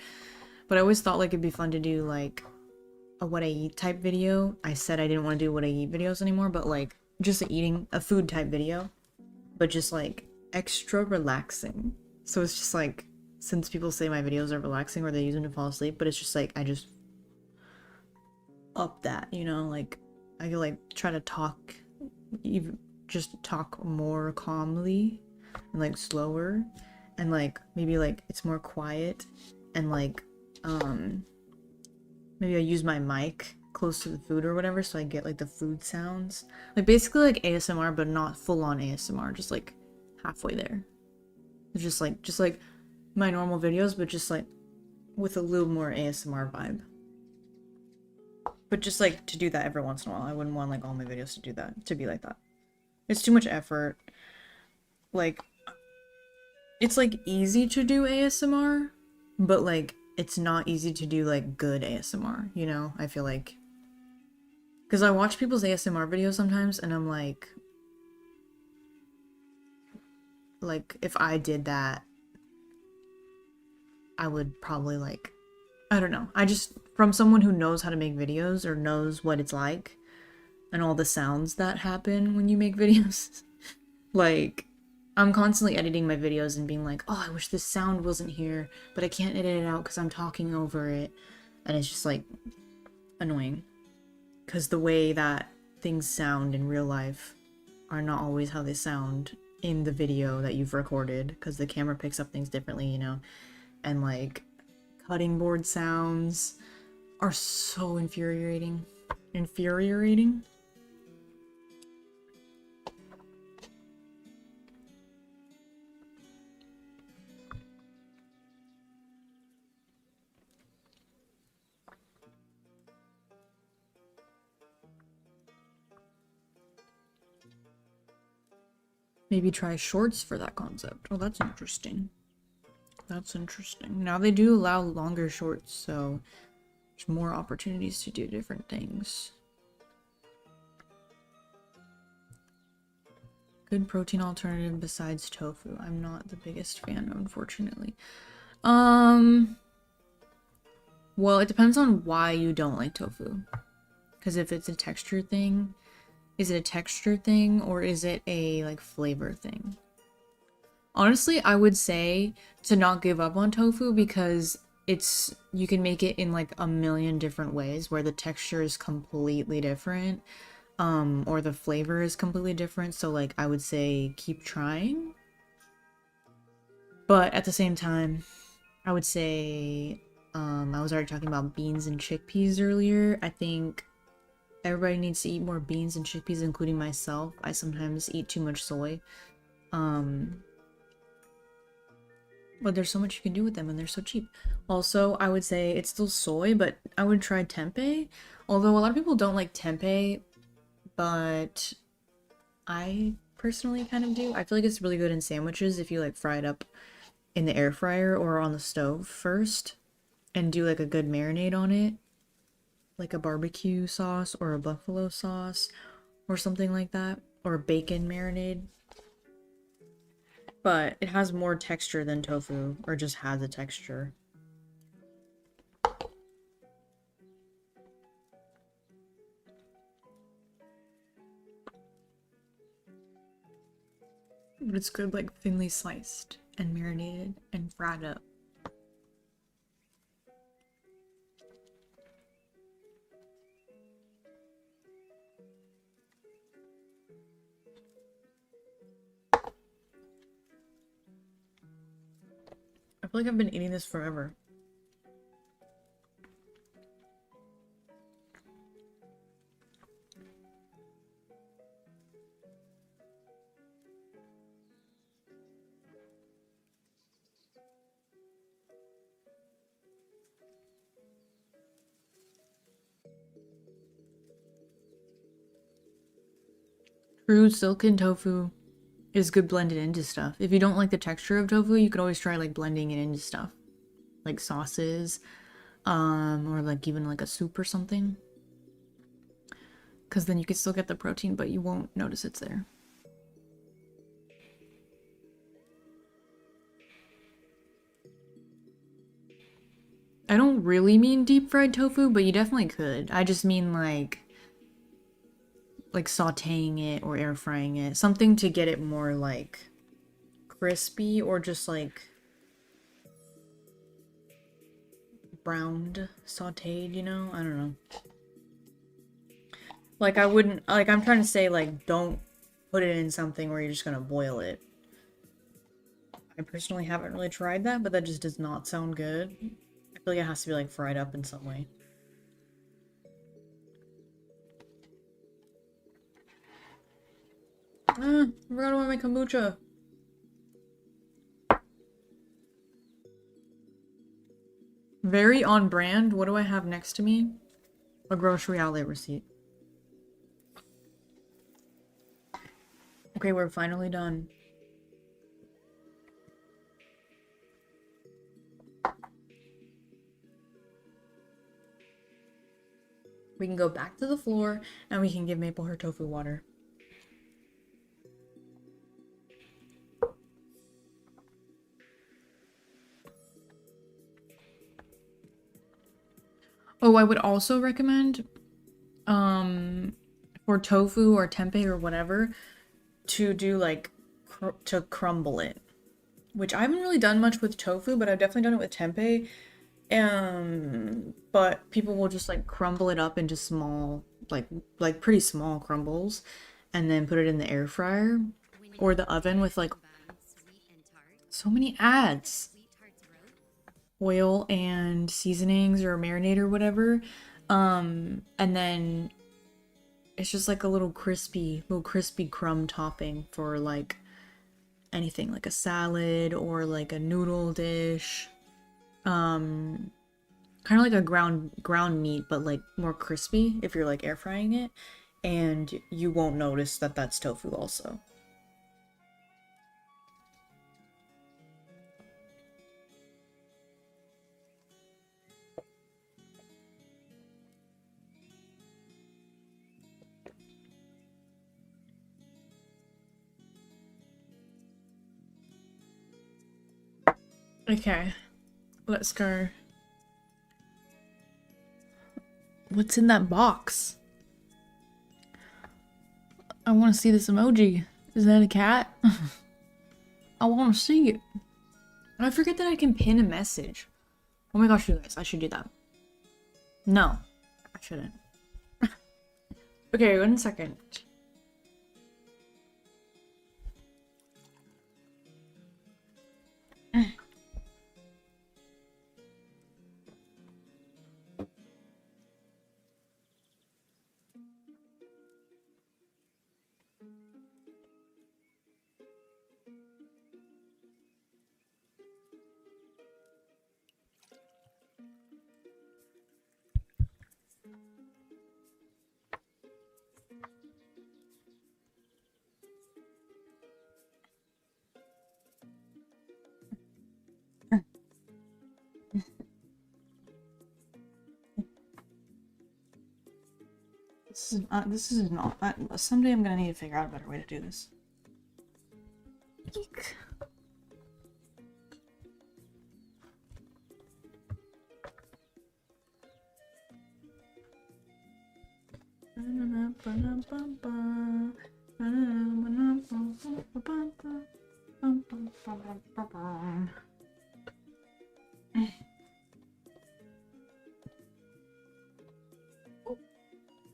But I always thought like it'd be fun to do like a what I eat type video. I said I didn't want to do what I eat videos anymore, but like just a food type video, but just like extra relaxing. So it's just like, since people say my videos are relaxing or they use them to fall asleep, but it's just like I just up that, you know, like I could like try to talk, even just talk more calmly and like slower, and like maybe like it's more quiet, and like maybe I use my mic close to the food or whatever, so I get like the food sounds, like basically like ASMR, but not full on ASMR, just like halfway there. It's just like my normal videos, but just like with a little more ASMR vibe. But just like to do that every once in a while. I wouldn't want like all my videos to do that, to be like that. It's too much effort. Like, it's like easy to do ASMR, but like it's not easy to do like good ASMR, you know? I feel like, because I watch people's ASMR videos sometimes and I'm like if I did that, I would probably like, I don't know. I just, from someone who knows how to make videos or knows what it's like and all the sounds that happen when you make videos, like, I'm constantly editing my videos and being like, oh, I wish this sound wasn't here, but I can't edit it out because I'm talking over it. And it's just like annoying, because the way that things sound in real life are not always how they sound in the video that you've recorded, because the camera picks up things differently, you know? And like cutting board sounds are so infuriating. Maybe try shorts for that concept. Oh, that's interesting. That's interesting. Now they do allow longer shorts, so there's more opportunities to do different things. Good protein alternative besides tofu. I'm not the biggest fan, unfortunately. Well, it depends on why you don't like tofu. Because if it's a texture thing, is it a texture thing or is it a like flavor thing? Honestly, I would say to not give up on tofu, because you can make it in like a million different ways where the texture is completely different, or the flavor is completely different. So like I would say keep trying. But at the same time, I would say, I was already talking about beans and chickpeas earlier. I think everybody needs to eat more beans and chickpeas, including myself. I sometimes eat too much soy. But there's so much you can do with them and they're so cheap. Also, I would say it's still soy, but I would try tempeh. Although a lot of people don't like tempeh, but I personally kind of do. I feel like it's really good in sandwiches if you like fry it up in the air fryer or on the stove first and do like a good marinade on it, like a barbecue sauce or a buffalo sauce or something like that, or a bacon marinade. But it has more texture than tofu, or just has a texture. But it's good, like thinly sliced and marinated and fried up. I feel like I've been eating this forever. True silken tofu is good blended into stuff. If you don't like the texture of tofu, you could always try like blending it into stuff. Like sauces, or like even like a soup or something. Because then you could still get the protein, but you won't notice it's there. I don't really mean deep fried tofu, but you definitely could. I just mean like sauteing it or air frying it. Something to get it more like crispy or just like browned, sauteed, you know? I don't know. Like I wouldn't, like I'm trying to say like don't put it in something where you're just gonna boil it. I personally haven't really tried that, but that just does not sound good. I feel like it has to be like fried up in some way. I forgot about my kombucha. Very on brand. What do I have next to me? A grocery outlet receipt. Okay, we're finally done. We can go back to the floor and we can give Maple her tofu water. Oh, I would also recommend, for tofu or tempeh or whatever, to do like, to crumble it. Which I haven't really done much with tofu, but I've definitely done it with tempeh. But people will just like crumble it up into small, like pretty small crumbles, and then put it in the air fryer or the oven with like so many ads. Oil and seasonings or marinade or whatever. And then it's just like a little crispy crumb topping for like anything, like a salad or like a noodle dish. Kind of like a ground meat, but like more crispy if you're like air frying it, and you won't notice that that's tofu also. Okay, let's go. What's in that box? I want to see this emoji. Is that a cat? I want to see it. And I forget that I can pin a message. Oh my gosh, you guys, I should do that. No, I shouldn't. Okay, 1 second. this is not. Someday I'm gonna need to figure out a better way to do this. Eek. Oh,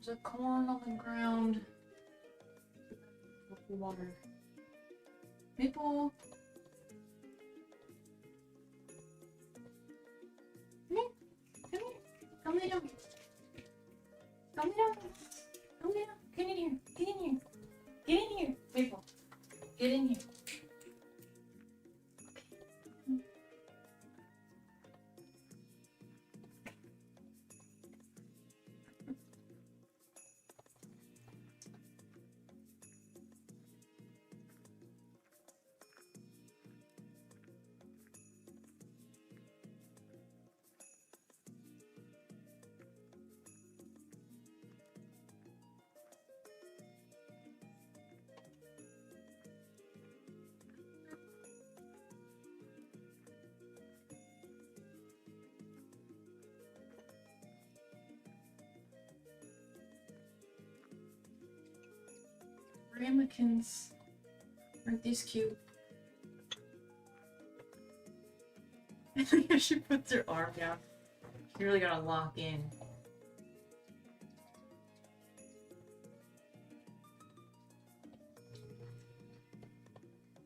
there's a corn on the ground. Water. Maple. Come here. Come here. Come lay down. Come lay down. Come lay down. Get in here. Get in here. Get in here. Maple. Get in here. Ramekins. Aren't these cute? I think she puts her arm down. She really gotta lock in.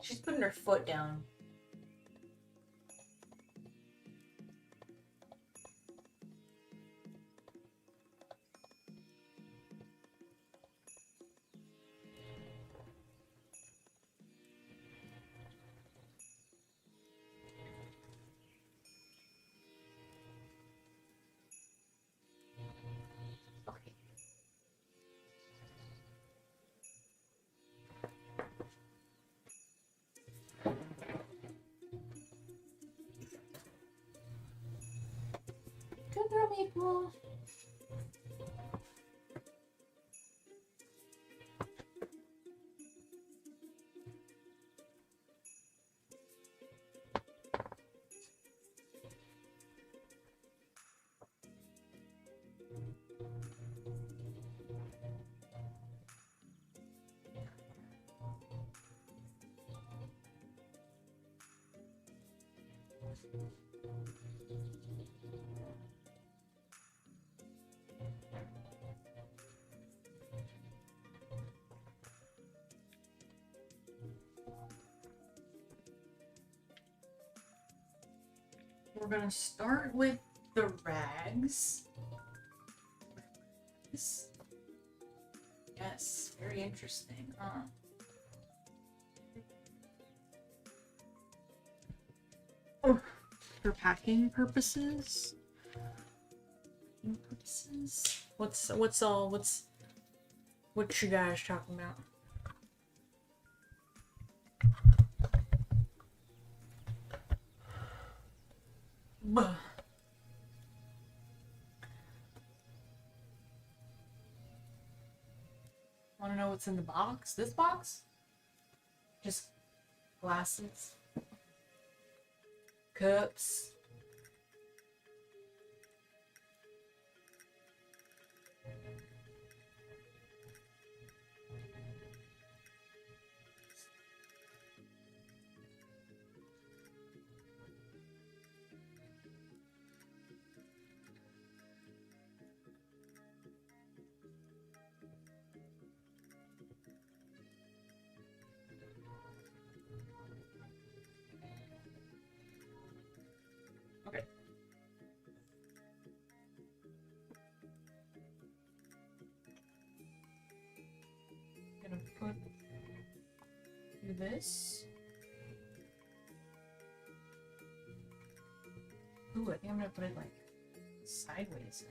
She's putting her foot down. Okay. Good girl, Maple. We're gonna start with the rags. Yes, very interesting. Oh, for packing purposes. What you guys talking about? Buh. Want to know what's in the box? This box? Just glasses, cups. Okay. Gonna put this. Ooh, I think I'm gonna put it like sideways.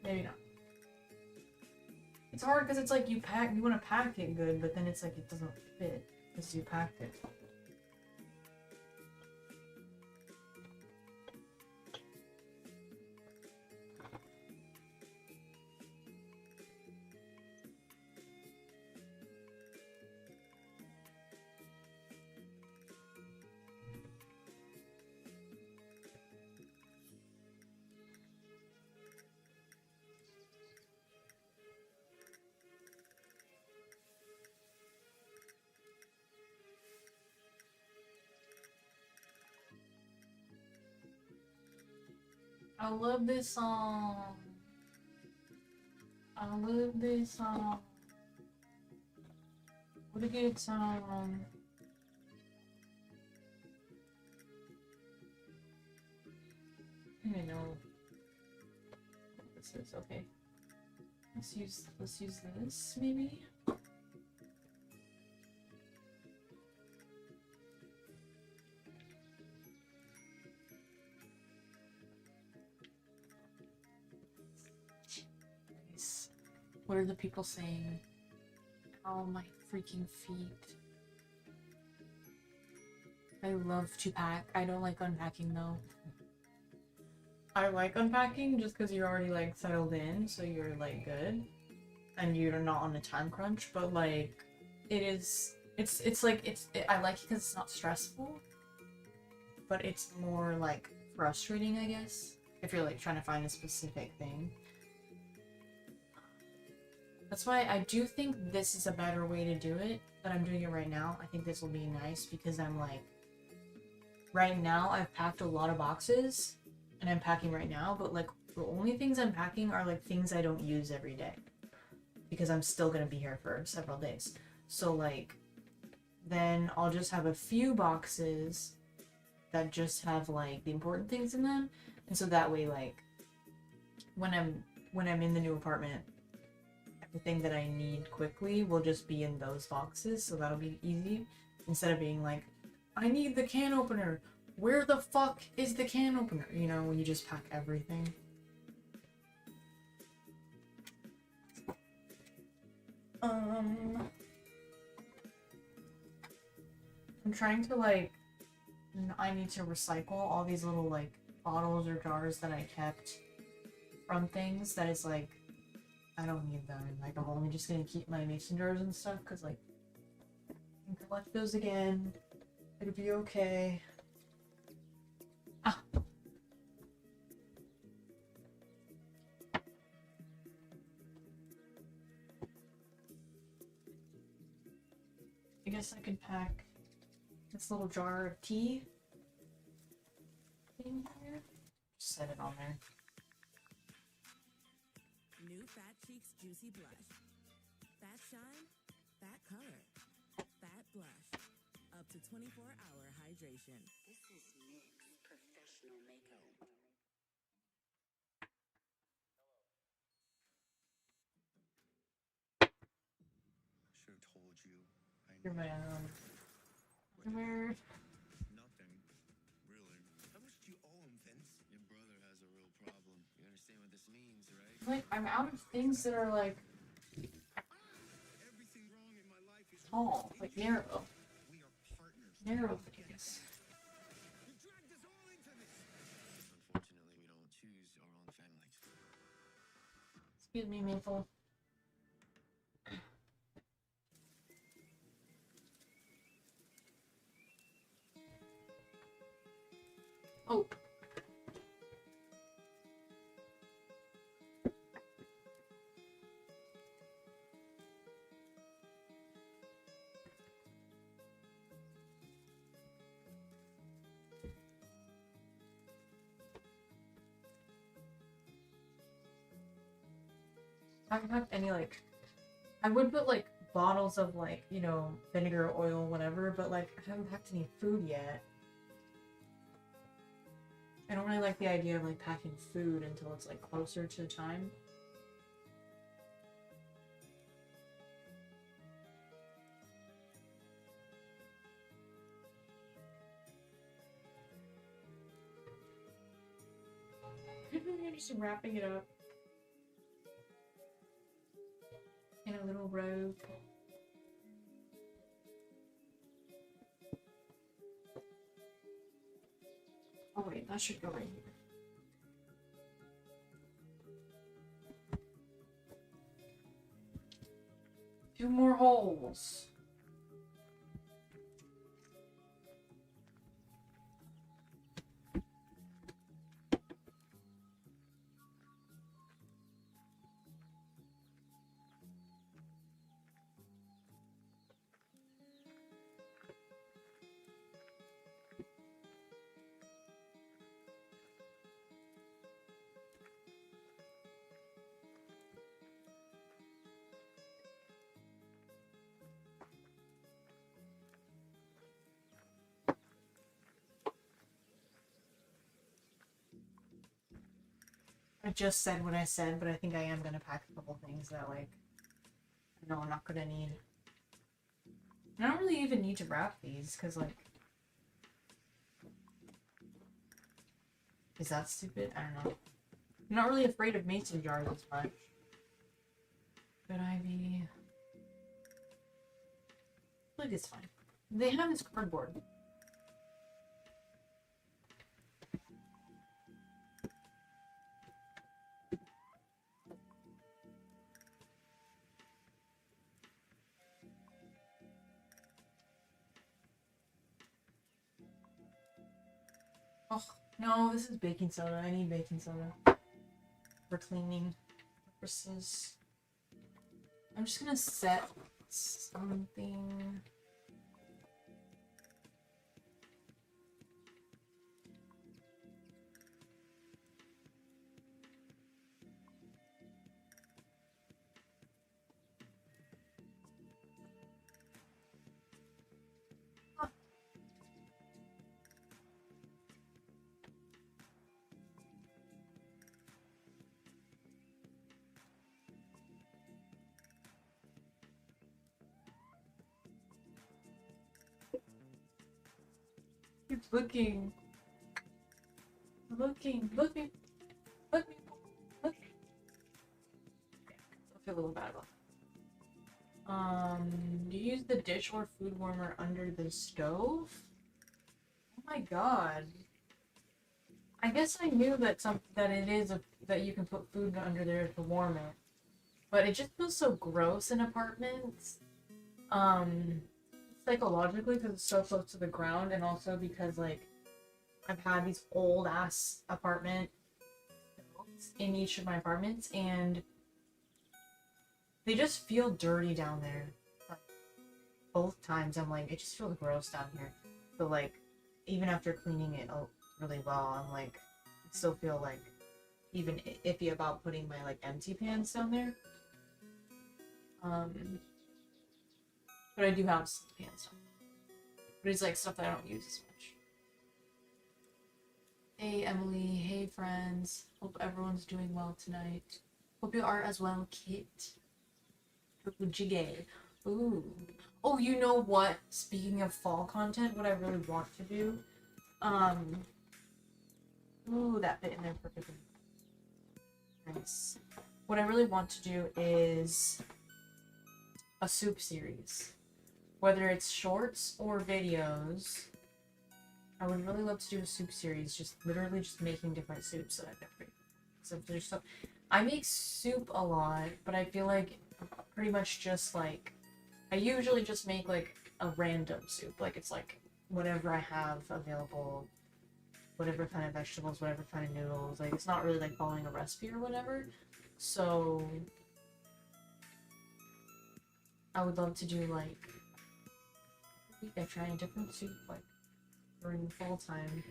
Maybe not. It's hard because it's like you want to pack it good, but then it's like it doesn't fit. Because you packed it. I love this song. I love this song. What a good song. I don't even know what this is. Okay. Let's use this maybe. Nice. What are the people saying? Oh, my freaking feet. I love to pack. I don't like unpacking though. I like unpacking just because you're already like settled in, so you're like good. And you're not on a time crunch, but like it's like I like it because it's not stressful. But it's more like frustrating, I guess, if you're like trying to find a specific thing. That's why I do think this is a better way to do it, that I'm doing it right now. I think this will be nice because I'm like, right now I've packed a lot of boxes and I'm packing right now, but like the only things I'm packing are like things I don't use every day because I'm still gonna be here for several days. So like, then I'll just have a few boxes that just have like the important things in them, and so that way like when I'm in the new apartment, everything that I need quickly will just be in those boxes, so that'll be easy instead of being like, I need the can opener. Where the fuck is the can opener? You know, when you just pack everything. I'm trying to like, I need to recycle all these little like bottles or jars that I kept from things that is like, I don't need them. Like I'm only just gonna keep my mason jars and stuff because like I can collect those again. It'll be okay. Ah. I guess I could pack this little jar of tea in here. Just set it on there. New Fat Cheeks Juicy Blush. Fat shine, fat color, fat blush. Up to 24-hour hydration. This is NYX Professional Makeup. Should have told you. You're my where? Nothing, really. How much do you owe him, Vince? Your brother has a real problem. You understand what this means, right? Like I'm out of things that are like Everything wrong in my life is tall, like narrow. We are partners. Narrow things. You dragged us all into this. Unfortunately, we don't choose our own families. Excuse me, Maple. Oh. I haven't had any like, I would put like bottles of like, you know, vinegar, oil, whatever, but like I haven't packed any food yet. I don't really like the idea of like packing food until it's like closer to time. I'm just wrapping it up in a little robe. Oh wait, that should go right here. 2 more holes. I just said what I said, but I think I am gonna pack a couple things that, like, I know I'm not gonna need. I don't really even need to wrap these, because, like... Is that stupid? I don't know. I'm not really afraid of mason jars as much. Could I be... I feel like it's fine. They have this cardboard. Oh, no, this is baking soda. I need baking soda for cleaning purposes. I'm just gonna set something. Keep looking. Looking. Looking. Looking. Looking. I feel a little bad about that. Do you use the dish or food warmer under the stove? Oh my god. I guess I knew that that you can put food under there to warm it. But it just feels so gross in apartments. Psychologically, because it's so close to the ground, and also because, like, I've had these old ass apartments in each of my apartments, and they just feel dirty down there. Like, both times I'm like, it just feels gross down here. But, like, even after cleaning it really well, I'm like, I still feel like even iffy about putting my, like, empty pans down there. But I do have some pans down there. But it's like stuff that I don't use as much. Hey Emily, hey friends. Hope everyone's doing well tonight. Hope you are as well, Kit. Jigay. Ooh. Oh, you know what? Speaking of fall content, what I really want to do. Ooh, that fit in there perfectly. Nice. What I really want to do is a soup series. Whether it's shorts or videos, I would really love to do a soup series, just literally just making different soups that I've never made. So I make soup a lot, but I feel like pretty much just like, I usually just make like a random soup. Like it's like whatever I have available, whatever kind of vegetables, whatever kind of noodles. Like it's not really like following a recipe or whatever. So I would love to do like a week I try a different soup like during fall time.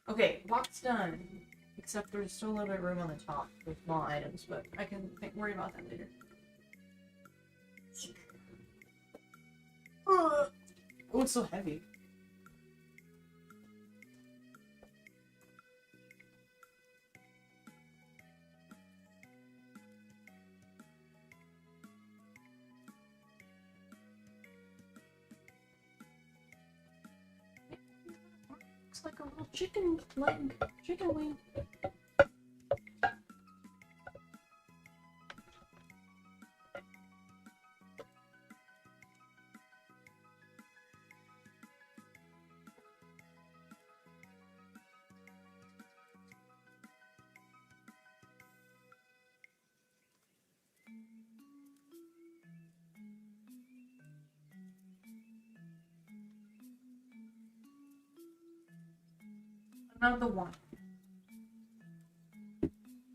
Okay, box done. Except there's still a little bit of room on the top for small items, but I can worry about that later. Oh, it's so heavy. Looks like a little chicken leg, chicken wing. Another one.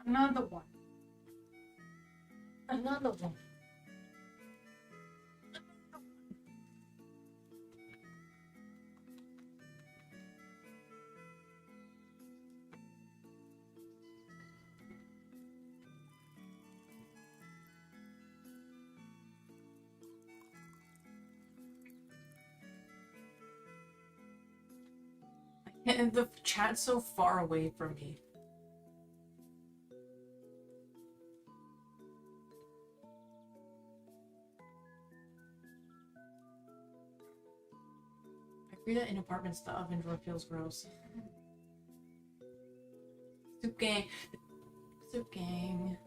Another one. Another one. And the chat's so far away from me. I agree that in apartments the oven drawer feels gross. Soup gang. Soup gang.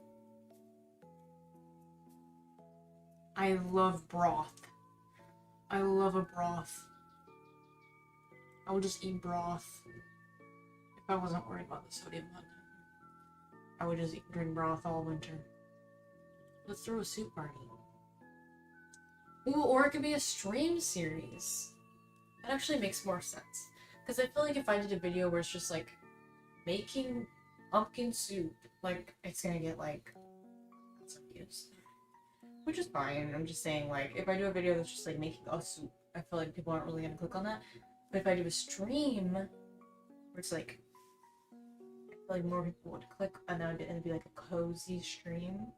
I love broth. I love a broth. I would just eat broth if I wasn't worried about the sodium content. I would just drink broth all winter. Let's throw a soup party. Ooh, or it could be a stream series. That actually makes more sense. Because I feel like if I did a video where it's just like making pumpkin soup, like it's gonna get like some views. Which is fine. I'm just saying, like, if I do a video that's just like making a soup, I feel like people aren't really gonna click on that. But if I do a stream where it's like I feel like more people would click and then it'd be like a cozy stream.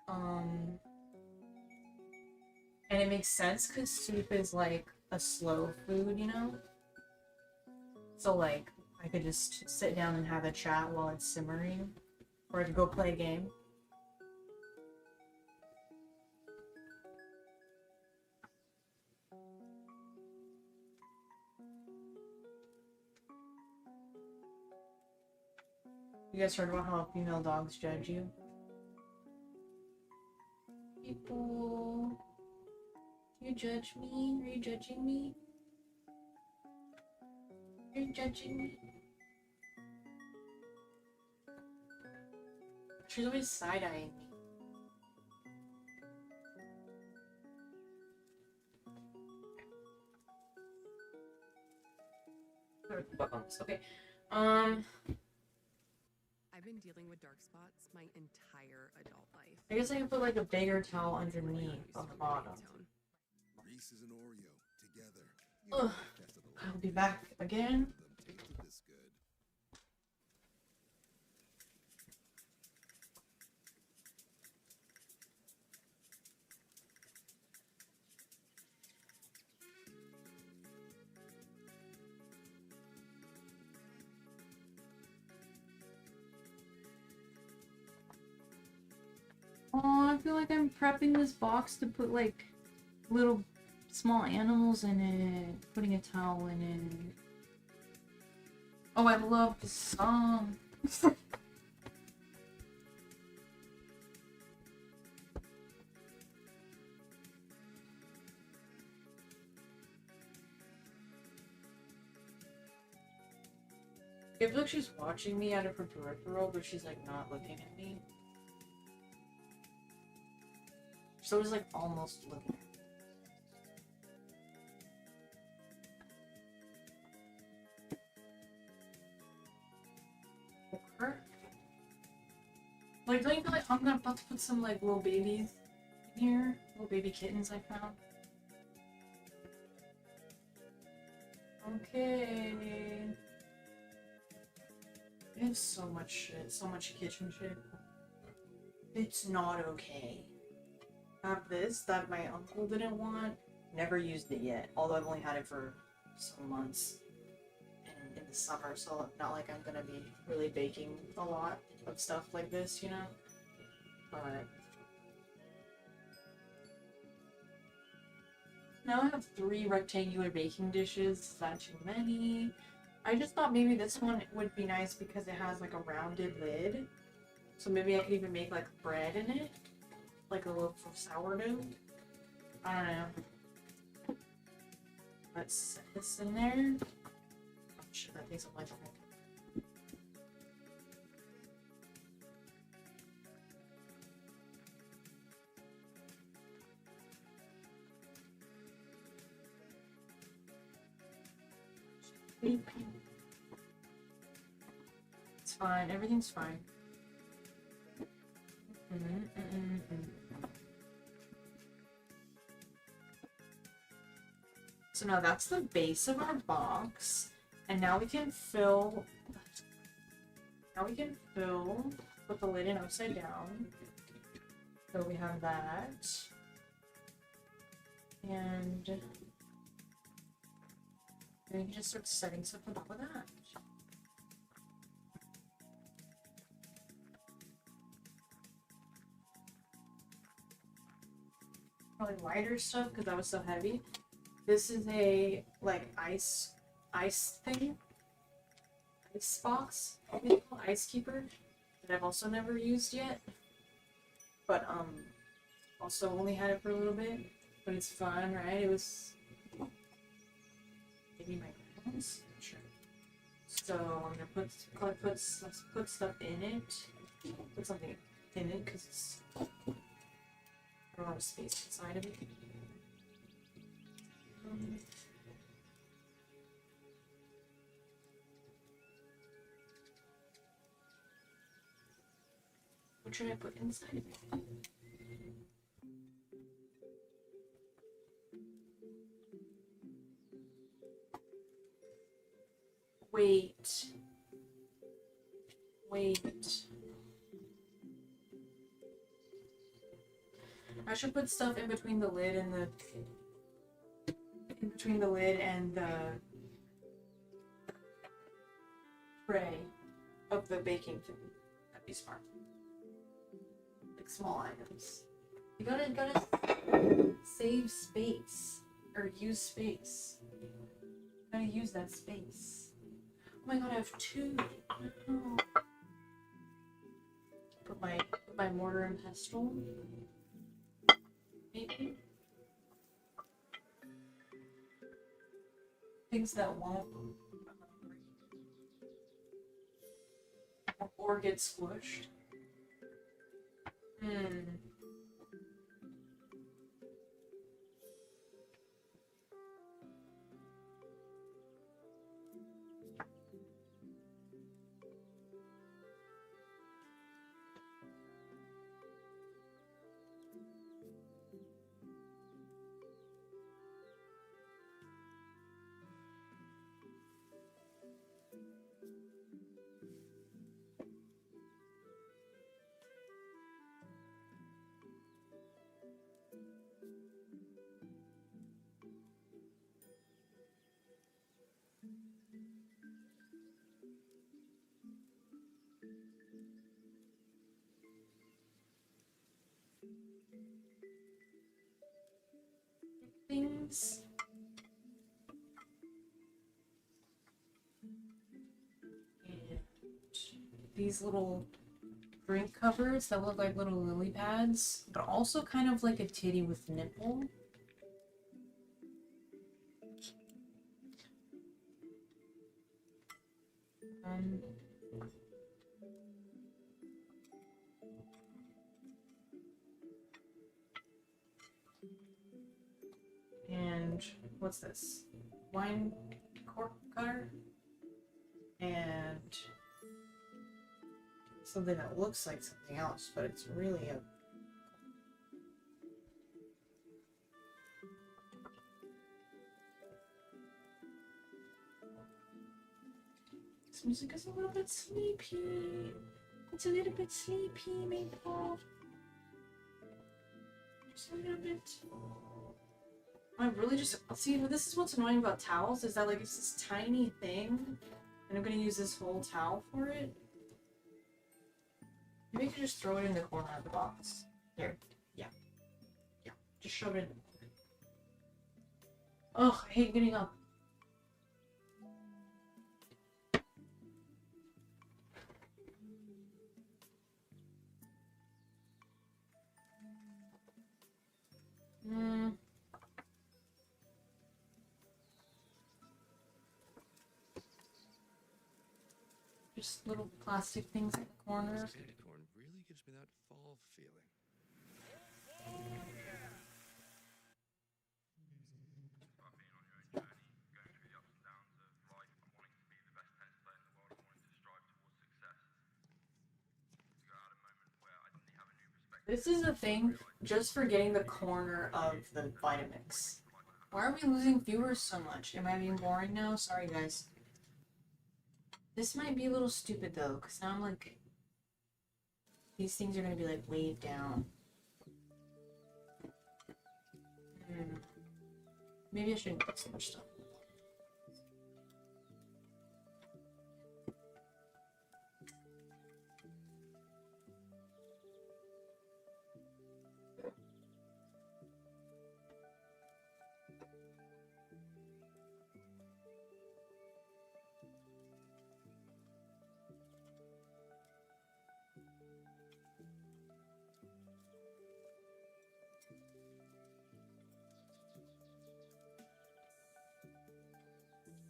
And it makes sense because soup is like a slow food, you know? So like I could just sit down and have a chat while it's simmering. Or I could go play a game. You guys heard about how female dogs judge you? People, you judge me? Are you judging me? Are you judging me? She's always side-eyeing me. Okay. I've been dealing with dark spots my entire adult life. I guess I can put like a bigger towel underneath on the bottom. Reese's and Oreo together. Ugh. I'll be back again. Tasted this good. Oh, I feel like I'm prepping this box to put like little small animals in it, putting a towel in it. Oh, I love the song. It feels like she's watching me out of her peripheral, but she's like not looking at me. She's always like almost looking at me. Her? Like, don't you feel like I'm about to put some like little babies in here? Little baby kittens I found. Okay. I have so much shit, so much kitchen shit. It's not okay. I have this that my uncle didn't want. Never used it yet, although I've only had it for some months in the summer, so not like I'm gonna be really baking a lot of stuff like this, you know? But now I have 3 rectangular baking dishes. Is that too many? I just thought maybe this one would be nice because it has like a rounded lid. So maybe I could even make like bread in it. Like a loaf of sourdough. I don't know. Let's set this in there. Oh shit, that takes up like a minute. fine. Everything's fine. So now that's the base of our box. And now we can fill... put the lid in upside down. So we have that. And then you can just start setting stuff on top of that. Probably lighter stuff because that was so heavy. This is a like ice thing. Ice box, ice keeper that I've also never used yet. But also only had it for a little bit. But it's fun, right? It was maybe my grandma's? Sure. So I'm gonna put stuff in it. Put something in it because it's a lot of space inside of it. What should I put inside of it? Wait. I should put stuff in between the lid and the tray of the baking thing. That'd be smart. Like small items. You gotta save space or use space. Gotta use that space. Oh my god, I have two. Oh. Put my mortar and pestle. Maybe. Things that won't or get squished. Things. And these little drink covers that look like little lily pads, but also kind of like a titty with nipple. And what's this? Wine cork cutter? And something that looks like something else, but it's really a... This music is a little bit sleepy. It's a little bit sleepy, Maple. Just a little bit. I really just... See, this is what's annoying about towels, is that, like, it's this tiny thing, and I'm gonna use this whole towel for it. Maybe I could just throw it in the corner of the box. Here. Yeah. Yeah. Just shove it in. Ugh, I hate getting up. Just little plastic things in the corner. Candy corn really gives me that fall feeling. Going through the ups and downs of life and wanting to be the best tennis player in the world and wanting to strive towards success. This is a thing just for getting the corner of the Vitamix. Why are we losing viewers so much? Am I being boring now? Sorry, guys. This might be a little stupid, though, because now I'm like... These things are going to be, like, weighed down. Maybe I shouldn't put so much stuff.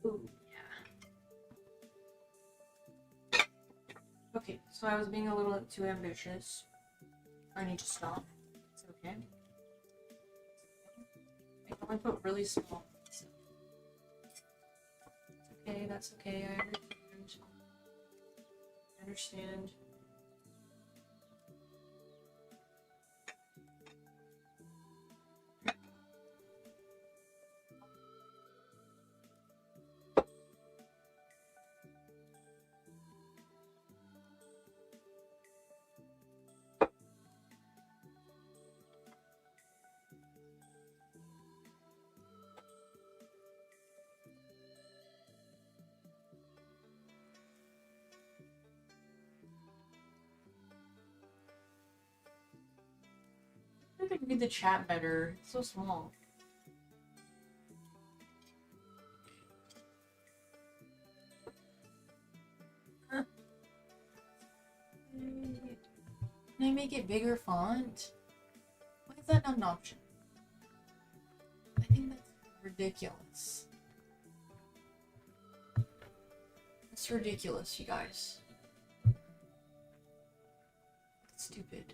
Ooh, yeah. Okay, so I was being a little too ambitious. I need to stop. It's okay. I can only put really small. It's okay, that's okay, I understand. I understand. I could read the chat better. It's so small. Can I make it bigger font? Why is that not an option? I think that's ridiculous. That's ridiculous, you guys. That's stupid.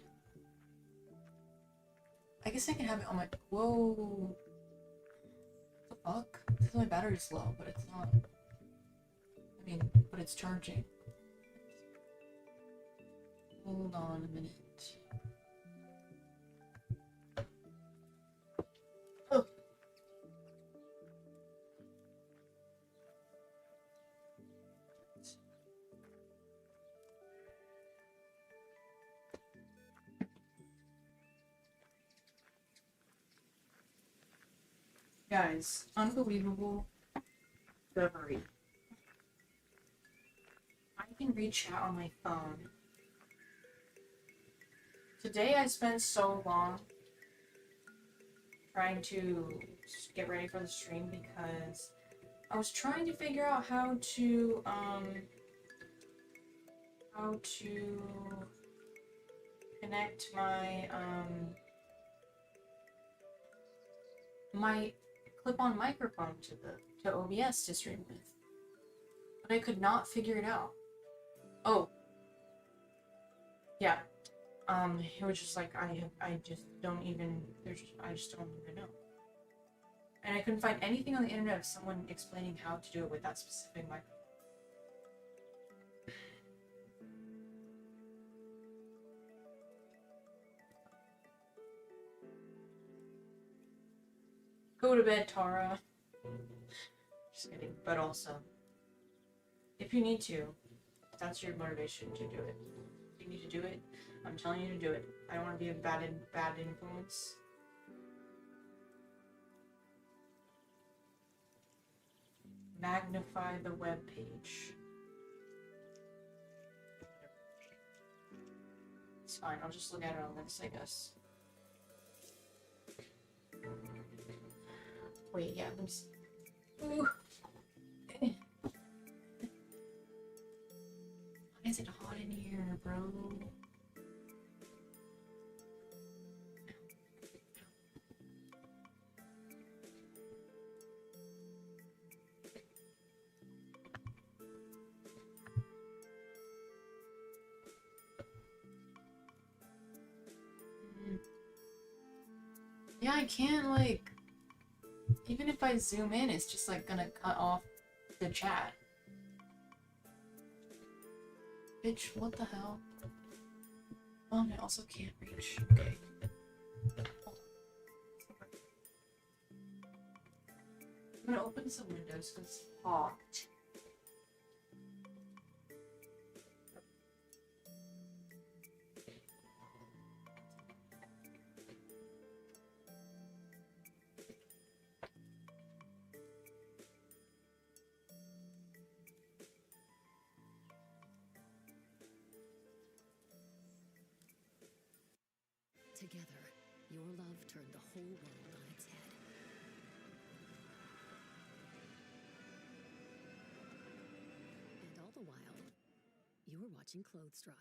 I guess I can have it on my... Whoa. What the fuck? Because my battery's low, but it's not. I mean, but it's charging. Hold on a minute. Oh. Guys, unbelievable discovery. I can read chat on my phone. Today I spent so long trying to get ready for the stream because I was trying to figure out how to connect my my clip-on microphone to OBS to stream with. But I could not figure it out. Oh. Yeah. It was just like I just don't even I just don't even know. And I couldn't find anything on the internet of someone explaining how to do it with that specific microphone. Go to bed, Tara. Just kidding. But also, if you need to, that's your motivation to do it. If you need to do it, I'm telling you to do it. I don't want to be a bad influence. Magnify the web page. It's fine. I'll just look at it on this, I guess. Wait, yeah, let me see. Ooh. Why is it hot in here, bro? Yeah, I can't, like... Even if I zoom in, it's just, like, gonna cut off the chat. Bitch, what the hell? Oh, and I also can't reach. Okay. Hold on. I'm gonna open some windows because it's hot. Together, your love turned the whole world on its head. And all the while, you were watching clothes dry.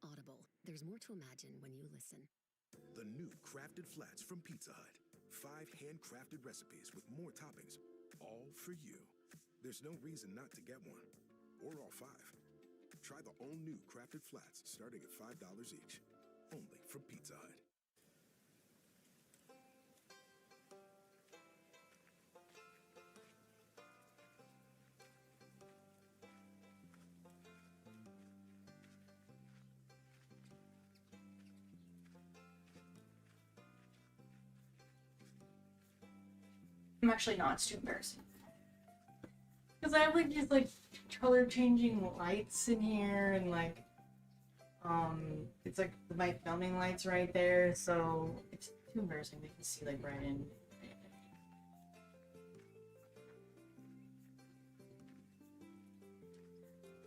Audible. There's more to imagine when you listen. The new crafted flats from Pizza Hut. 5 handcrafted recipes with more toppings, all for you. There's no reason not to get one, or all 5. Try the all-new crafted flats starting at $5 each, only from Pizza Hut. I'm actually not. It's too embarrassing. Because I have like these like color changing lights in here and like it's like my filming lights right there, so it's too embarrassing. They can see like right in.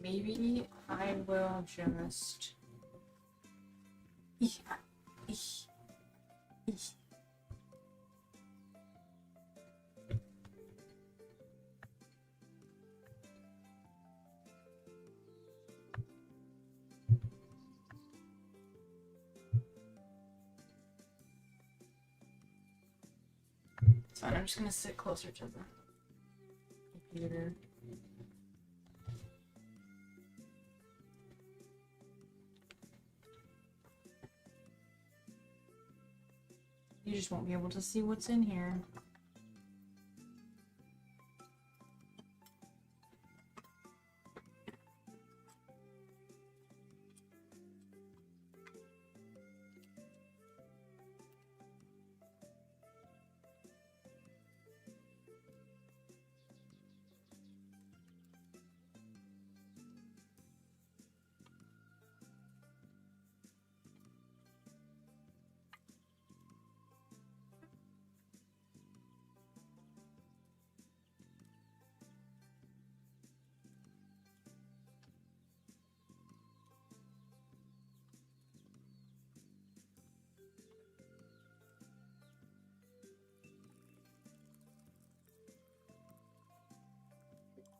Maybe I will just It's fine, I'm just gonna sit closer to the computer. You just won't be able to see what's in here.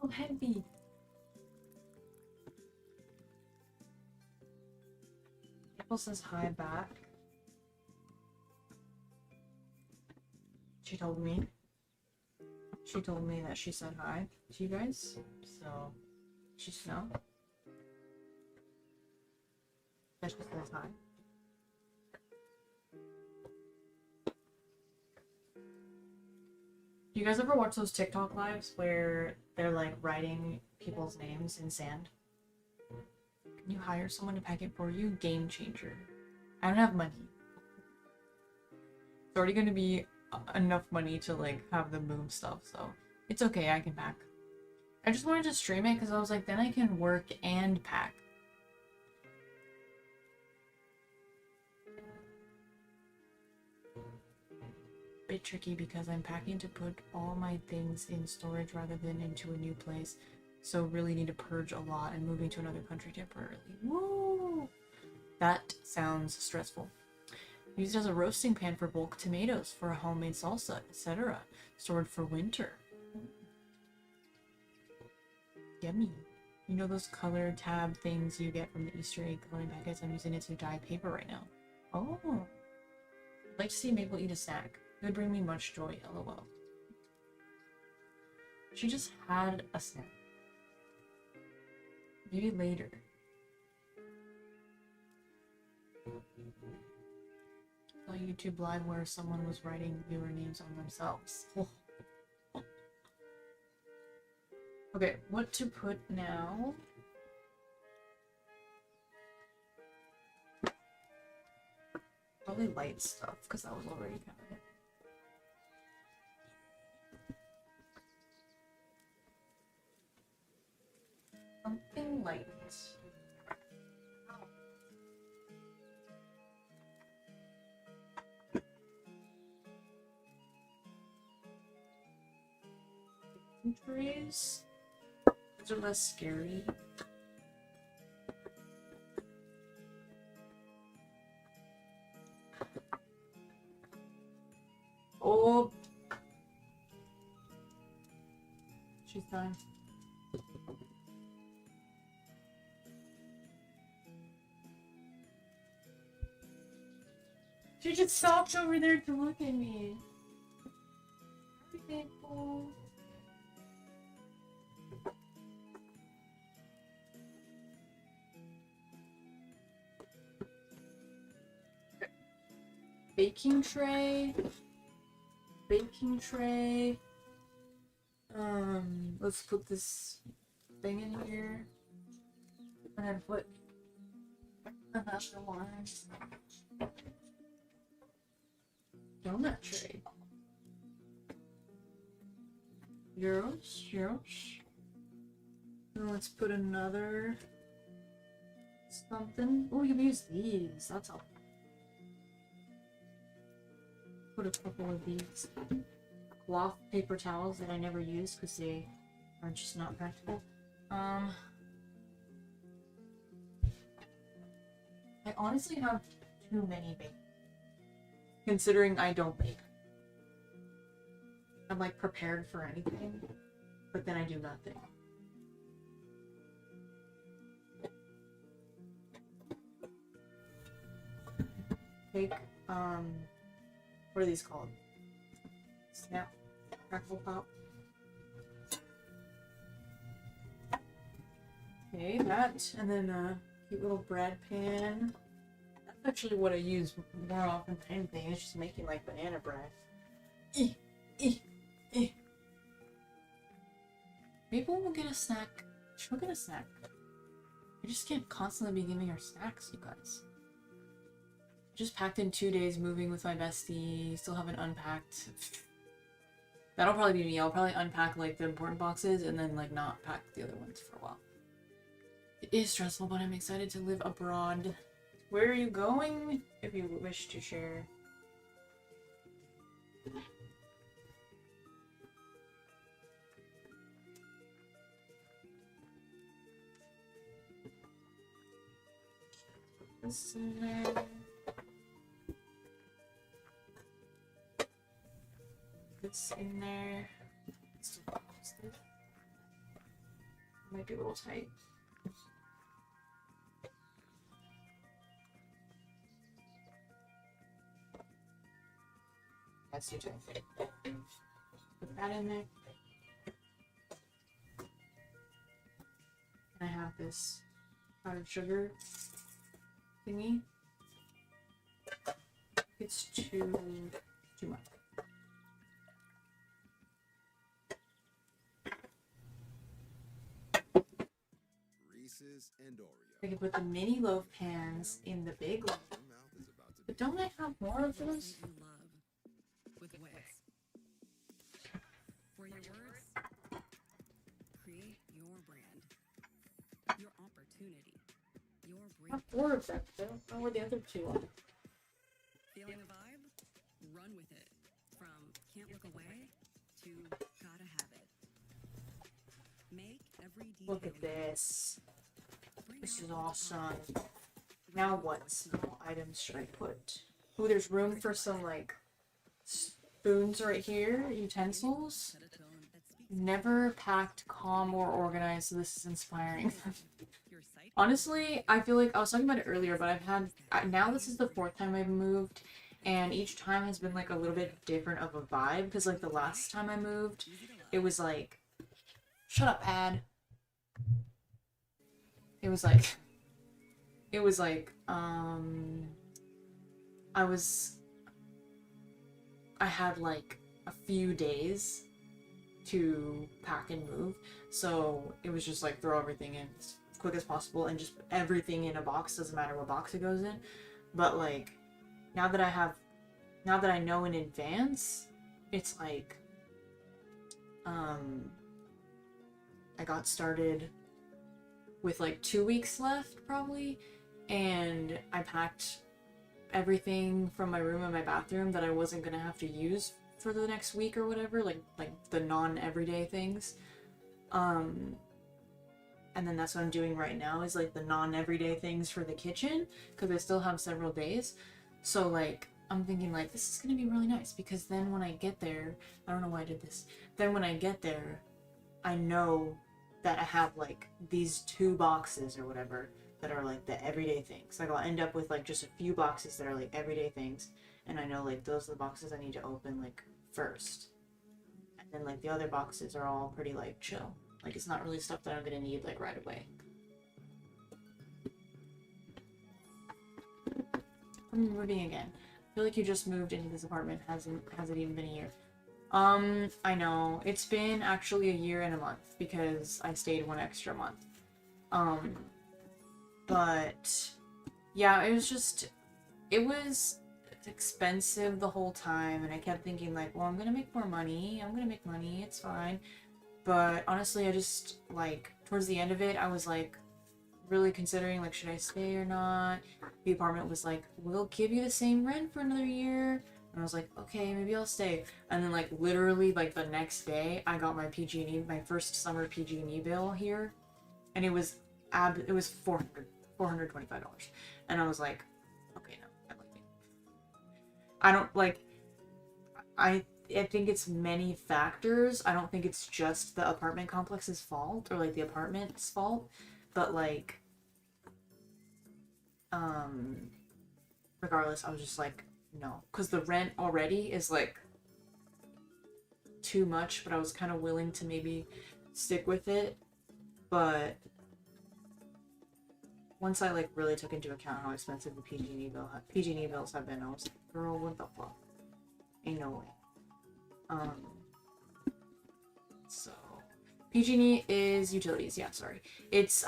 So heavy. April says hi back. She told me. She told me that she said hi to you guys. So she should know. That she says hi. Do you guys ever watch those TikTok lives where they're like writing people's names in sand? Can you hire someone to pack it for you? Game changer. I don't have money. It's already going to be enough money to like have them move stuff, so it's okay, I can pack. I just wanted to stream it because I was like, then I can work and pack. Bit tricky because I'm packing to put all my things in storage rather than into a new place, so really need to purge a lot and moving to another country temporarily. Woo! That sounds stressful. Used as a roasting pan for bulk tomatoes for a homemade salsa, etc. Stored for winter. Yummy. You know those color tab things you get from the Easter egg coloring packets? I'm using it to dye paper right now. Oh. I'd like to see Maple eat a snack. It would bring me much joy, lol. She just had a snack. Maybe later. A YouTube live where someone was writing viewer names on themselves. Okay, what to put now? probably light stuff, because that was already kind of it. Something light. Trees. Those are less scary. Oh, she's dying. She just stopped over there to look at me. Hi, people. Baking tray. Baking tray. Let's put this thing in here. And then put another one. Donut tray. Yes, yes. And let's put another something. Oh, you can use these. That's all. Put a couple of these cloth paper towels that I never use because they are just not practical. I honestly have too many baked, considering I don't bake. I'm like prepared for anything, but then I do nothing. Cake, what are these called? Snap, crackle, pop. Okay, that, and then a cute little bread pan. That's actually what I use more often than anything. It's just making like banana bread. People will get a snack. She'll get a snack. I just can't constantly be giving her snacks, you guys. Just packed in 2 days, moving with my bestie. Still haven't unpacked. That'll probably be me. I'll probably unpack like the important boxes and then like not pack the other ones for a while. It is stressful, but I'm excited to live abroad. Where are you going? If you wish to share. Put this in there. This in there. Might be a little tight. That's you too. Put that in there. And I have this powdered sugar thingy. It's too much. Reese's and Oreo. I can put the mini loaf pans in the big loaf. Your mouth is about to But don't I have more of those? You love with Wix. For your words, create your brand, your opportunity, your I have breakthrough. 4 of them. I don't know where the other 2 are. Feeling the vibe? Run with it. From can't look away to gotta have it. Make every detail. Look at this. Bring This out is the awesome. top. Now what small items should I put? Ooh, there's room for some like spoons right here, utensils. Set a tone that speaks Never packed, calm, or organized, so this is inspiring. your site. Honestly, I feel like I was talking about it earlier, but now this is the 4th time I've moved, and each time has been like a little bit different of a vibe, because like the last time I moved, it was like, shut up, ad. It was like, I had like a few days to pack and move, so it was just like throw everything in as quick as possible and just put everything in a box, doesn't matter what box it goes in. But like now that I know in advance, it's like, I got started with like 2 weeks left probably, and I packed everything from my room and my bathroom that I wasn't gonna have to use for the next week or whatever, like the non-everyday things. And then that's what I'm doing right now, is like the non-everyday things for the kitchen, because I still have several days. So like I'm thinking like this is gonna be really nice, because then when I get there, I don't know why I did this. Then when I get there, I know that I have like these 2 boxes or whatever that are like the everyday things. Like I'll end up with like just a few boxes that are like everyday things, and I know like those are the boxes I need to open like first. And then like the other boxes are all pretty like chill. Like it's not really stuff that I'm gonna need like right away. I'm moving again. I feel like you just moved into this apartment. Hasn't even been a year. I know. It's been actually a year and a month because I stayed 1 extra month. But yeah, it was expensive the whole time, and I kept thinking like, well, I'm gonna make more money. It's fine. But honestly, I just like towards the end of it, I was like really considering like, should I stay or not? The apartment was like, we'll give you the same rent for another year. And I was like, okay, maybe I'll stay. And then like literally like the next day, I got my PG&E, my first summer PG&E bill here, and it was $425. And I was like, okay, no, I like it. I don't like. I think it's many factors. I don't think it's just the apartment complex's fault or like the apartment's fault, but like, regardless, I was just like, no, because the rent already is like too much, but I was kind of willing to maybe stick with it. But once I like really took into account how expensive the PG&E bills have been, I was like, girl, what the fuck? Ain't no way. So PG&E is utilities. Yeah, sorry. It's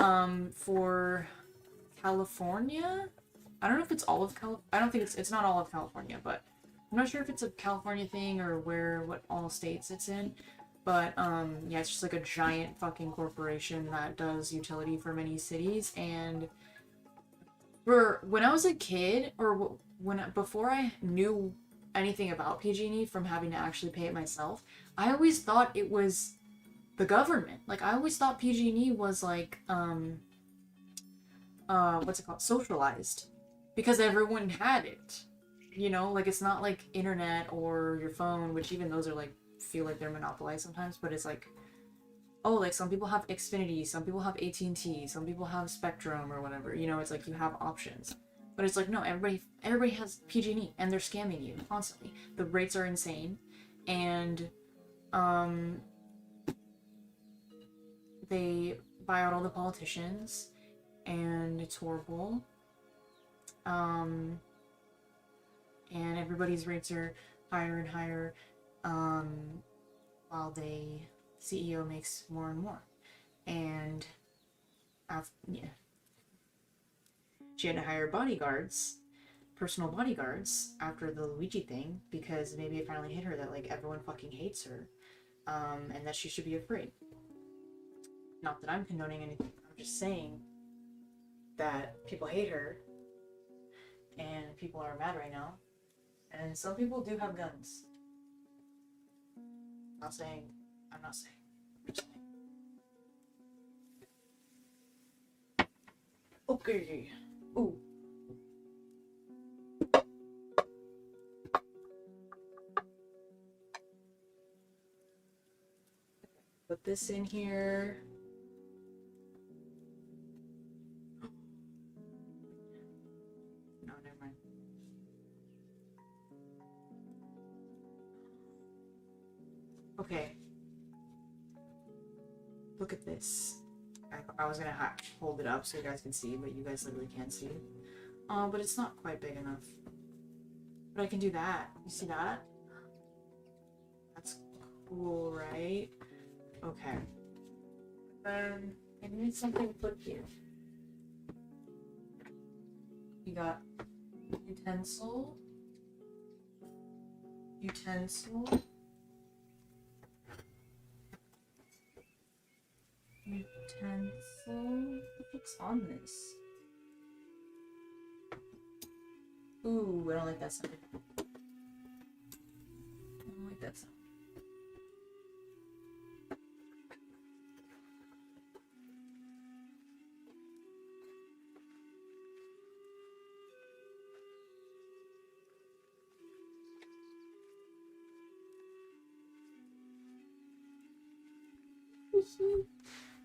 for California. I don't know if it's all of I don't think it's not all of California, but I'm not sure if it's a California thing or what all states it's in. But yeah, it's just like a giant fucking corporation that does utility for many cities. And when I was a kid, or before I knew anything about PG&E from having to actually pay it myself, I always thought it was the government. Like I always thought PG&E was like what's it called, socialized, because everyone had it, you know, like it's not like internet or your phone, which even those are like feel like they're monopolized sometimes. But it's like, oh, like some people have Xfinity, some people have AT&T, some people have Spectrum or whatever, you know. It's like you have options. But it's like, no, everybody has PG&E, and they're scamming you constantly. The rates are insane, and they buy out all the politicians, and it's horrible. And everybody's rates are higher and higher, while the CEO makes more and more. And yeah, she had to hire bodyguards, personal bodyguards, after the Luigi thing, because maybe it finally hit her that like everyone fucking hates her, and that she should be afraid. Not that I'm condoning anything. I'm just saying that people hate her, and people are mad right now, and some people do have guns. I'm not saying. I'm just saying. Okay. Ooh. Put this in here. No, never mind. Okay. Look at this. I was gonna hold it up so you guys can see, but you guys literally can't see. But it's not quite big enough. But I can do that. You see that? That's cool, right? Okay. I need something to put here. You got utensil. Utensil. Utensil. What's on this? Ooh, I don't like that sound. I don't like that sound.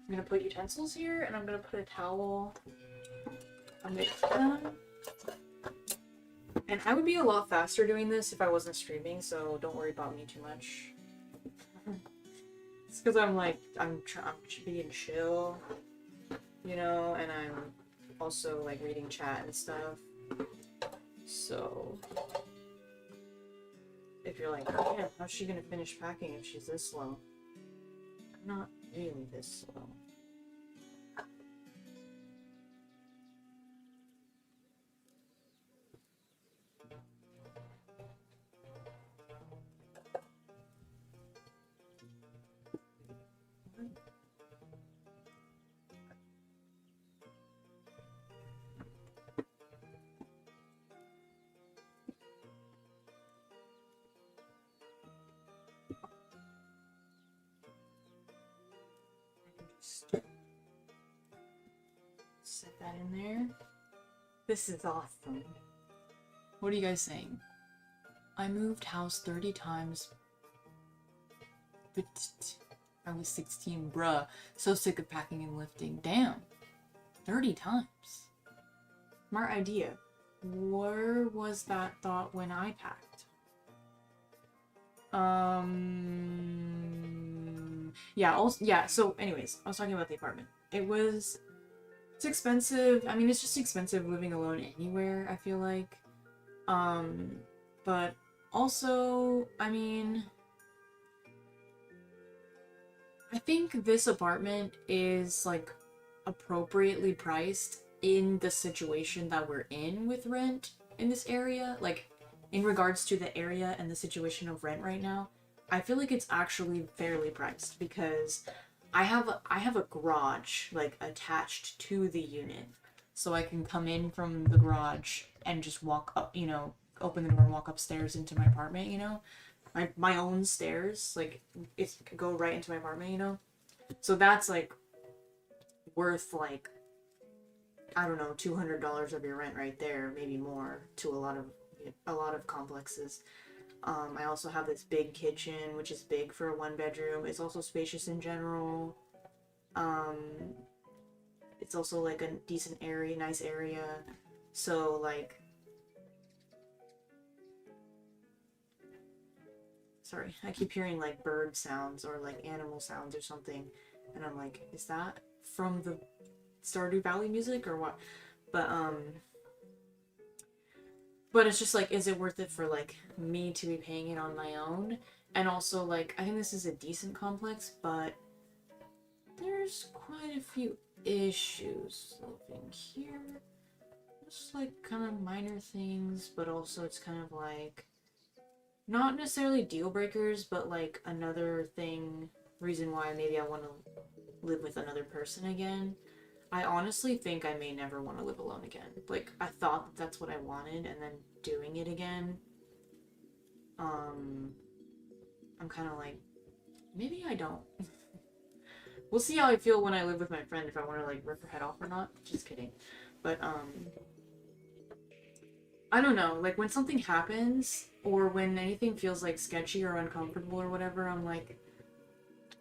I'm gonna put utensils here, and I'm gonna put a towel amidst them. And I would be a lot faster doing this if I wasn't streaming, so don't worry about me too much. It's because I'm being chill, you know, and I'm also like reading chat and stuff. So if you're like, oh yeah, how's she gonna finish packing if she's this slow? I'm not really this slow. Set that in there. This is awesome. What are you guys saying? I moved house 30 times. But I was 16, bruh. So sick of packing and lifting. Damn. 30 times. Smart idea. Where was that thought when I packed? Yeah, so anyways, I was talking about the apartment. It's expensive. I mean, it's just expensive living alone anywhere, I feel like. But also, I mean, I think this apartment is like appropriately priced in the situation that we're in with rent in this area. Like, in regards to the area and the situation of rent right now, I feel like it's actually fairly priced because I have a garage like attached to the unit, so I can come in from the garage and just walk up, you know, open the door and walk upstairs into my apartment, you know, my own stairs, like it's go right into my apartment, you know. So that's like worth like, I don't know, $200 of your rent right there, maybe more, to a lot of complexes. I also have this big kitchen, which is big for a one bedroom. It's also spacious in general. It's also like a decent area, nice area. So like, sorry, I keep hearing like bird sounds or like animal sounds or something, and I'm like, is that from the Stardew Valley music or what? But it's just like, is it worth it for like me to be paying it on my own? And also like, I think this is a decent complex, but there's quite a few issues living here. Just like kind of minor things, but also it's kind of like not necessarily deal breakers, but like another reason why maybe I want to live with another person again. I honestly think I may never want to live alone again. Like, I thought that's what I wanted, and then doing it again, I'm kind of like, maybe I don't. We'll see how I feel when I live with my friend, if I want to, like, rip her head off or not. Just kidding. But, I don't know. Like, when something happens, or when anything feels, like, sketchy or uncomfortable or whatever, I'm like,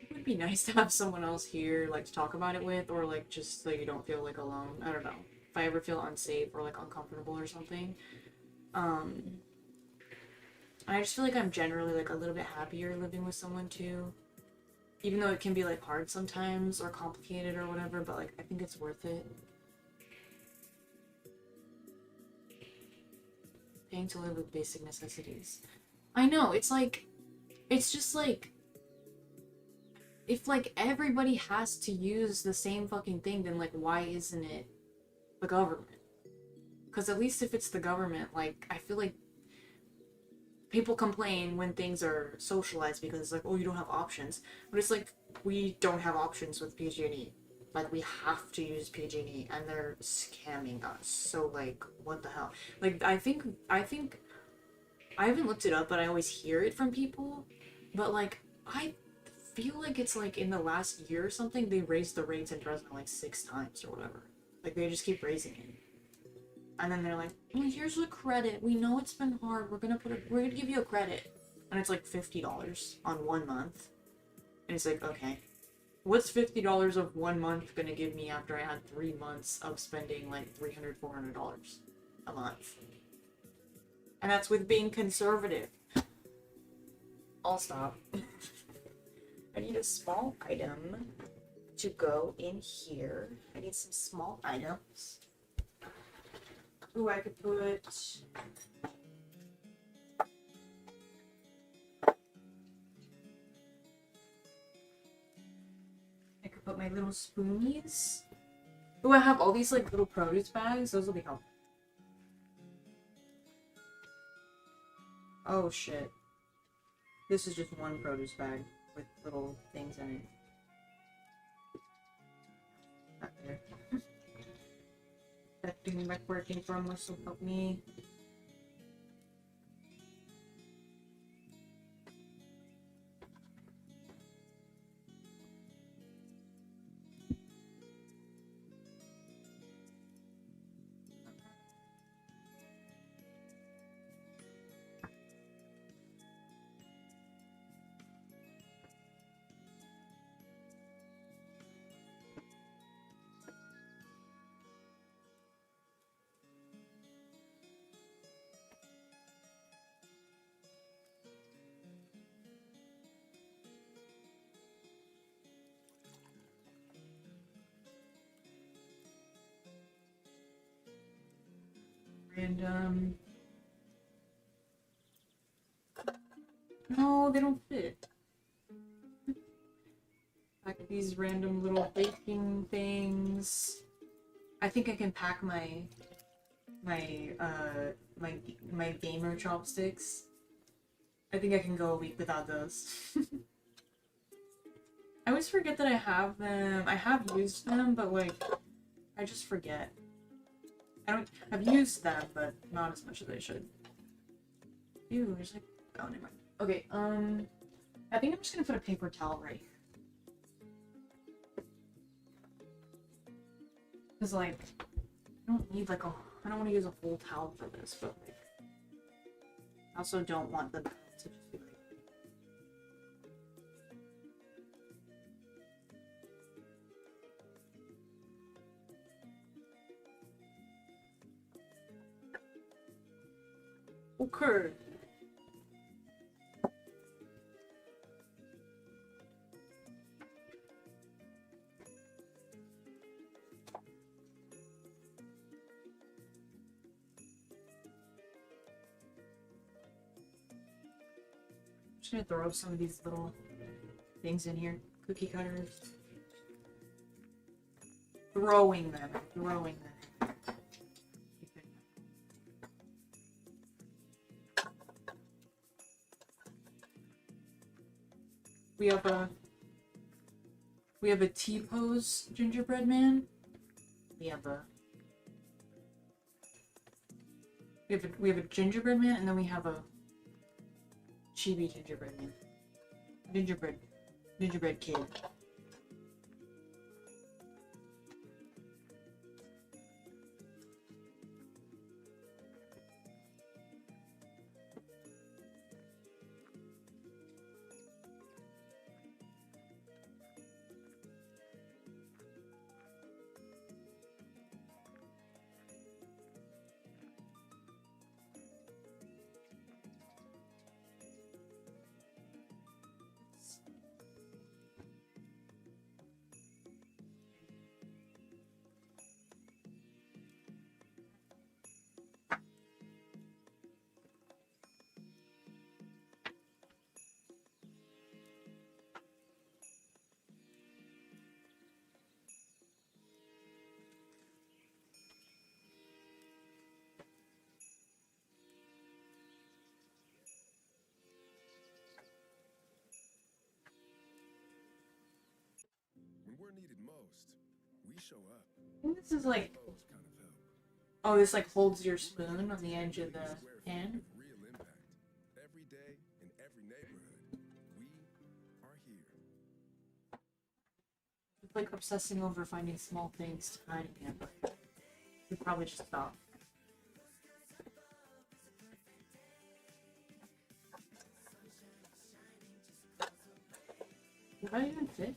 it would be nice to have someone else here, like, to talk about it with, or, like, just so you don't feel, like, alone. I don't know. If I ever feel unsafe or, like, uncomfortable or something. I just feel like I'm generally, like, a little bit happier living with someone, too. Even though it can be, like, hard sometimes, or complicated or whatever, but, like, I think it's worth it. Paying to live with basic necessities. I know, it's like, it's just like, if like everybody has to use the same fucking thing, then like why isn't it the government? Because at least if it's the government, like I feel like people complain when things are socialized because it's like, oh, you don't have options. But it's like, we don't have options with PG&E. Like, we have to use PG&E, and they're scamming us. So, like, what the hell? Like, I think, I haven't looked it up, but I always hear it from people. But, like, I feel like it's, like, in the last year or something, they raised the rates in Fresno, like, 6 times or whatever. Like, they just keep raising it. And then they're like, well, here's a credit. We know it's been hard. We're gonna give you a credit. And it's like $50 on 1 month. And it's like, okay. What's $50 of 1 month gonna give me after I had 3 months of spending like $300, $400 a month? And that's with being conservative. I'll stop. I need a small item to go in here. I need some small items. Ooh, I could put... I could put my little spoonies. Ooh, I have all these like little produce bags. Those will be helpful. Oh shit. This is just one produce bag with little things in it. Not there. That thing back where it came from must have helped me. Random. No, they don't fit. Like these random little baking things. I think I can pack my gamer chopsticks. I think I can go a week without those. I always forget that I have them. I have used them, but like I just forget. I've used them, but not as much as I should. Ew, there's like, oh, never mind. Okay, I think I'm just gonna put a paper towel right here. Cause like, I don't need like I don't want to use a full towel for this, but like, I also don't want the to just be like, okay. I'm just gonna throw some of these little things in here. Cookie cutters. Throwing them. We have a T-pose gingerbread man. We have a gingerbread man, and then we have a chibi gingerbread man. Gingerbread kid. we're needed most, we show up. I think this is like, Those kind of help. oh, this like holds your spoon on the edge of the pan. With real impact. Every day in every neighborhood, we are here. It's like obsessing over finding small things to hide in, but we probably just stop. Did that even fit?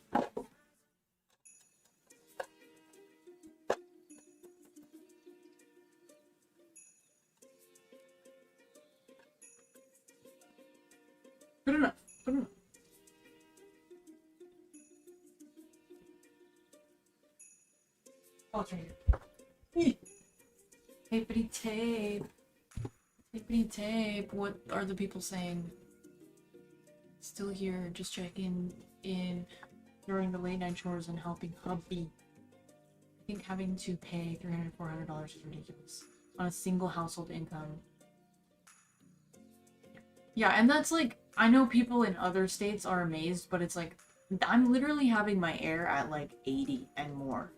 Good enough. Good enough. Oh, it's right here. Tapety tape. Tapety tape. What are the people saying? Still here, just checking in during the late night chores and helping hubby. I think having to pay $300, $400 is ridiculous on a single household income. Yeah, and that's like, I know people in other states are amazed, but it's like, I'm literally having my air at like 80 and more.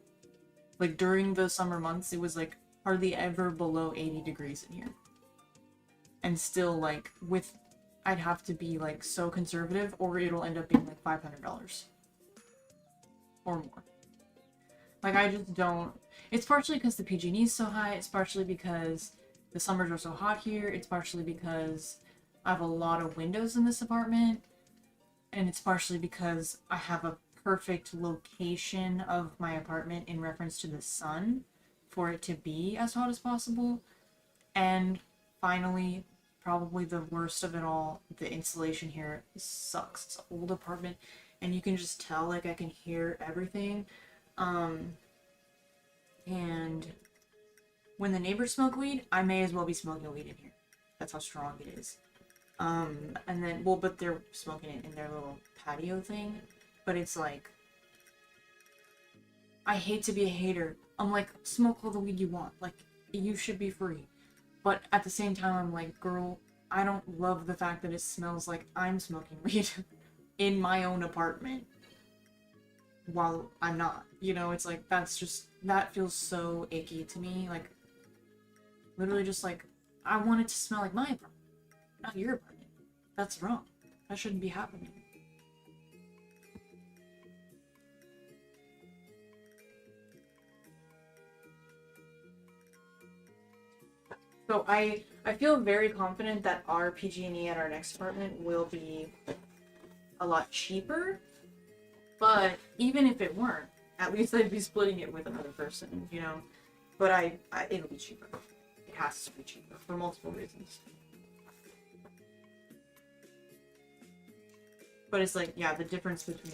Like during the summer months, it was like hardly ever below 80 degrees in here. And still like I'd have to be like so conservative or it'll end up being like $500 or more. Like I just don't, it's partially because the PG&E is so high, it's partially because the summers are so hot here, it's partially because I have a lot of windows in this apartment, and it's partially because I have a perfect location of my apartment in reference to the sun for it to be as hot as possible. And finally, probably the worst of it all, the insulation here sucks. It's an old apartment and you can just tell, like I can hear everything. And when the neighbors smoke weed, I may as well be smoking weed in here. That's how strong it is. And then, well, but they're smoking it in their little patio thing, but it's like, I hate to be a hater. I'm like, smoke all the weed you want. Like, you should be free. But at the same time, I'm like, girl, I don't love the fact that it smells like I'm smoking weed in my own apartment while I'm not. You know, it's like, that feels so icky to me. Like, literally just like, I want it to smell like my apartment, not your apartment. That's wrong. That shouldn't be happening. So I feel very confident that our PG&E at our next apartment will be a lot cheaper, but even if it weren't, at least I'd be splitting it with another person, you know? But it'll be cheaper. It has to be cheaper for multiple reasons. But it's like, yeah, the difference between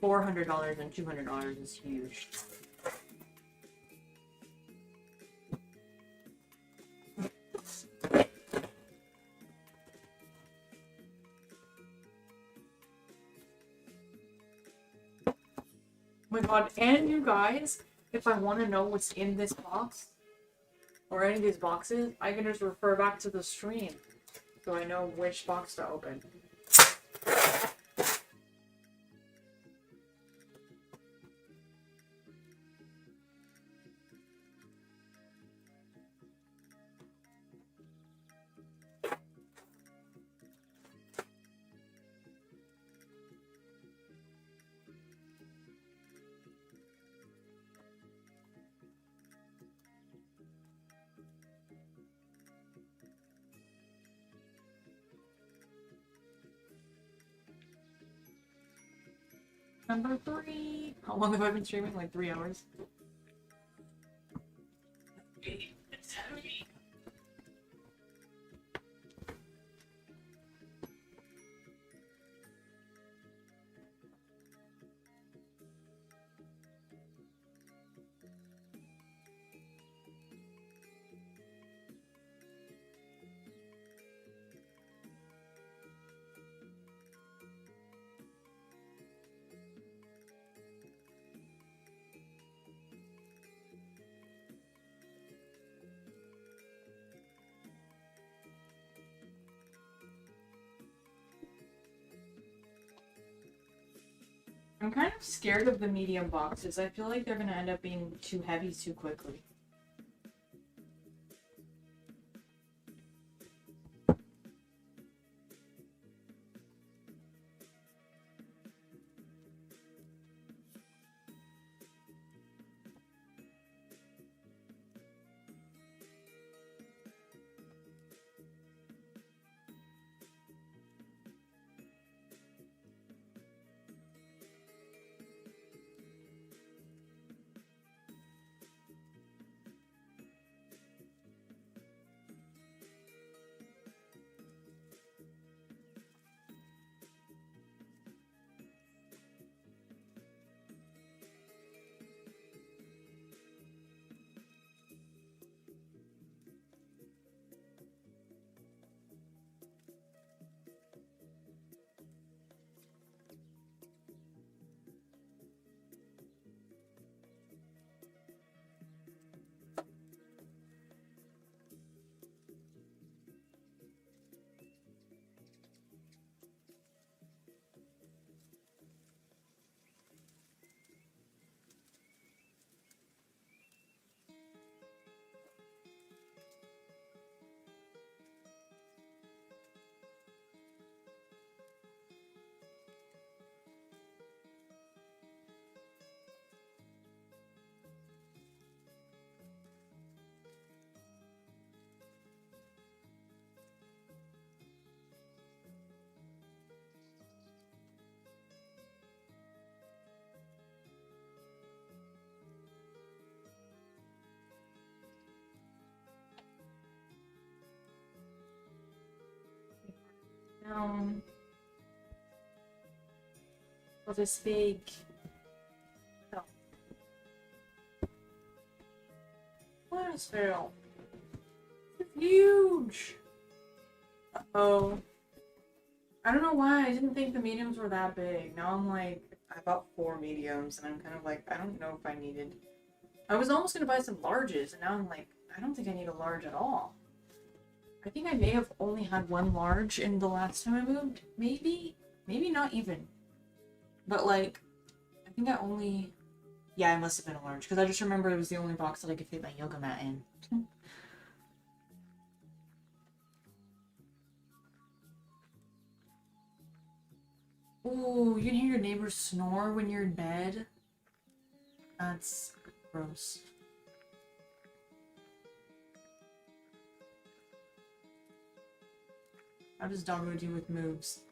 $400 and $200 is huge. Oh my god, and you guys, if I want to know what's in this box, or any of these boxes, I can just refer back to the stream, so I know which box to open. Number 3. How long have I been streaming? Like 3 hours? It's heavy. kind of scared of the medium boxes. I feel like they're gonna end up being too heavy too quickly. For this big. Oh. What is fail? It's huge! Uh-oh. I don't know why, I didn't think the mediums were that big. Now I'm like, I bought 4 mediums, and I'm kind of like, I don't know if I needed... I was almost gonna buy some larges, and now I'm like, I don't think I need a large at all. I think I may have only had 1 large in the last time I moved. Maybe? Maybe not even. But like, I think I only... Yeah, it must have been a large, because I just remember it was the only box that I could fit my yoga mat in. Ooh, you can hear your neighbors snore when you're in bed? That's gross. How does doggo do with moves?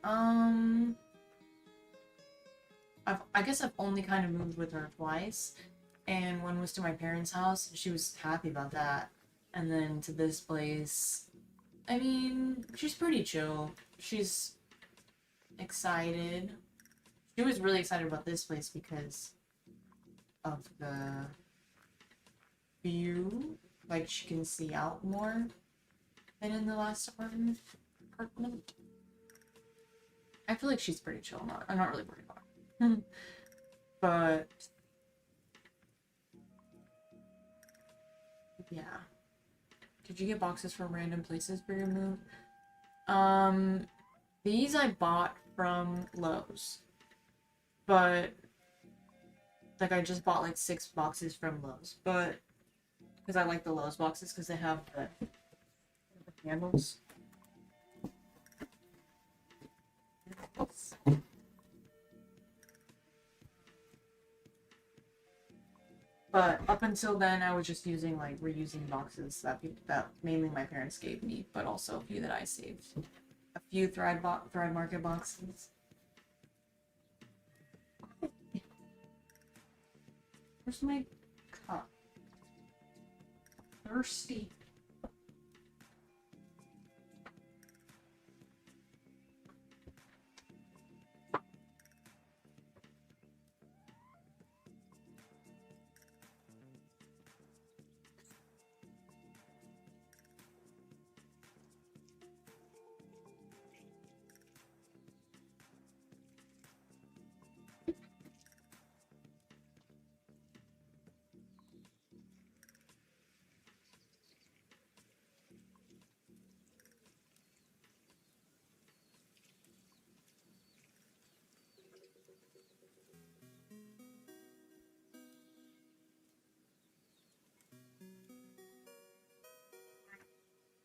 I guess I've only kind of moved with her twice, and one was to my parents' house, and she was happy about that. And then to this place, I mean, she's pretty chill. She's excited. She was really excited about this place because of the view. Like, she can see out more than in the last apartment. I feel like she's pretty chill. I'm not really worried about her. But yeah. Did you get boxes from random places for your move? These I bought from Lowe's. But like I just bought like 6 boxes from Lowe's. But because I like the Lowe's boxes because they have the handles. But up until then, I was just using like reusing boxes that mainly my parents gave me, but also a few that I saved. A few Thrive Market boxes. Where's my cup? Thirsty.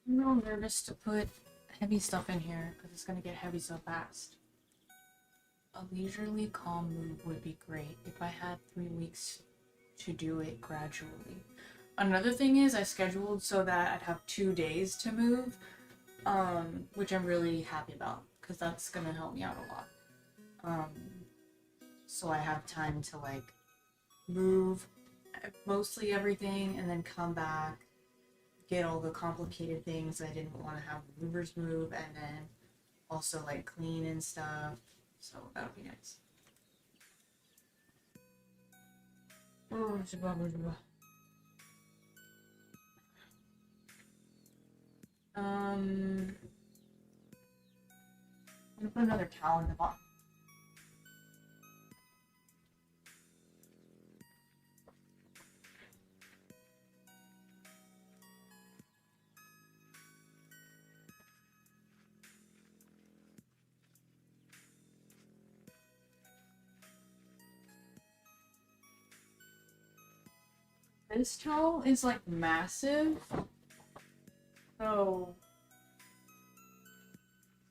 I'm a little nervous to put heavy stuff in here because it's gonna get heavy so fast. A leisurely, calm move would be great if I had 3 weeks to do it gradually. Another thing is I scheduled so that I'd have 2 days to move, which I'm really happy about because that's gonna help me out a lot. So I have time to like move mostly everything and then come back, get all the complicated things I didn't want to have movers move, and then also like clean and stuff. So that would be nice. Oh, I'm gonna put another towel in the bottom. This towel is like massive, so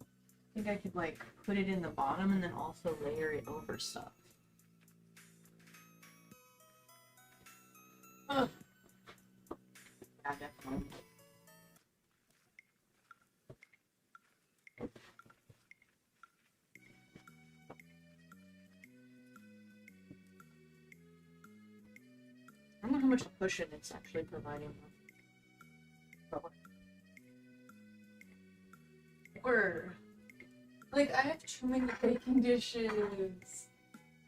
I think I could like put it in the bottom and then also layer it over stuff. Ugh. Yeah, definitely. I don't know how much cushion it's actually providing. Or, like, I have too many baking dishes.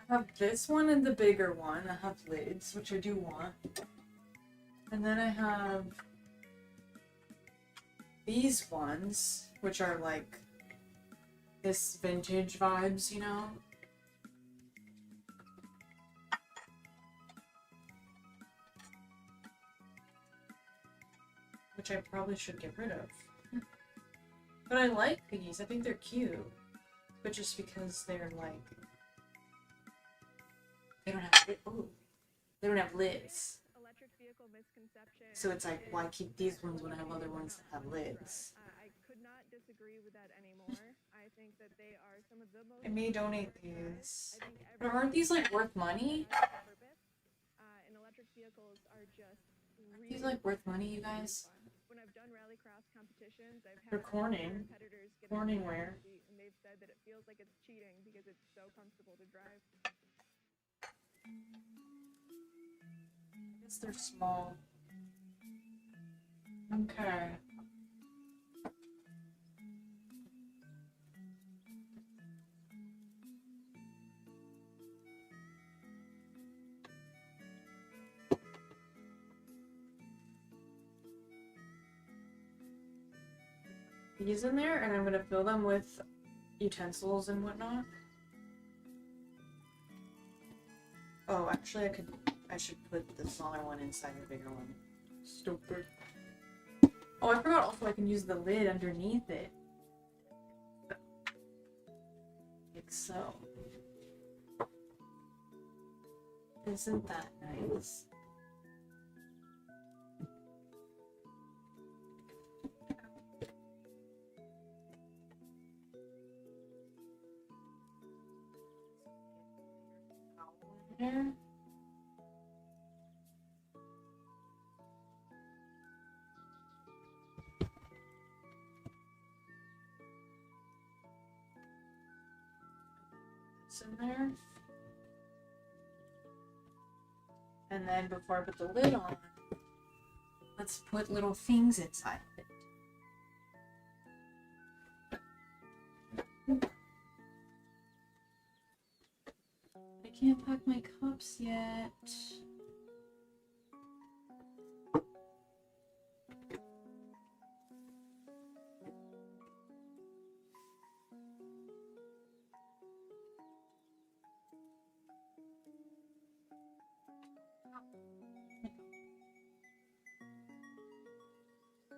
I have this one and the bigger one. I have lids, which I do want. And then I have these ones, which are like this vintage vibes, you know? Which I probably should get rid of. But I like these. I think they're cute. But just because they're like... They don't have they don't have lids. So it's like, why keep these ones when I have other ones that have lids? I could not disagree with that anymore. I think that they are some of the most... I may donate these. But aren't these like worth money? And electric vehicles are just Aren't these like worth money, you guys? When I've done rallycross competitions, I've had They're corning. competitors get Corning wear. and they've said that it feels like it's cheating because it's so comfortable to drive. I guess they're small. Okay. These in there, and I'm gonna fill them with utensils and whatnot. Oh, actually, I should put the smaller one inside the bigger one. Stupid. Oh, I forgot also I can use the lid underneath it. Like so. Isn't that nice? There. It's in there. And then before I put the lid on, let's put little things inside of it. I can't pack my cups yet.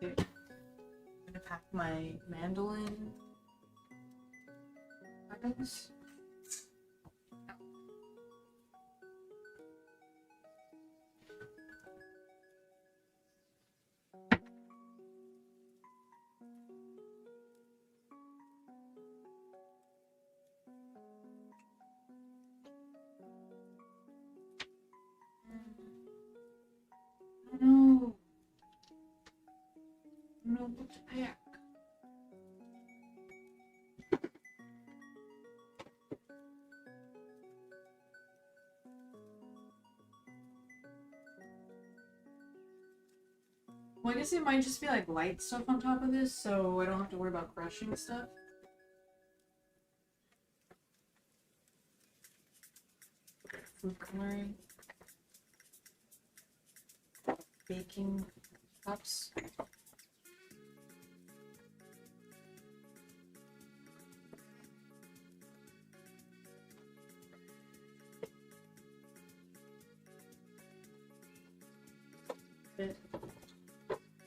Okay. I'm gonna pack my mandolin items. I don't know what to pack. Well, I guess it might just be like light stuff on top of this, so I don't have to worry about crushing stuff. Food coloring. Baking cups.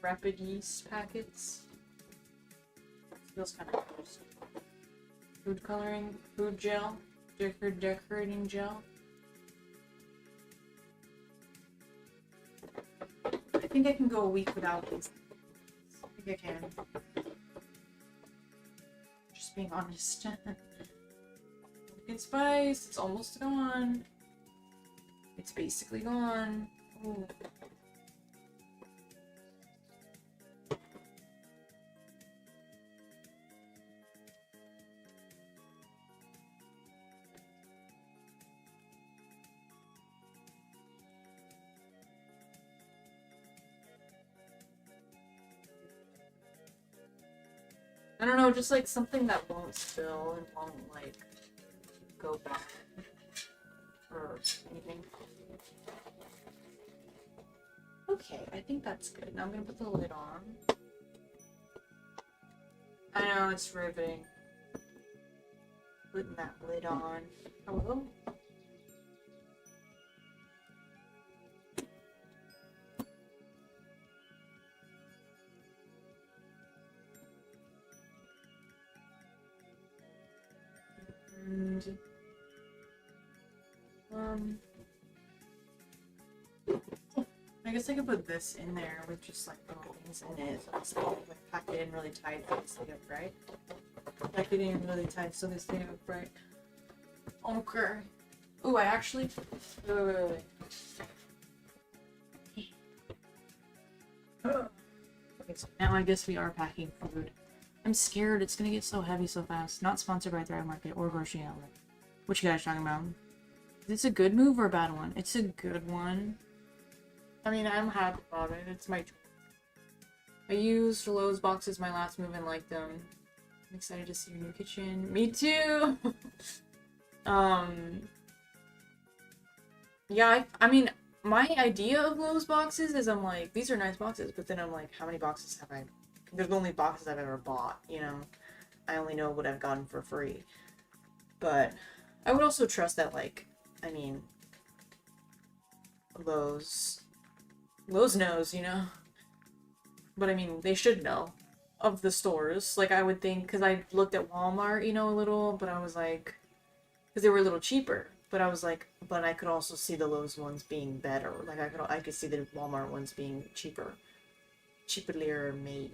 Rapid yeast packets. Feels kind of gross. Food coloring, food gel, decorating gel. I think I can go a week without these. I think I can. Just being honest. Pumpkin spice, it's almost gone. It's basically gone. Ooh. I don't know, just like something that won't spill and won't like go bad or anything. Okay, I think that's good. Now I'm gonna put the lid on. I know, it's riveting. Putting that lid on. Hello? And I guess I could put this in there with just like little things in it. So it's like pack it in really tight so they stay upright. Pack it in really tight so they stay upright. Okay. Ooh, I actually. Wait. Okay, so now I guess we are packing food. I'm scared it's gonna get so heavy so fast. Not sponsored by Thrive Market or Grocery Outlet. What you guys talking about? Is this a good move or a bad one? It's a good one. I mean, I'm happy about it. It's my choice. I used Lowe's boxes my last move and liked them. I'm excited to see your new kitchen. Me too! Yeah, I mean, my idea of Lowe's boxes is I'm like, these are nice boxes, but then I'm like, how many boxes have I... They're the only boxes I've ever bought, you know? I only know what I've gotten for free. But I would also trust that, like, I mean, Lowe's knows, you know? But I mean, they should know of the stores. Like, I would think, because I looked at Walmart, you know, a little, but I was like, because they were a little cheaper. But I was like, but I could also see the Lowe's ones being better. Like, I could see the Walmart ones being cheaper. Cheaper made.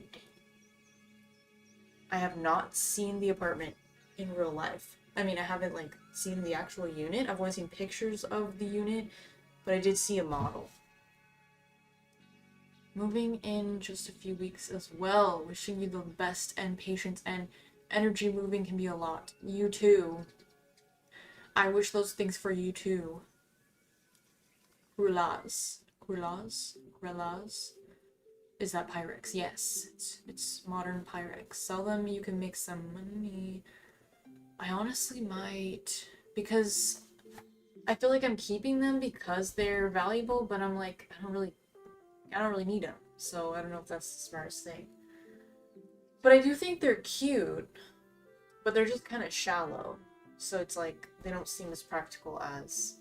I have not seen the apartment in real life. I mean, I haven't, like, seen the actual unit. I've only seen pictures of the unit, but I did see a model. Moving in just a few weeks as well. Wishing you the best and patience and energy. Moving can be a lot. You too. I wish those things for you too. Grillaz. Is that Pyrex? Yes. It's modern Pyrex. Sell them, you can make some money. I honestly might. Because I feel like I'm keeping them because they're valuable, but I'm like, I don't really need them. So I don't know if that's the smartest thing. But I do think they're cute. But they're just kind of shallow. So it's like, they don't seem as practical as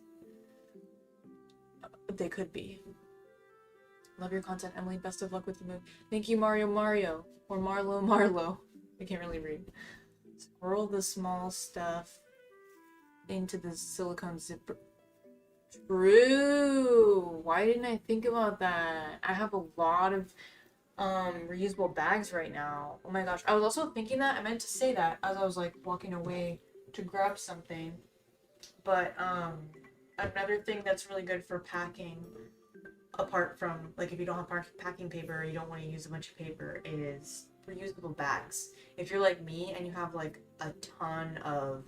they could be. Love your content, Emily. Best of luck with the move. Thank you, Mario. Or Marlo. I can't really read. Swirl the small stuff into the silicone zipper. True! Why didn't I think about that? I have a lot of reusable bags right now. Oh my gosh. I was also thinking that. I meant to say that as I was like walking away to grab something. But another thing that's really good for packing apart from, like, if you don't have packing paper or you don't want to use a bunch of paper, is reusable bags. If you're like me and you have like a ton of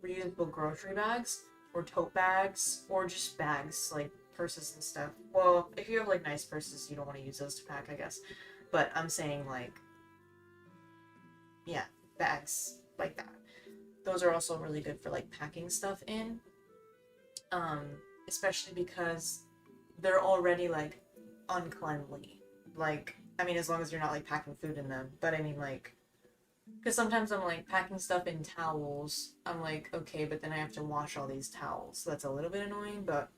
reusable grocery bags or tote bags or just bags, like purses and stuff. Well, if you have like nice purses, you don't want to use those to pack, I guess. But I'm saying like, yeah, bags like that. Those are also really good for like packing stuff in. Um, Especially because they're already like uncleanly. Like, I mean, as long as you're not like packing food in them. But I mean, like, because sometimes I'm like packing stuff in towels. I'm like, okay, but then I have to wash all these towels. So that's a little bit annoying, but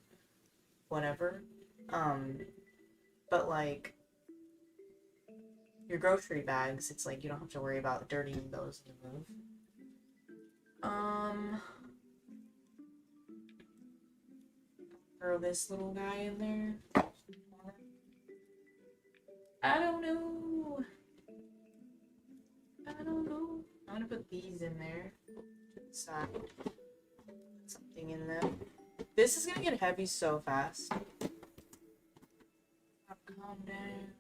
whatever. But like your grocery bags, it's like you don't have to worry about dirtying those when you move. Throw this little guy in there. I don't know. I don't know. I'm gonna put these in there to the side. Put something in them. This is gonna get heavy so fast. Calm down.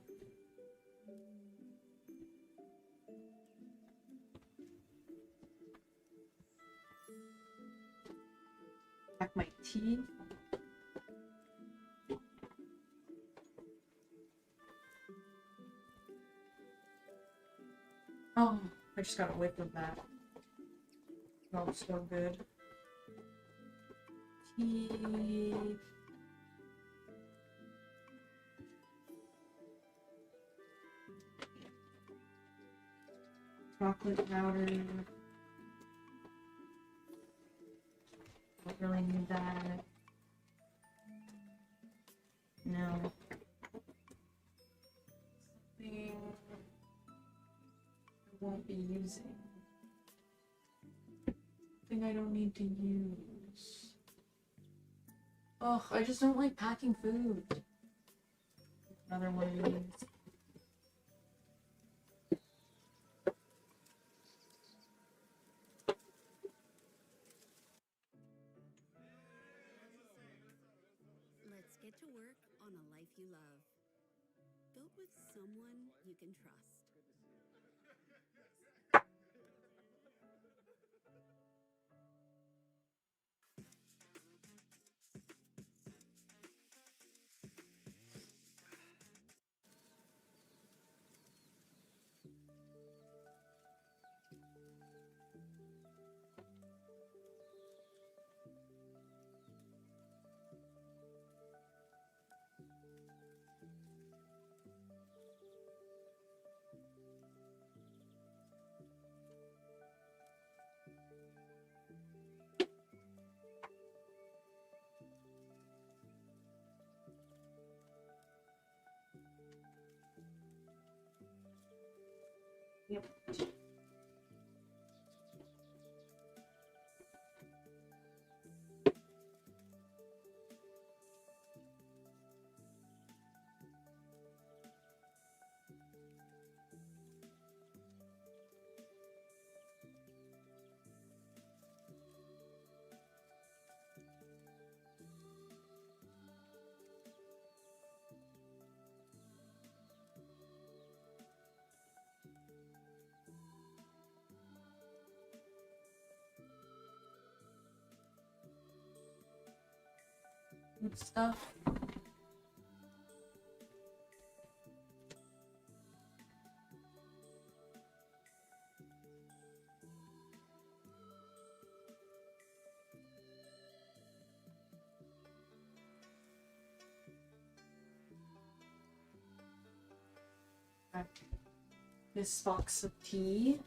Pack my teeth. Oh, I just got a whiff of that. Smells so good. Teeth. Chocolate powder. Don't really need that. No. Something I won't be using. Something I don't need to use. Oh, I just don't like packing food. Another one of these. Let's get to work on a life you love, built with someone you can trust. Yep. Good stuff. This box of tea.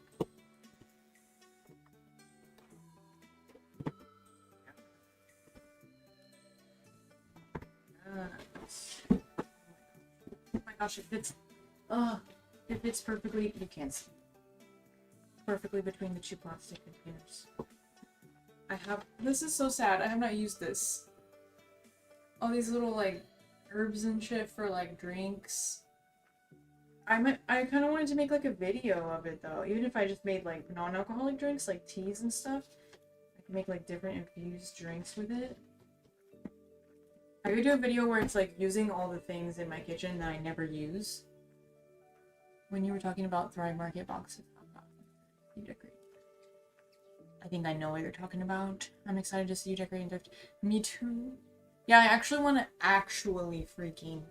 Oh my gosh, it fits. It fits perfectly. You can't see. Perfectly between the two plastic containers. This is so sad. I have not used this. All these little like herbs and shit for like drinks. I kind of wanted to make like a video of it though. Even if I just made like non-alcoholic drinks, like teas and stuff. I could make like different infused drinks with it. I could do a video where it's like using all the things in my kitchen that I never use. When you were talking about Thrive Market boxes, you decorate. I think I know what you're talking about. I'm excited to see you decorating thrift. Me too. Yeah, I actually want to actually freaking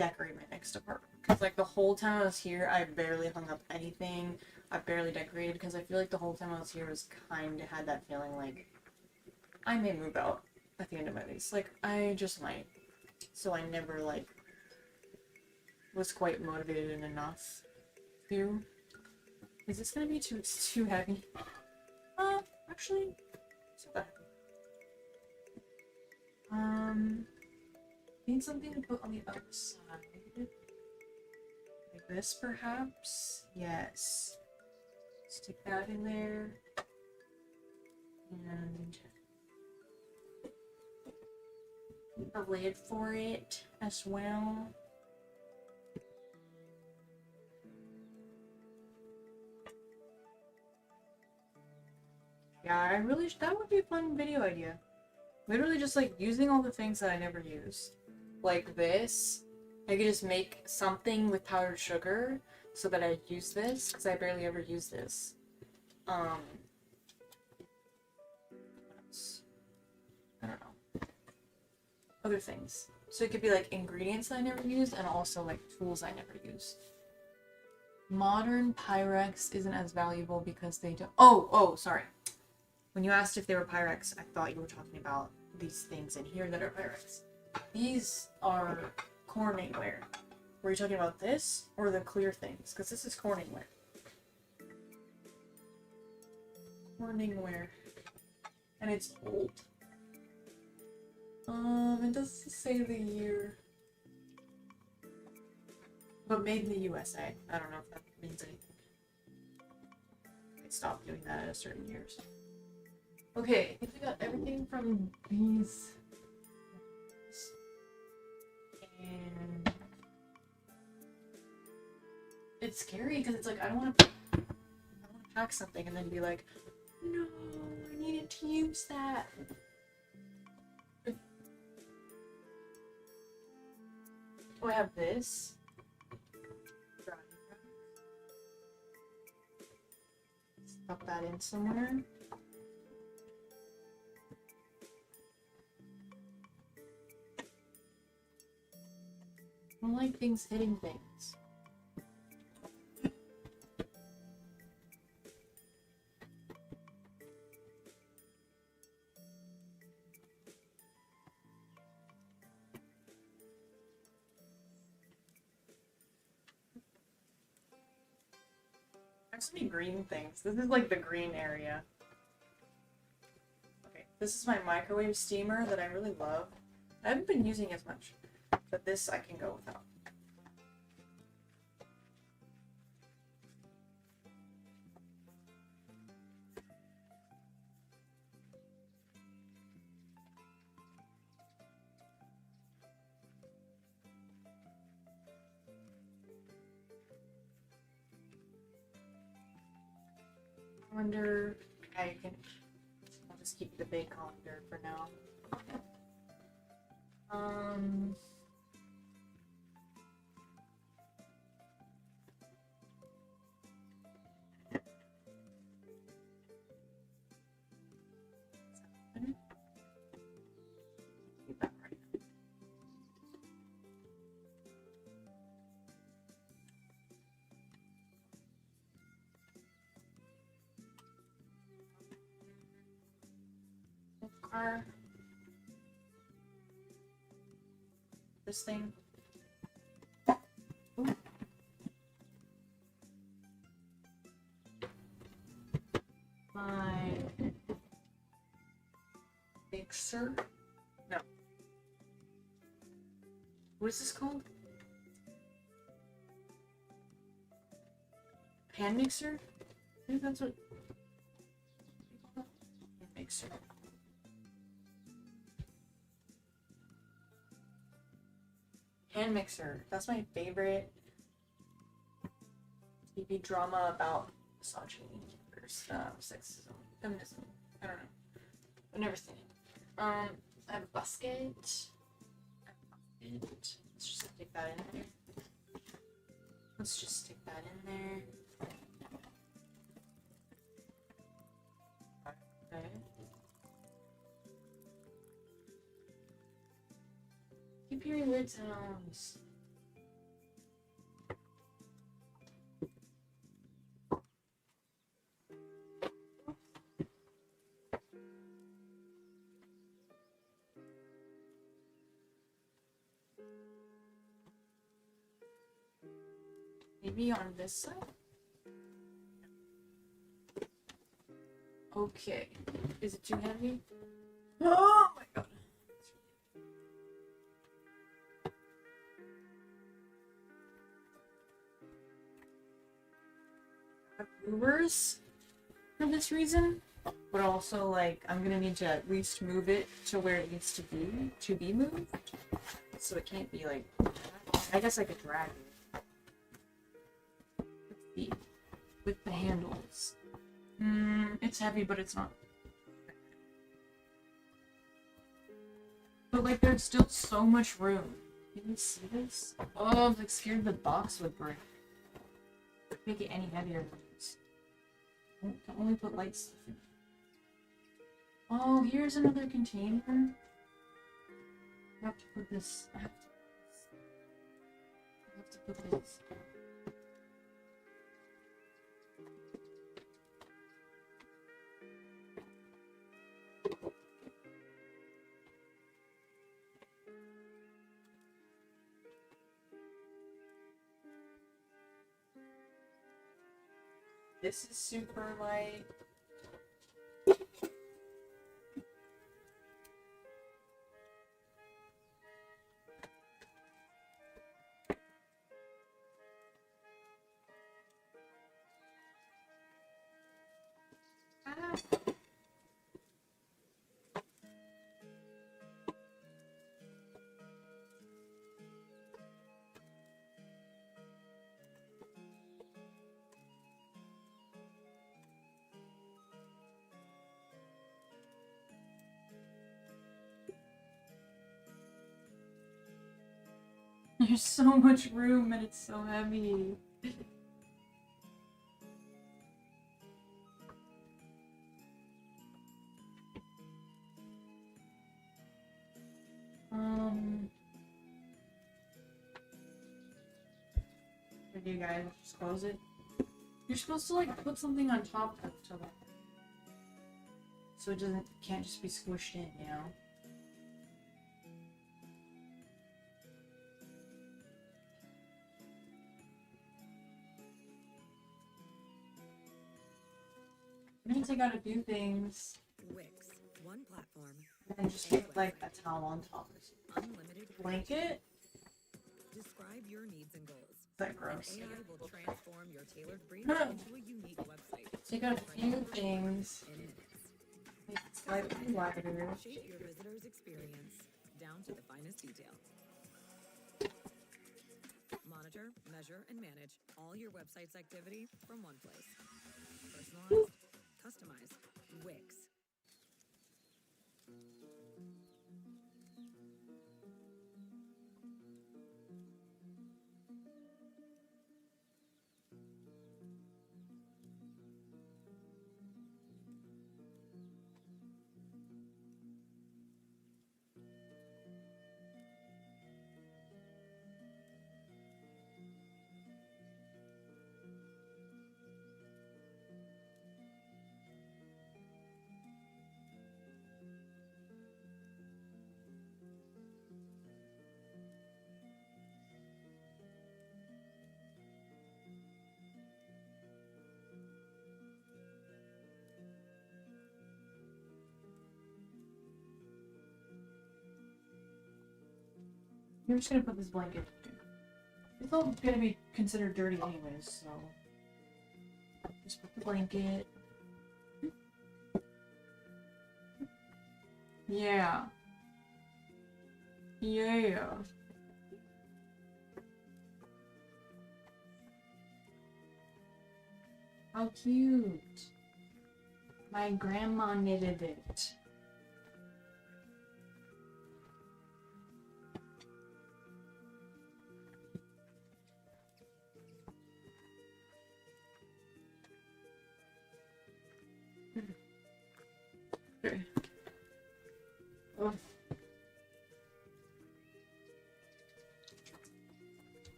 decorate my next apartment. Because like the whole time I was here, I barely hung up anything. I barely decorated because I feel like the whole time I was here was kind of had that feeling like I may move out at the end of my lease. Like I just might. So I never like was quite motivated enough to. Is this gonna be too heavy? Actually, it's not that heavy. Need something to put on the outside. Like this, perhaps? Yes. Stick that in there. And a lid for it as well. Yeah, that would be a fun video idea. Literally just like using all the things that I never use. Like this. I could just make something with powdered sugar so that I use this, because I barely ever use this. What else? I don't know. Other things. So it could be like ingredients that I never use and also like tools I never use. Modern Pyrex isn't as valuable because they don't. Oh, sorry. When you asked if they were Pyrex, I thought you were talking about these things in here that are Pyrex. These are Corningware. Were you talking about this or the clear things? Because this is Corningware. Corningware. And it's old. It doesn't say the year. But made in the USA. I don't know if that means anything. I stopped doing that at certain years. Okay, I think we got everything from these. And it's scary because it's like I don't want to pack something and then be like, no, I needed to use that. Oh, I have this. Stuff that in somewhere. I don't like things hitting things. There's so many green things. This is like the green area. Okay, this is my microwave steamer that I really love. I haven't been using as much, but this I can go without. I wonder. I can. I'll just keep the big colander for now. Keep that right. This thing. Ooh. My mixer. No. What is this called? Hand mixer? I think that's what. Hand mixer. Hand mixer. That's my favorite TV drama about misogyny or sexism, feminism. I don't know. I've never seen it. I have a basket. Let's just stick that in there. Let's just stick that in there. Okay. Keep your lid sounds. Maybe on this side? Okay. Is it too heavy? Oh my god. I have movers for this reason, but also like I'm gonna need to at least move it to where it needs to be moved. So it can't be like, I guess I could drag it. With the handles. It's heavy, but it's not. But like, there's still so much room. Can you see this? Oh, I'm like scared the box would break. Make it any heavier than this. Can only put light stuff in. Oh, here's another container. I have to put this. I have to put this. This is super light. There's so much room and it's so heavy. What do you guys just close it? You're supposed to like put something on top of it to like, so it can't just be squished in, you know? I'm gonna take out a few things Wix, one platform, and just put like a towel on top of it. unlimited Blanket? Describe your needs and goals. Is that gross? AI will transform your tailored brief into a unique website Take out a few things. in minutes. Make it slightly wider. Shape your visitor's experience down to the finest detail. Monitor, measure, and manage all your website's activity from one place. Personalized, customized, Wix. You're just gonna put this blanket. It's all gonna be considered dirty anyways, so just put the blanket. Yeah. Yeah. How cute. My grandma knitted it.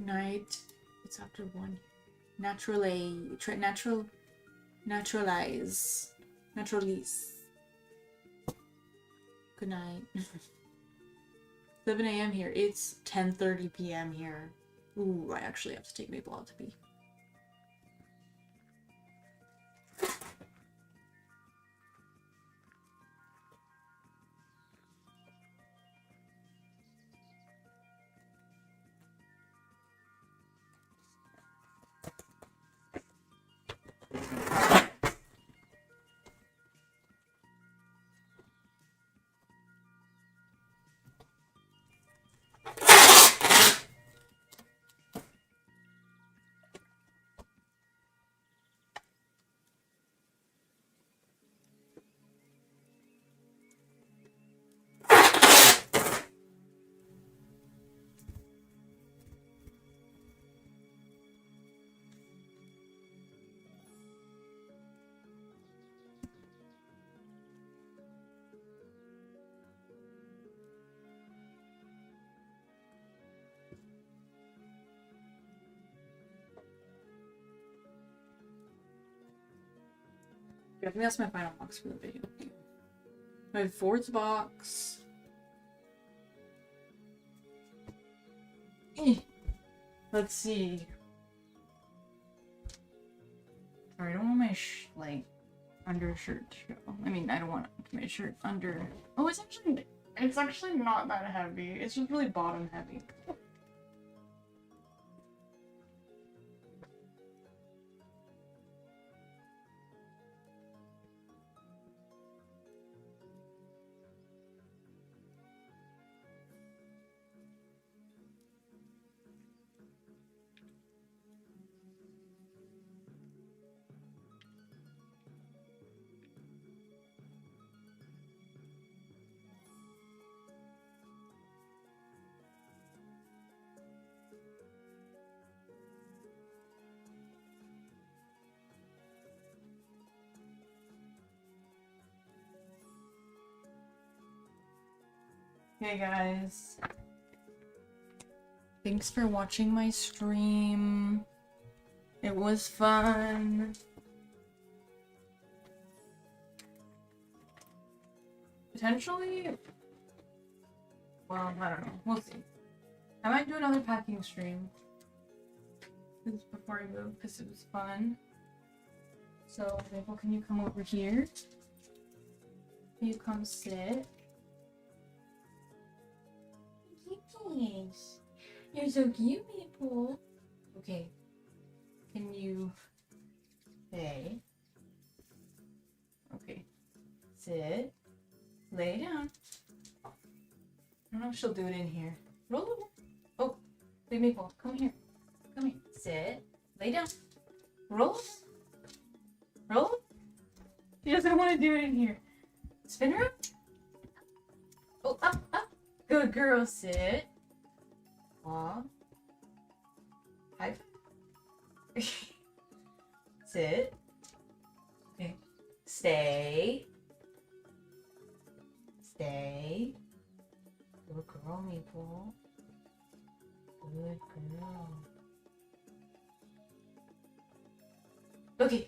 Good night. It's after 1. Naturalize. Good night. 7 a.m. here. It's 10:30 p.m. here. Ooh, I actually have to take Maple out to pee. I think that's my final box for the video. My 4th box. Let's see. Sorry, I don't want my undershirt to show. I mean, I don't want my shirt under. Oh, it's actually not that heavy. It's just really bottom heavy. Hey guys, thanks for watching my stream. It was fun. Potentially, well, I don't know. We'll see. I might do another packing stream before I move because it was fun. So, Maple, can you come over here? Can you come sit? Yes. You're so cute, Maple. Okay. Can you stay? Okay. Sit. Lay down. I don't know if she'll do it in here. Roll over. Oh, wait, Maple, come here. Come here. Sit. Lay down. Roll. Roll. She doesn't want to do it in here. Spin her up. Oh, up, up. Good girl. Sit. Aw. High five. Sit. Okay. Stay. Stay. Good girl, Maple. Good girl. Okay.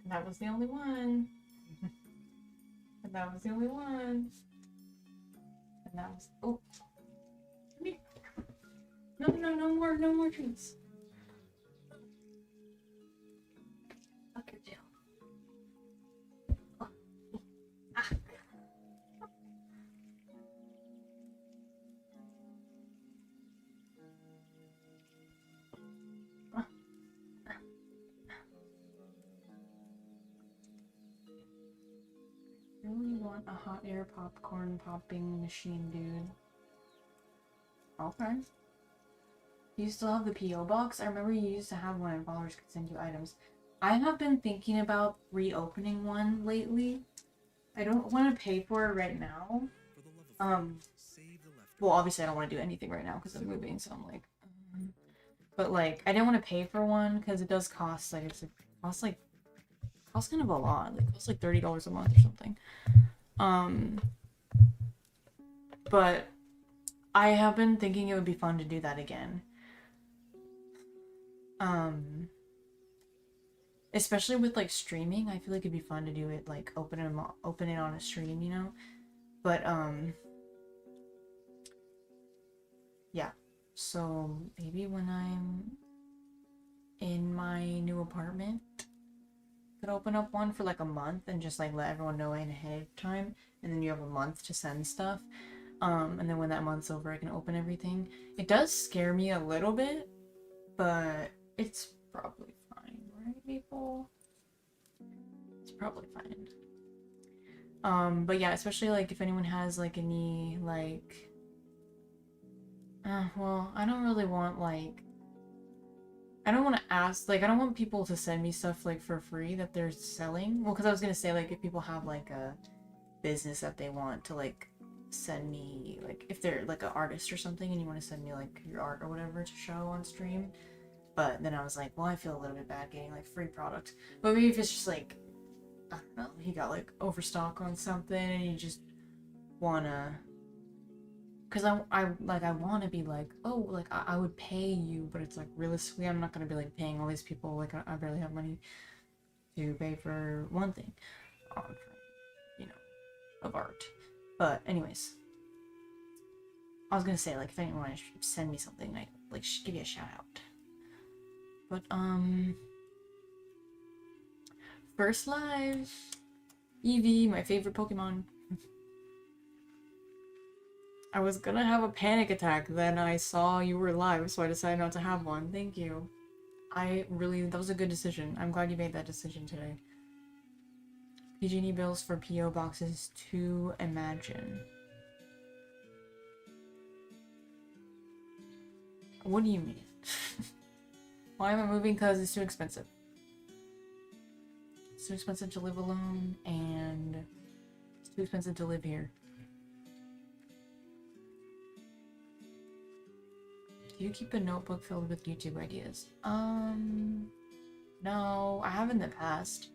And that was the only one. And that was the only one. And that was, oh. Come here. No more treats. Fuck your tail. Oh. Ah. I really want a hot air popcorn popping machine, dude. Okay. Do you still have the P.O. box? I remember you used to have one and followers could send you items. I have been thinking about reopening one lately. I don't want to pay for it right now. Well, obviously I don't want to do anything right now because I'm moving, so I'm like... But like, I didn't want to pay for one because it does cost like costs kind of a lot. Like, it costs like $30 a month or something. But I have been thinking it would be fun to do that again. Especially with like streaming, I feel like it'd be fun to do it like open it on a stream, you know. But yeah. So maybe when I'm in my new apartment, could open up one for like a month and just like let everyone know ahead of time, and then you have a month to send stuff. And then when that month's over, I can open everything. It does scare me a little bit, but it's probably fine, right, people? It's probably fine. But yeah, especially like if anyone has like any like, well, I don't really want like, I don't want to ask, like, I don't want people to send me stuff like for free that they're selling. Well, because I was gonna say like if people have like a business that they want to like send me, like if they're like an artist or something and you want to send me like your art or whatever to show on stream. But then I was like, well, I feel a little bit bad getting like free product. But maybe if it's just like, I don't know, he got like overstock on something and you just wanna, because I want to be like, oh, like I would pay you, but it's like realistically I'm not gonna be like paying all these people, like I barely have money to pay for one thing, you know, of art. But anyways, I was gonna say like if anyone wanted to send me something, I like should give you a shout out. But first live, Eevee, my favorite Pokemon. I was gonna have a panic attack, then I saw you were live, so I decided not to have one. Thank you. That was a good decision. I'm glad you made that decision today. PG&E bills for PO boxes to Imagine. What do you mean? Why am I moving? Because it's too expensive. It's too expensive to live alone, and it's too expensive to live here. Do you keep a notebook filled with YouTube ideas? No, I have in the past.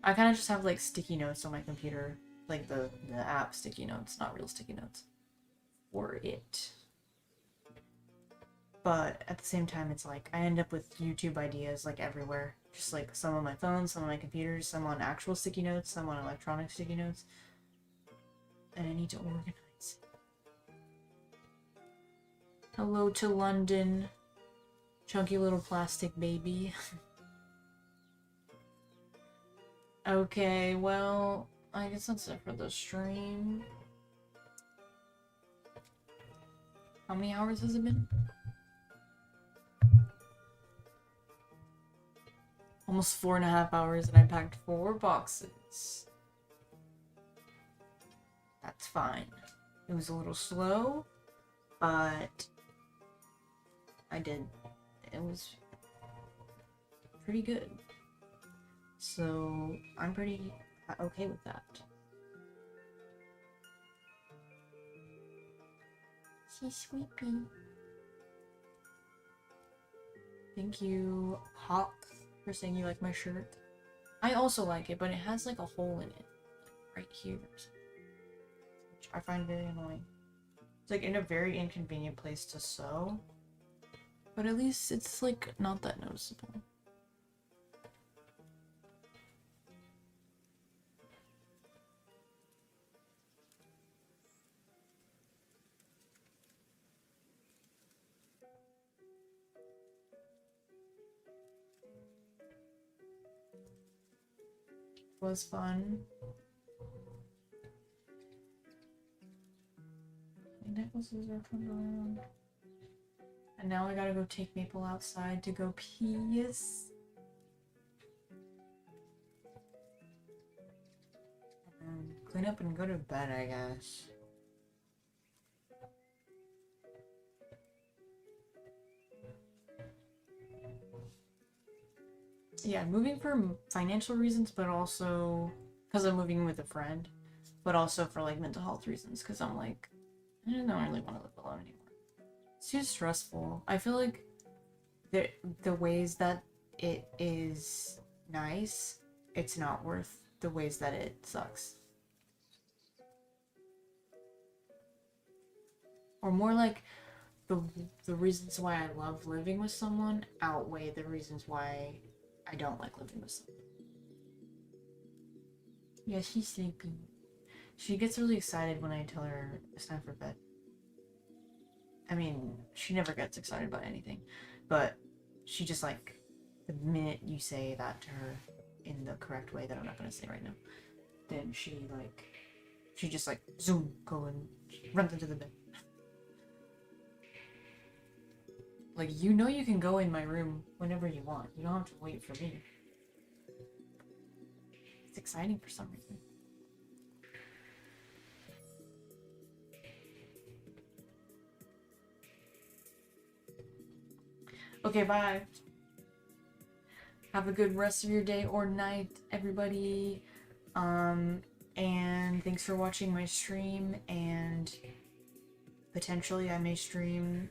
I kind of just have like sticky notes on my computer, like the app sticky notes, not real sticky notes, for it. But at the same time, it's like I end up with YouTube ideas like everywhere. Just like some on my phone, some on my computers, some on actual sticky notes, some on electronic sticky notes. And I need to organize. Hello to London. Chunky little plastic baby. Okay, well, I guess that's it for the stream. How many hours has it been? Almost 4.5 hours, and I packed 4 boxes. That's fine. It was a little slow, but I did. It was pretty good. So I'm pretty okay with that. She's sleepy. Thank you, Hawk, for saying you like my shirt. I also like it, but it has like a hole in it, like right here, which I find very annoying. It's like in a very inconvenient place to sew, but at least it's like not that noticeable. Was fun. My necklaces are coming around. And now I gotta go take Maple outside to go piss. And clean up and go to bed, I guess. Yeah, moving for financial reasons, but also because I'm moving with a friend, but also for like mental health reasons, because I'm like, I don't really want to live alone anymore. It's too stressful. I feel like the ways that it is nice, it's not worth the ways that it sucks. Or more like the reasons why I love living with someone outweigh the reasons why I don't like living with someone. Yeah, she's sleeping. She gets really excited when I tell her it's time for bed. I mean, she never gets excited about anything, but she just like, the minute you say that to her in the correct way that I'm not gonna say right now, then she just like zoom, go and runs into the bed. Like, you know you can go in my room whenever you want. You don't have to wait for me. It's exciting for some reason. Okay, bye. Have a good rest of your day or night, everybody. And thanks for watching my stream, and potentially I may stream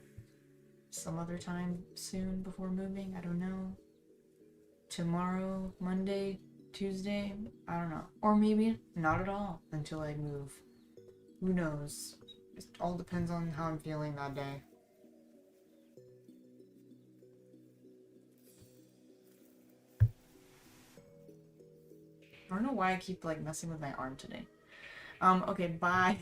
some other time soon before moving. I don't know. Tomorrow, Monday, Tuesday, I don't know. Or maybe not at all until I move. Who knows? It all depends on how I'm feeling that day. I don't know why I keep like messing with my arm today. Okay, bye.